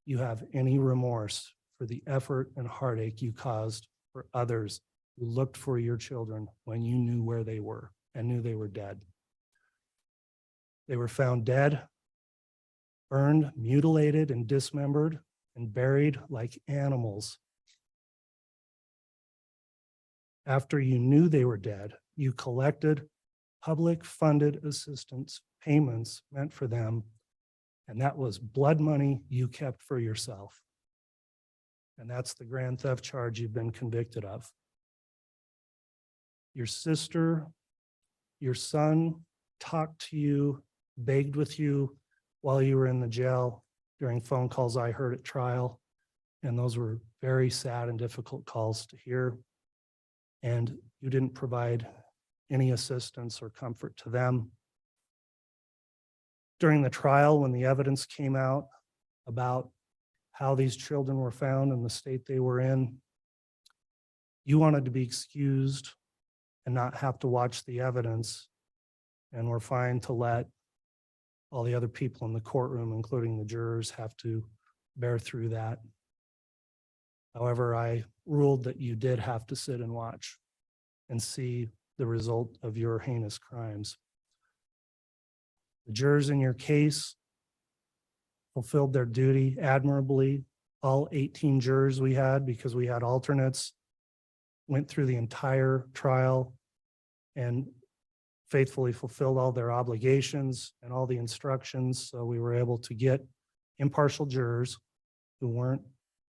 you have any remorse for the effort and heartache you caused for others who looked for your children when you knew where they were and knew they were dead. They were found dead, burned, mutilated, and dismembered, and buried like animals After you knew they were dead, you collected public funded assistance payments meant for them. And that was blood money you kept for yourself. And that's the grand theft charge you've been convicted of. Your sister, your son talked to you, begged with you while you were in the jail during phone calls I heard at trial. And those were very sad and difficult calls to hear. And you didn't provide any assistance or comfort to them. During the trial, when the evidence came out about how these children were found and the state they were in, you wanted to be excused and not have to watch the evidence, and were fine to let all the other people in the courtroom, including the jurors, have to bear through that. However, I ruled that you did have to sit and watch and see the result of your heinous crimes. The jurors in your case fulfilled their duty admirably. All 18 jurors we had, because we had alternates, went through the entire trial and faithfully fulfilled all their obligations and all the instructions. So we were able to get impartial jurors who weren't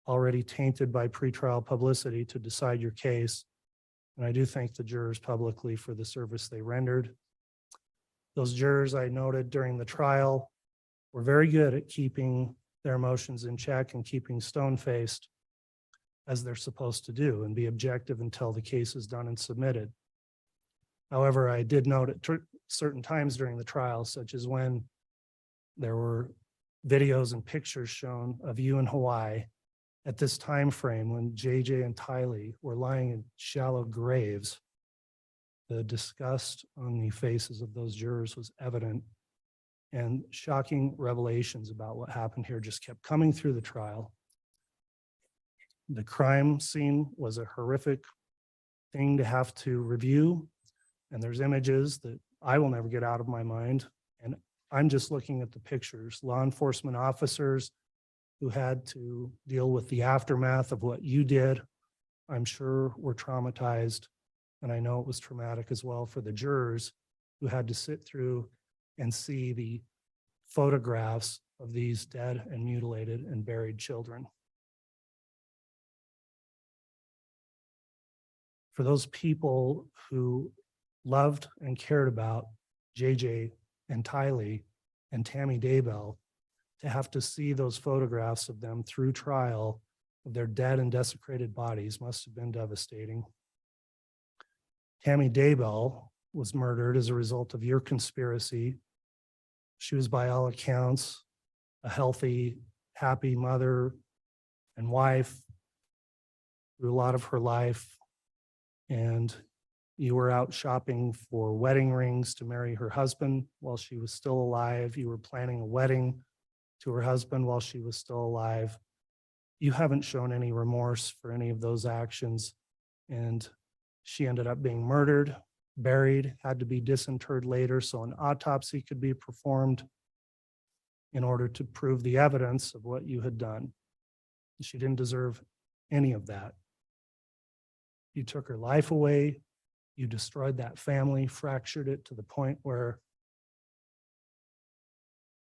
already tainted by pretrial publicity to decide your case. And I do thank the jurors publicly for the service they rendered. Those jurors I noted during the trial were very good at keeping their emotions in check and keeping stone-faced, as they're supposed to do, and be objective until the case is done and submitted. However, I did note at certain times during the trial, such as when there were videos and pictures shown of you in Hawaii at this time frame when JJ and Tylee were lying in shallow graves, the disgust on the faces of those jurors was evident, and shocking revelations about what happened here just kept coming through the trial. The crime scene was a horrific thing to have to review, and there's images that I will never get out of my mind. And I'm just looking at the pictures. Law enforcement officers who had to deal with the aftermath of what you did, I'm sure were traumatized. And I know it was traumatic as well for the jurors who had to sit through and see the photographs of these dead and mutilated and buried children. For those people who loved and cared about JJ and Tylee and Tammy Daybell, to have to see those photographs of them through trial of their dead and desecrated bodies must have been devastating. Tammy Daybell was murdered as a result of your conspiracy. She was, by all accounts, a healthy, happy mother and wife through a lot of her life. And you were out shopping for wedding rings to marry her husband while she was still alive. You were planning a wedding to her husband while she was still alive. You haven't shown any remorse for any of those actions. And she ended up being murdered, buried, had to be disinterred later so an autopsy could be performed in order to prove the evidence of what you had done. She didn't deserve any of that. You took her life away. You destroyed that family, fractured it to the point where,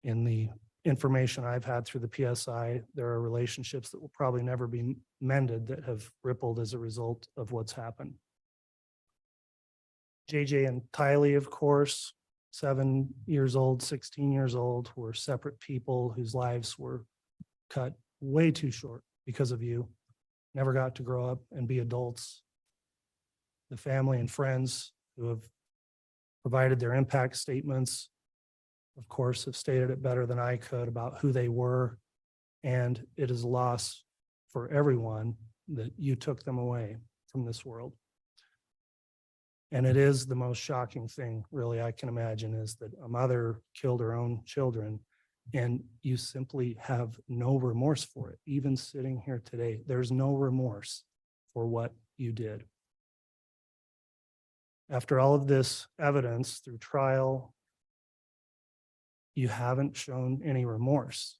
in the information I've had through the PSI, there are relationships that will probably never be mended that have rippled as a result of what's happened. JJ and Tylee, of course, 7 years old, 16 years old, were separate people whose lives were cut way too short because of you. Never got to grow up and be adults. The family and friends who have provided their impact statements, of course, have stated it better than I could about who they were. And it is a loss for everyone that you took them away from this world. And it is the most shocking thing, really, I can imagine, is that a mother killed her own children and you simply have no remorse for it. Even sitting here today, there's no remorse for what you did. After all of this evidence through trial, you haven't shown any remorse.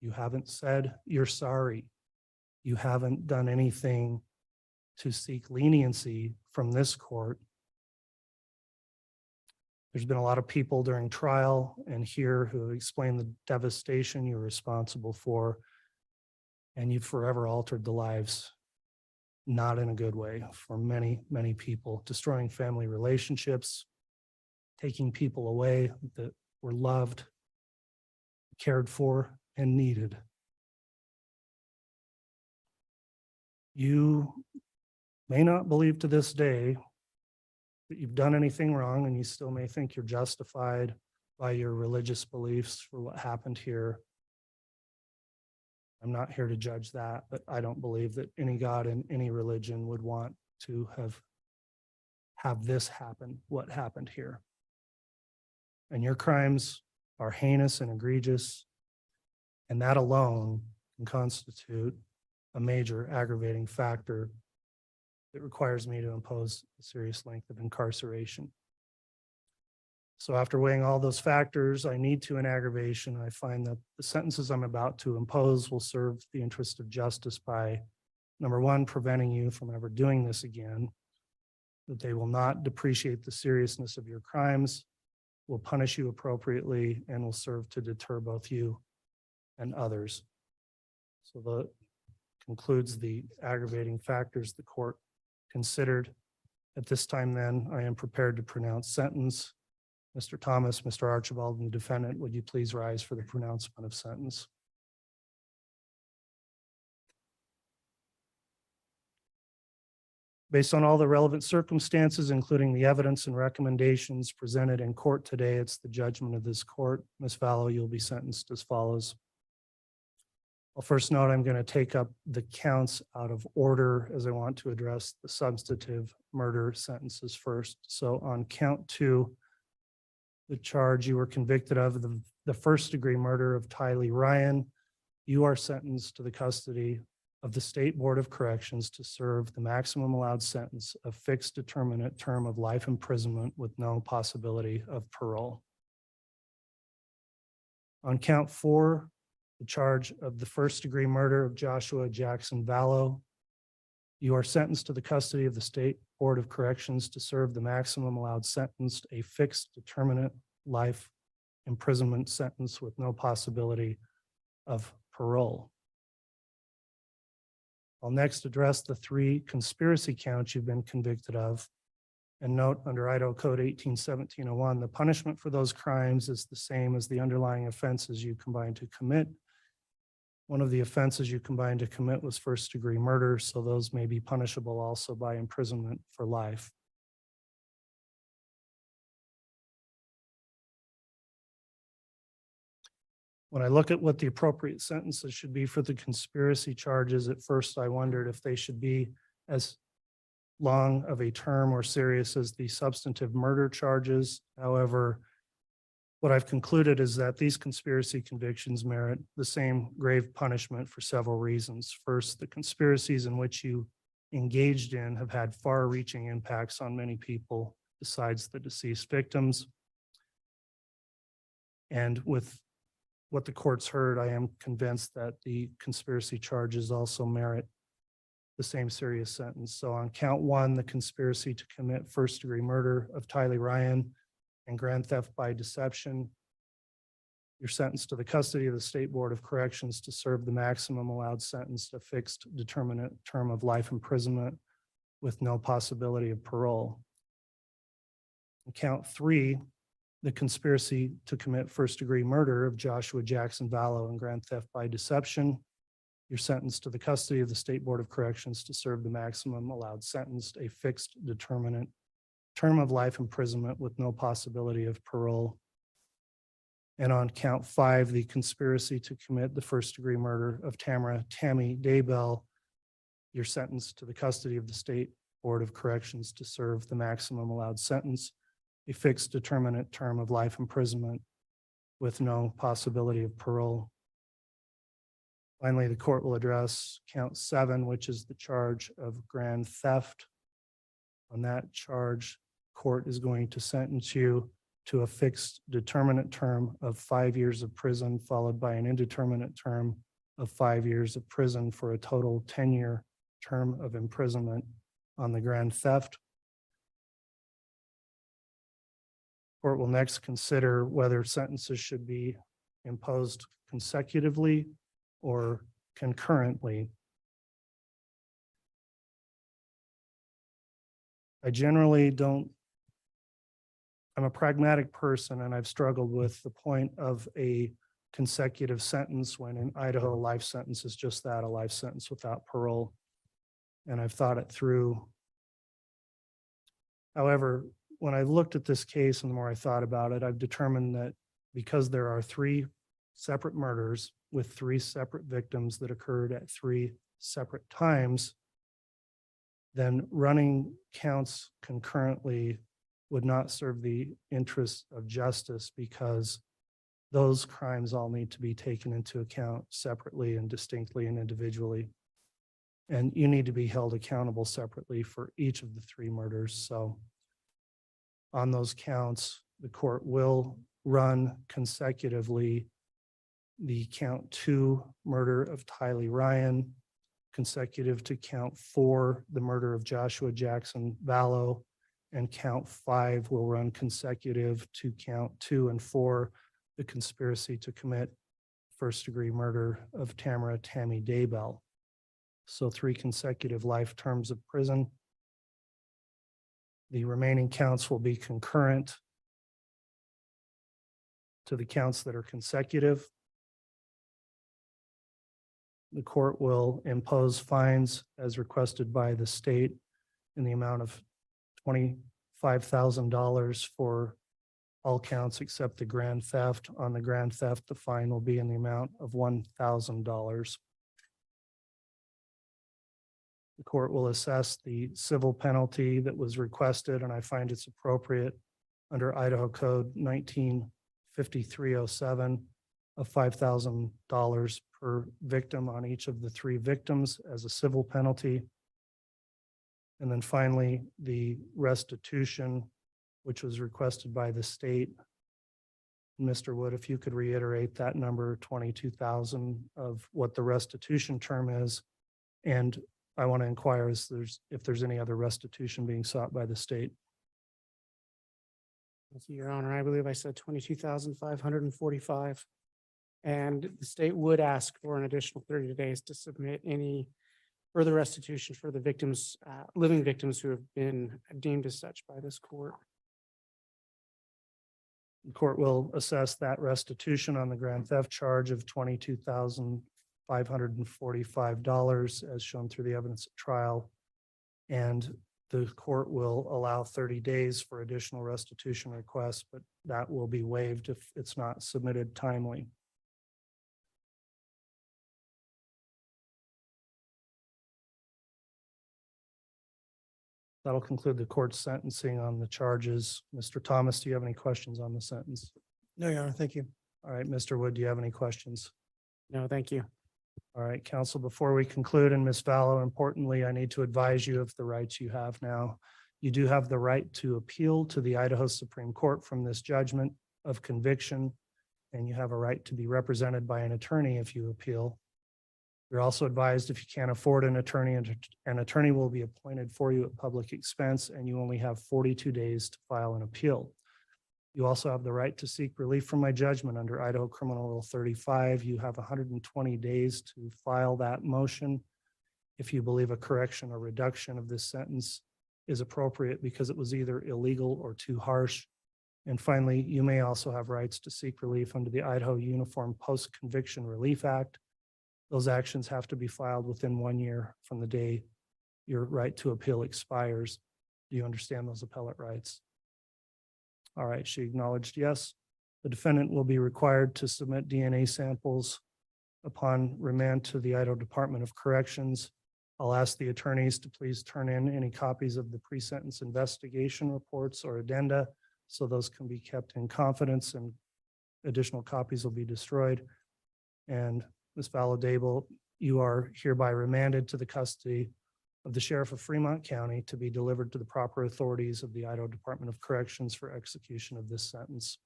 You haven't said you're sorry. You haven't done anything to seek leniency from this court. There's been a lot of people during trial and here who have explained the devastation you're responsible for, and you've forever altered the lives, not in a good way, for many, many people, destroying family relationships, taking people away that were loved, cared for, and needed. You may not believe to this day that you've done anything wrong, and you still may think you're justified by your religious beliefs for what happened here. I'm not here to judge that, but I don't believe that any God in any religion would want to have this happen, what happened here. And your crimes are heinous and egregious, and that alone can constitute a major aggravating factor that requires me to impose a serious length of incarceration. So after weighing all those factors, I need to in aggravation, I find that the sentences I'm about to impose will serve the interest of justice by, number one, preventing you from ever doing this again, that they will not depreciate the seriousness of your crimes, will punish you appropriately, and will serve to deter both you and others. So that concludes the aggravating factors the court considered. At this time then, I am prepared to pronounce sentence. Mr. Thomas, Mr. Archibald, and the defendant, would you please rise for the pronouncement of sentence? Based on all the relevant circumstances, including the evidence and recommendations presented in court today, it's the judgment of this court. Ms. Vallow, you'll be sentenced as follows. I'll first note I'm going to take up the counts out of order as I want to address the substantive murder sentences first. So on count 2, the charge you were convicted of, the first-degree murder of Tylee Ryan, you are sentenced to the custody of the State Board of Corrections to serve the maximum allowed sentence of fixed determinate term of life imprisonment with no possibility of parole. On count 4, the charge of the first-degree murder of Joshua Jackson Vallow, you are sentenced to the custody of the State Board of Corrections to serve the maximum allowed sentence, a fixed determinate life imprisonment sentence with no possibility of parole. I'll next address the 3 conspiracy counts you've been convicted of. And note under Idaho Code 18-1701, the punishment for those crimes is the same as the underlying offenses you combined to commit. One of the offenses you combined to commit was first-degree murder, so those may be punishable also by imprisonment for life. When I look at what the appropriate sentences should be for the conspiracy charges, at first I wondered if they should be as long of a term or serious as the substantive murder charges. However, what I've concluded is that these conspiracy convictions merit the same grave punishment for several reasons. First, the conspiracies in which you engaged in have had far-reaching impacts on many people besides the deceased victims. And with what the court's heard, I am convinced that the conspiracy charges also merit the same serious sentence. So on count 1, the conspiracy to commit first-degree murder of Tylee Ryan and grand theft by deception, you're sentenced to the custody of the State Board of Corrections to serve the maximum allowed sentence, a fixed determinate term of life imprisonment with no possibility of parole. On count 3, the conspiracy to commit first-degree murder of Joshua Jackson Vallow and grand theft by deception, you're sentenced to the custody of the State Board of Corrections to serve the maximum allowed sentence, a fixed determinate term of life imprisonment with no possibility of parole. And on count 5, the conspiracy to commit the first-degree murder of Tammy Daybell, you're sentenced to the custody of the State Board of Corrections to serve the maximum allowed sentence, a fixed determinate term of life imprisonment with no possibility of parole. Finally, the court will address count 7, which is the charge of grand theft. On that charge, court is going to sentence you to a fixed determinate term of 5 years of prison, followed by an indeterminate term of 5 years of prison for a total 10-year term of imprisonment on the grand theft. Court will next consider whether sentences should be imposed consecutively or concurrently. I generally don't, I'm a pragmatic person and I've struggled with the point of a consecutive sentence when in Idaho, a life sentence is just that, a life sentence without parole. And I've thought it through. However, when I looked at this case and the more I thought about it, I've determined that because there are 3 separate murders with 3 separate victims that occurred at 3 separate times, then running counts concurrently would not serve the interests of justice because those crimes all need to be taken into account separately and distinctly and individually. And you need to be held accountable separately for each of the 3 murders. So on those counts, the court will run consecutively the count 2 murder of Tylee Ryan, consecutive to count 4, the murder of Joshua Jackson Vallow, and count 5 will run consecutive to count 2 and 4, the conspiracy to commit first-degree murder of Tammy Daybell. So 3 consecutive life terms of prison. The remaining counts will be concurrent to the counts that are consecutive. The court will impose fines as requested by the state in the amount of $25,000 for all counts except the grand theft. On the grand theft, the fine will be in the amount of $1,000. The court will assess the civil penalty that was requested, and I find it's appropriate under Idaho Code 195307 of $5,000 per victim on each of the 3 victims as a civil penalty. And then finally, the restitution, which was requested by the state. Mr. Wood, if you could reiterate that number, 22,000 of what the restitution term is. And I want to inquire if there's any other restitution being sought by the state. Thank you, Your Honor. I believe I said 22,545. And the state would ask for an additional 30 days to submit any further restitution for the victims, living victims who have been deemed as such by this court. The court will assess that restitution on the grand theft charge of $22,545 as shown through the evidence at trial. And the court will allow 30 days for additional restitution requests, but that will be waived if it's not submitted timely. That'll conclude the court's sentencing on the charges. Mr. Thomas, do you have any questions on the sentence? No, Your Honor, thank you. All right, Mr. Wood, do you have any questions? No, thank you. All right, counsel, before we conclude, and Ms. Vallow, importantly, I need to advise you of the rights you have now. You do have the right to appeal to the Idaho Supreme Court from this judgment of conviction, and you have a right to be represented by an attorney if you appeal. You're also advised if you can't afford an attorney, an attorney will be appointed for you at public expense, and you only have 42 days to file an appeal. You also have the right to seek relief from my judgment under Idaho Criminal Rule 35. You have 120 days to file that motion if you believe a correction or reduction of this sentence is appropriate because it was either illegal or too harsh. And finally, you may also have rights to seek relief under the Idaho Uniform Post-Conviction Relief Act. Those actions have to be filed within 1 year from the day your right to appeal expires. Do you understand those appellate rights? All right, she acknowledged yes. The defendant will be required to submit DNA samples upon remand to the Idaho Department of Corrections. I'll ask the attorneys to please turn in any copies of the pre-sentence investigation reports or addenda, so those can be kept in confidence and additional copies will be destroyed. And Ms. Vallow Daybell, you are hereby remanded to the custody of the Sheriff of Fremont County to be delivered to the proper authorities of the Idaho Department of Corrections for execution of this sentence.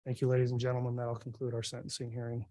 Thank you, ladies and gentlemen. That'll conclude our sentencing hearing.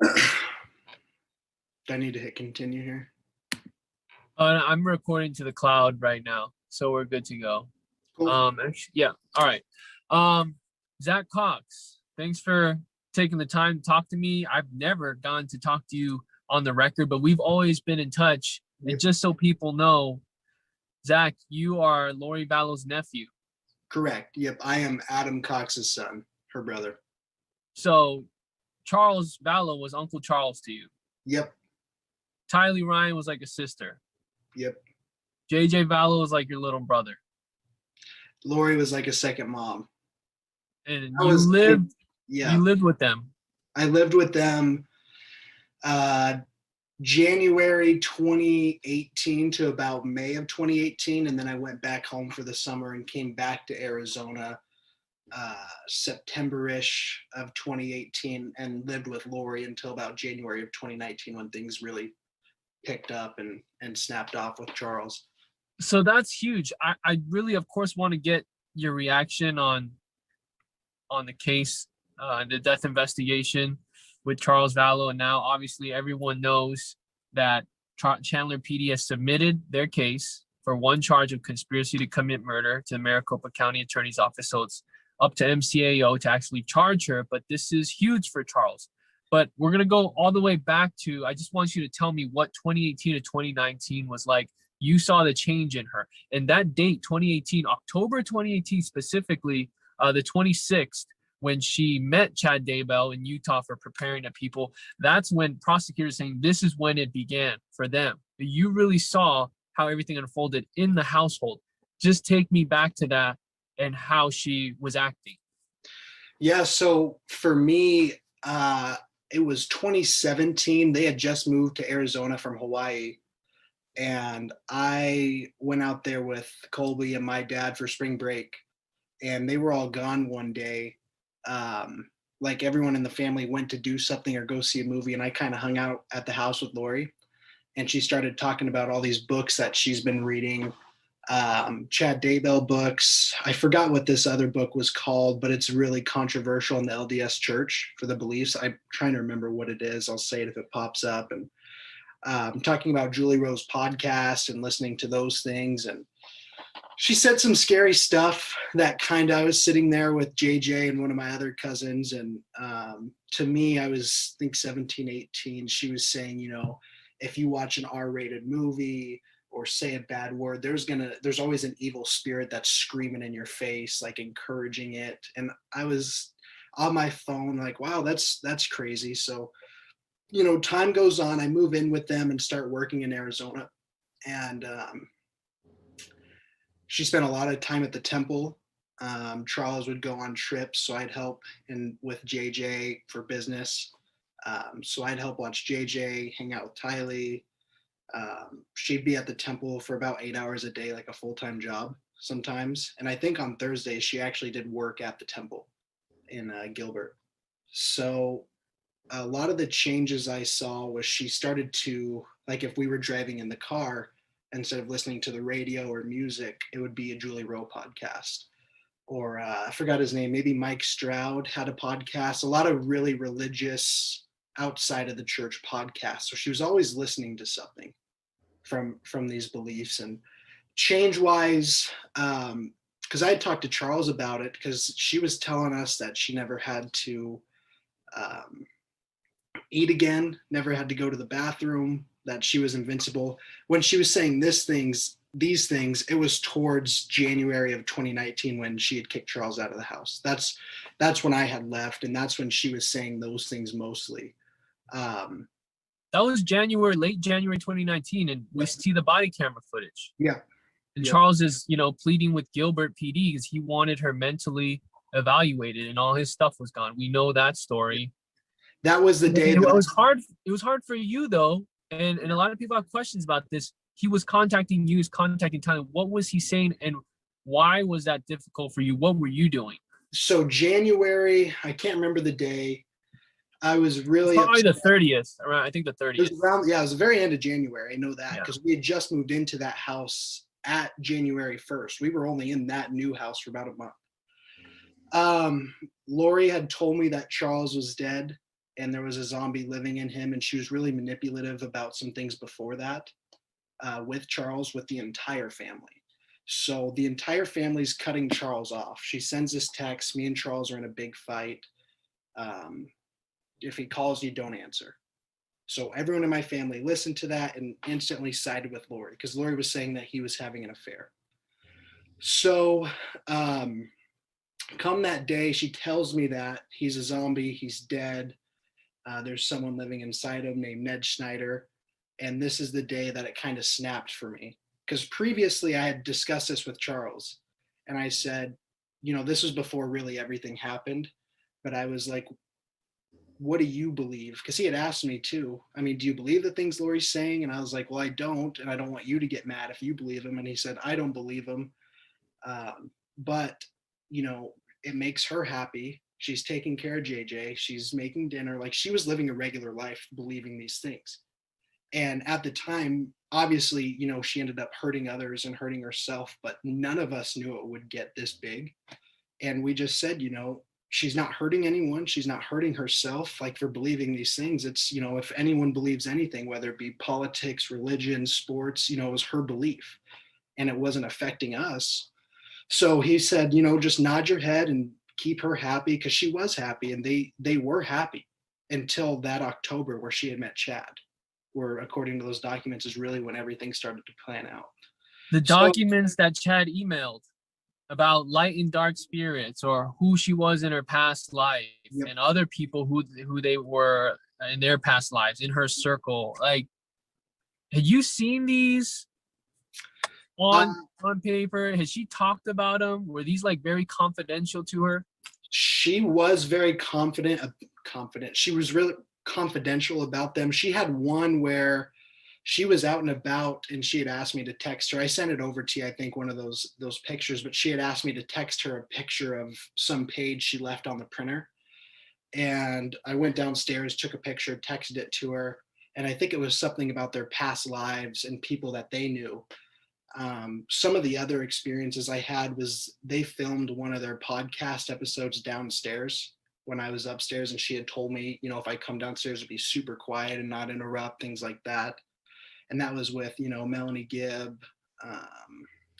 Do I need to hit continue here? I'm recording to the cloud right now, so we're good to go. Cool. Actually, yeah. All right. Zach Cox, thanks for taking the time to talk to me. I've never gotten to talk to you on the record, but we've always been in touch. And just so people know, Zach, you are Lori Vallow's nephew. Correct. Yep. I am Adam Cox's son, her brother. So Charles Vallow was Uncle Charles to you. Yep. Tylee Ryan was like a sister. Yep. JJ Vallow was like your little brother. Lori was like a second mom. And I you was- lived Yeah. you lived with them. I lived with them January 2018 to about May of 2018. And then I went back home for the summer and came back to Arizona September-ish of 2018 and lived with Lori until about January of 2019 when things really picked up and snapped off with Charles. So that's huge. I really, of course, want to get your reaction on the case, the death investigation with Charles Vallow. And now obviously everyone knows that Chandler PD has submitted their case for one charge of conspiracy to commit murder to the Maricopa County Attorney's Office. So it's up to MCAO to actually charge her, but this is huge for Charles. But we're going to go all the way back to, I just want you to tell me what 2018 to 2019 was like. You saw the change in her. And that date, 2018, October 2018 specifically, the 26th, when she met Chad Daybell in Utah for preparing the people, that's when prosecutors saying this is when it began for them. You really saw how everything unfolded in the household. Just take me back to that and how she was acting. Yeah, so for me, it was 2017. They had just moved to Arizona from Hawaii. And I went out there with Colby and my dad for spring break. And they were all gone one day. Like everyone in the family went to do something or go see a movie. And I kind of hung out at the house with Lori. And she started talking about all these books that she's been reading. Chad Daybell books. I forgot what this other book was called, but it's really controversial in the LDS church for the beliefs. I'm trying to remember what it is. I'll say it if it pops up. And talking about Julie Rose podcast and listening to those things. And she said some scary stuff that I was sitting there with JJ and one of my other cousins. And to me, I was, I think 17, 18. She was saying, you know, if you watch an R-rated movie or say a bad word, there's always an evil spirit that's screaming in your face, like encouraging it. And I was on my phone like, wow, that's crazy. So, you know, time goes on, I move in with them and start working in Arizona. And she spent a lot of time at the temple. Charles would go on trips, so I'd help with JJ for business. So I'd help watch JJ, hang out with Tylee. She'd be at the temple for about 8 hours a day, like a full-time job sometimes. And I think on Thursdays, she actually did work at the temple in Gilbert. So a lot of the changes I saw was she started to, like if we were driving in the car, instead of listening to the radio or music, it would be a Julie Rowe podcast. Or I forgot his name, maybe Mike Stroud had a podcast, a lot of really religious outside of the church podcasts. So she was always listening to something from these beliefs. And change-wise, because I had talked to Charles about it, because she was telling us that she never had to eat again, never had to go to the bathroom, that she was invincible. When she was saying these things, it was towards January of 2019 when she had kicked Charles out of the house. That's when I had left, and that's when she was saying those things mostly. That was late January 2019, and we see the body camera footage. Yeah. And Yeah. Charles is, pleading with Gilbert PD because he wanted her mentally evaluated, and all his stuff was gone. We know that story. That was the day It that was hard. It was hard for you though, and a lot of people have questions about this. He was contacting you, he was contacting Tyler. What was he saying, and why was that difficult for you? What were you doing? So January, I can't remember the day. I was really Probably upset. the 30th, around. I think the 30th. It was the very end of January. I know that because we had just moved into that house at January 1st. We were only in that new house for about a month. Lori had told me that Charles was dead. and there was a zombie living in him, and she was really manipulative about some things before that with Charles, with the entire family. So the entire family's cutting Charles off. She sends this text, me and Charles are in a big fight. If he calls you, don't answer. So everyone in my family listened to that and instantly sided with Lori, because Lori was saying that he was having an affair. So come that day, she tells me that he's a zombie, he's dead. There's someone living inside him named Ned Schneider. And this is the day that it kind of snapped for me. Because previously I had discussed this with Charles. And I said, you know, this was before really everything happened. But I was like, what do you believe? Because he had asked me too. I mean, do you believe the things Lori's saying? And I was like, well, I don't. And I don't want you to get mad if you believe him. And he said, I don't believe him. But, you know, it makes her happy. She's taking care of JJ. She's making dinner. Like, she was living a regular life believing these things. And at the time, obviously, you know, she ended up hurting others and hurting herself, but none of us knew it would get this big. And we just said, you know, she's not hurting anyone. She's not hurting herself, like, for believing these things. It's, you know, if anyone believes anything, whether it be politics, religion, sports, you know, it was her belief and it wasn't affecting us. So he said, you know, just nod your head and keep her happy, because she was happy, and they were happy until that October where she had met Chad, where, according to those documents, is really when everything started to plan out. The So- documents that Chad emailed about light and dark spirits, or who she was in her past life, Yep. and other people who they were in their past lives in her circle. Like, had you seen these on paper? Has she talked about them? Were these like very confidential to her? She was very confident. She was really confidential about them. She had one where she was out and about and she had asked me to text her. I sent it over to you, I think, one of those pictures, but she had asked me to text her a picture of some page she left on the printer. And I went downstairs, took a picture, texted it to her. And I think it was something about their past lives and people that they knew. Some of the other experiences I had was they filmed one of their podcast episodes downstairs when I was upstairs, and she had told me, you know, if I come downstairs to be super quiet and not interrupt, things like that. And that was with, you know, Melanie Gibb,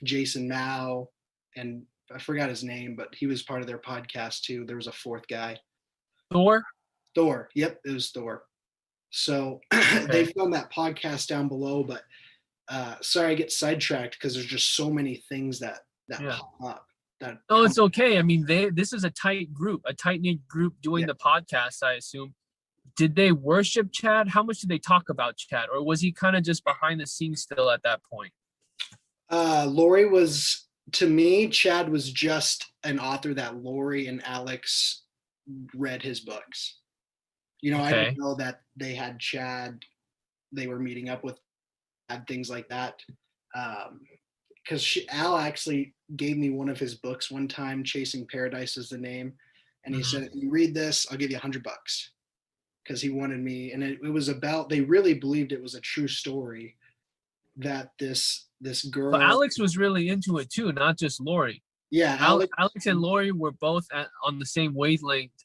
Jason Mao, and I forgot his name, but he was part of their podcast too. There was a fourth guy. Thor? Yep, it was Thor. So Okay. they filmed that podcast down below, but sorry I get sidetracked because there's just so many things that Yeah. pop up. That Oh, it's okay. I mean, this is a tight group, a tight-knit group doing Yeah. the podcast, I assume. Did they worship Chad? How much did they talk about Chad? Or was he kind of just behind the scenes still at that point? Lori was, to me, Chad was just an author that Lori and Alex read his books. You know, I Okay. didn't know that they had Chad, they were meeting up with Chad, things like that. Because Al actually gave me one of his books one time, Chasing Paradise is the name. And he Mhm. said, if you read this, I'll give you $100. Because he wanted me, and it was about, they really believed it was a true story that this girl. But Alex was really into it too, not just Lori. Yeah, Alex and Lori were both on the same wavelength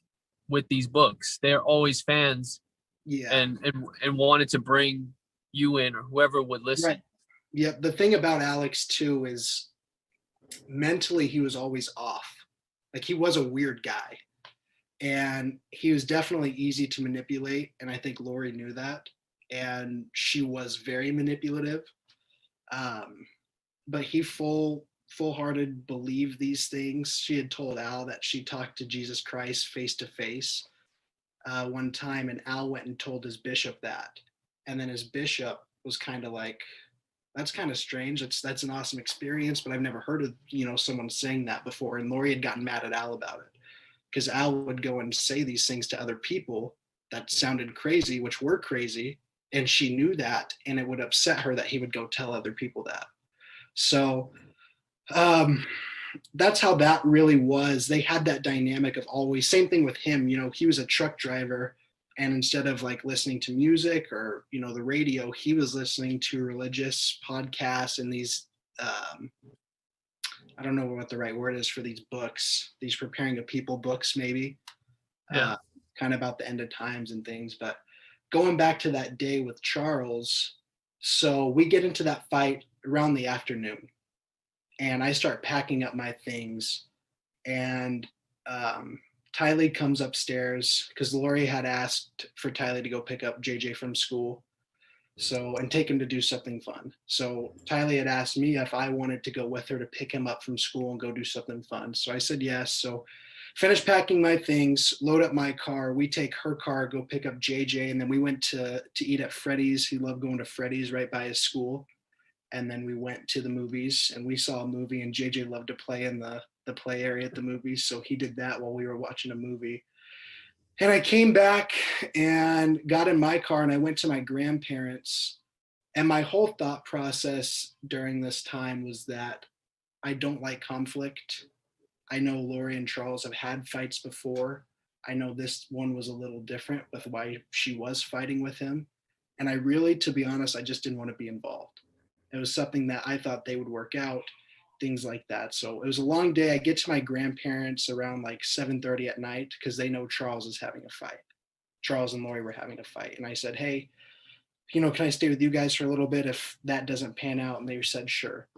with these books. They're always fans, yeah. and wanted to bring you in, or whoever would listen. Right. Yeah. The thing about Alex too is mentally he was always off. Like, he was a weird guy, and he was definitely easy to manipulate. And I think Lori knew that, and she was very manipulative. But he full-hearted believed these things. She had told Al that she talked to Jesus Christ face to face one time, and Al went and told his bishop that. And then his bishop was kind of like, that's kind of strange. That's an awesome experience, but I've never heard of, you know, someone saying that before. And Lori had gotten mad at Al about it, because Al would go and say these things to other people that sounded crazy, which were crazy. And she knew that, and it would upset her that he would go tell other people that. So that's how that really was. They had that dynamic of always, same thing with him. You know, he was a truck driver, and instead of like listening to music or, you know, the radio, he was listening to religious podcasts and these, I don't know what the right word is for these books, these preparing a people books, maybe. Yeah. kind of about the end of times and things. But going back to that day with Charles, so we get into that fight around the afternoon, and I start packing up my things, and Tylee comes upstairs because Lori had asked for Tylee to go pick up JJ from school. So, and take him to do something fun. So Tylee had asked me if I wanted to go with her to pick him up from school and go do something fun. So I said yes. So finish packing my things, load up my car. We take her car, go pick up JJ, and then we went to eat at Freddy's. He loved going to Freddy's right by his school. And then we went to the movies and we saw a movie, and JJ loved to play in the play area at the movies. So he did that while we were watching a movie. And I came back and got in my car and I went to my grandparents. And my whole thought process during this time was that I don't like conflict. I know Lori and Charles have had fights before. I know this one was a little different with why she was fighting with him. And I really, to be honest, I just didn't want to be involved. It was something that I thought they would work out, things like that. So it was a long day. I get to my grandparents around like 7:30 at night because they know Charles is having a fight. Charles and Lori were having a fight. And I said, hey, can I stay with you guys for a little bit if that doesn't pan out? And they said, sure.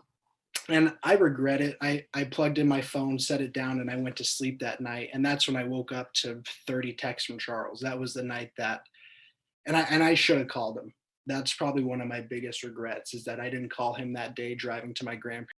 And I regret it. I plugged in my phone, set it down, and I went to sleep that night. And that's when I woke up to 30 texts from Charles. That was the night that, and I should have called him. That's probably one of my biggest regrets, is that I didn't call him that day driving to my grandparents.